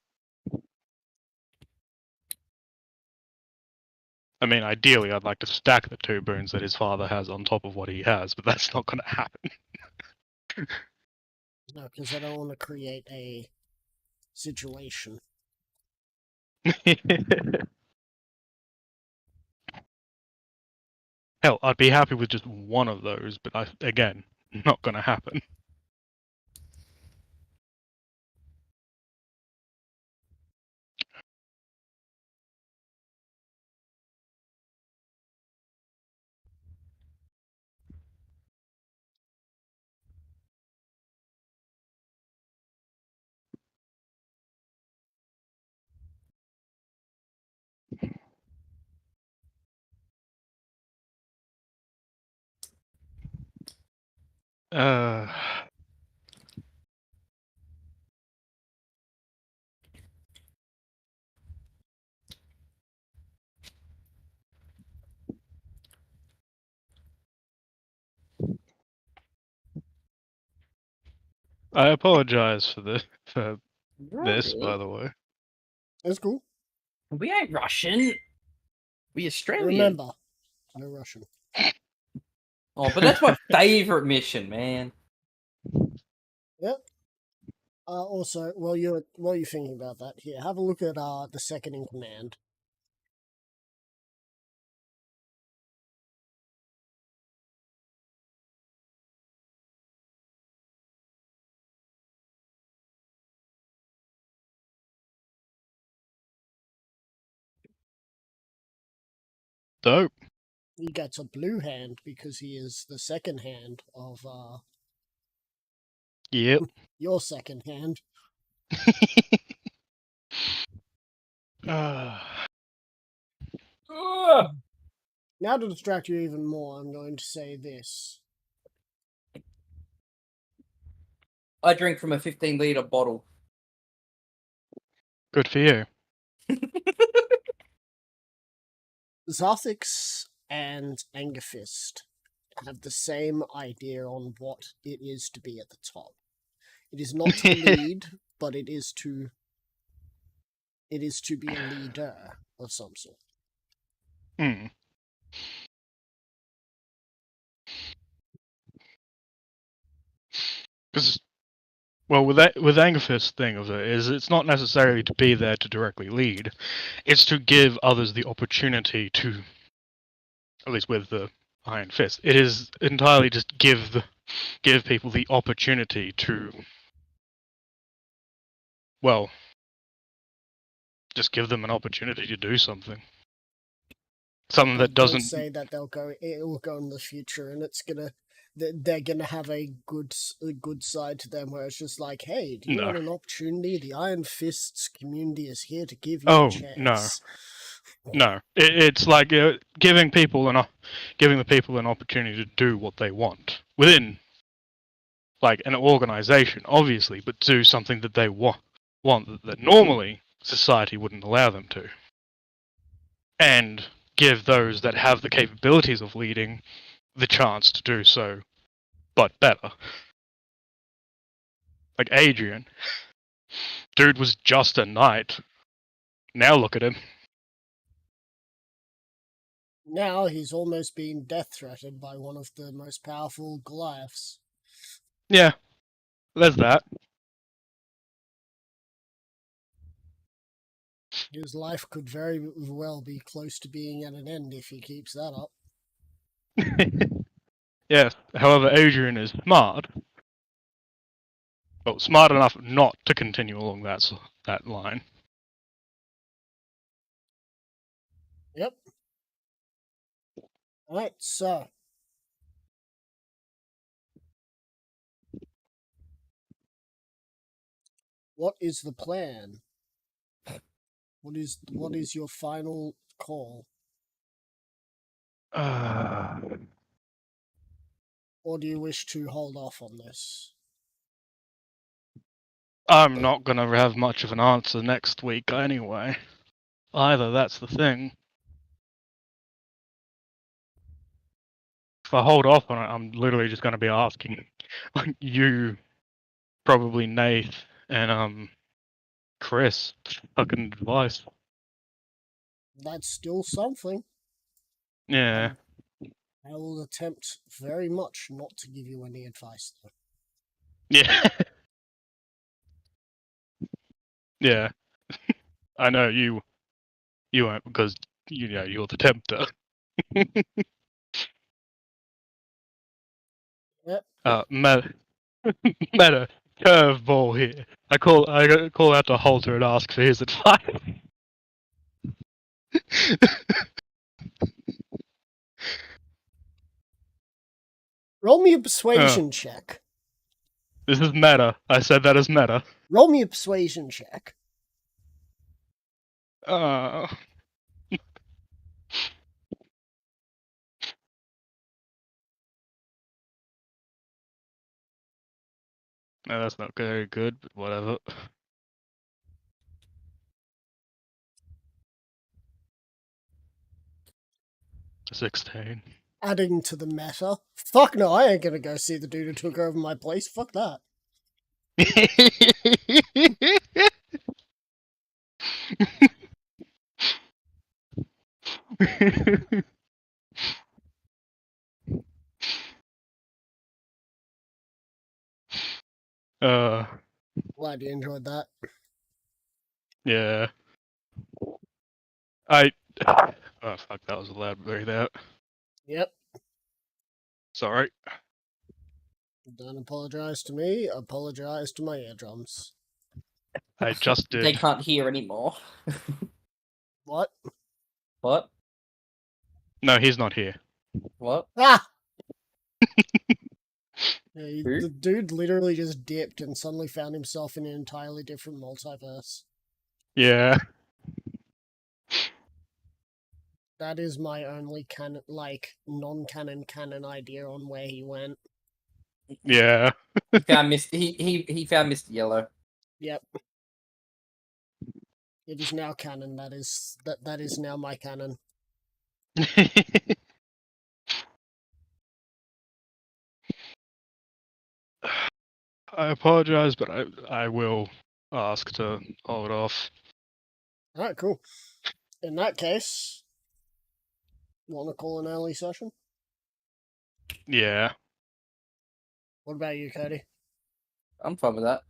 I mean, ideally, I'd like to stack the two boons that his father has on top of what he has, but that's not going to happen. No, because I don't want to create a situation. Hell, I'd be happy with just one of those, but again, not gonna happen. Uh, I apologize for this, by the way. That's cool. We ain't Russian. We Australian. Remember, no Russian. Oh, but that's my favorite mission, man. Yep. Also, while you're thinking about that, here, have a look at the second in command. Dope. He gets a blue hand because he is the second hand of Yep. your second hand. Now to distract you even more, I'm going to say this. I drink from a 15-liter bottle. Good for you. Zarthix and Angerfist have the same idea on what it is to be at the top. It is not to lead, but it is to be a leader of some sort. Hmm. Because, well, with Angerfist's thing of it is, it's not necessarily to be there to directly lead. It's to give others the opportunity to, at least with the Iron Fist, it is entirely just give people the opportunity to, well, just give them an opportunity to do something. Something that Don't doesn't say that it will go in the future, and they're gonna have a good side to them where it's just like, hey, do you No. want an opportunity? The Iron Fists community is here to give you a chance. No. It's like giving the people an opportunity to do what they want within, like, an organization, obviously, but do something that they want that normally society wouldn't allow them to, and give those that have the capabilities of leading the chance to do so, but better. Like Adrian. Dude was just a knight. Now look at him. Now he's almost being death threatened by one of the most powerful Goliaths. Yeah, there's that. His life could very well be close to being at an end if he keeps that up. Yes, however, Adrian is smart. Well, smart enough not to continue along that line. Yep. Alright, so. What is the plan? What is your final call? Or do you wish to hold off on this? I'm not gonna have much of an answer next week anyway. Either, that's the thing. If I hold off on it, I'm literally just gonna be asking you, probably Nath, and Chris, fucking advice. That's still something. Yeah. I will attempt very much not to give you any advice, though. Yeah. Yeah. I know you weren't because you're the tempter. Yep. Meta, meta curveball here. I call out to Halter and ask for his advice. Roll me a persuasion check. This is meta. I said that as meta. Roll me a persuasion check. Uh, no, that's not very good, but whatever. $16. Adding to the meta. Fuck no, I ain't gonna go see the dude who took over my place. Fuck that. uh, Glad you enjoyed that. yeah. Oh fuck, that was a loud breathe out. Yep. Sorry. Don't apologize to me. Apologize to my eardrums. I just did. They can't hear anymore. What? What? No, he's not here. What? Ah! Yeah, Who? the dude literally just dipped and suddenly found himself in an entirely different multiverse. Yeah. That is my only non-canon canon idea on where he went. Yeah. He found he found Mr. Yellow. Yep. It is now canon. That is now my canon. I apologize, but I will ask to hold off. Alright, cool. In that case, want to call an early session? Yeah. What about you, Cody? I'm fine with that.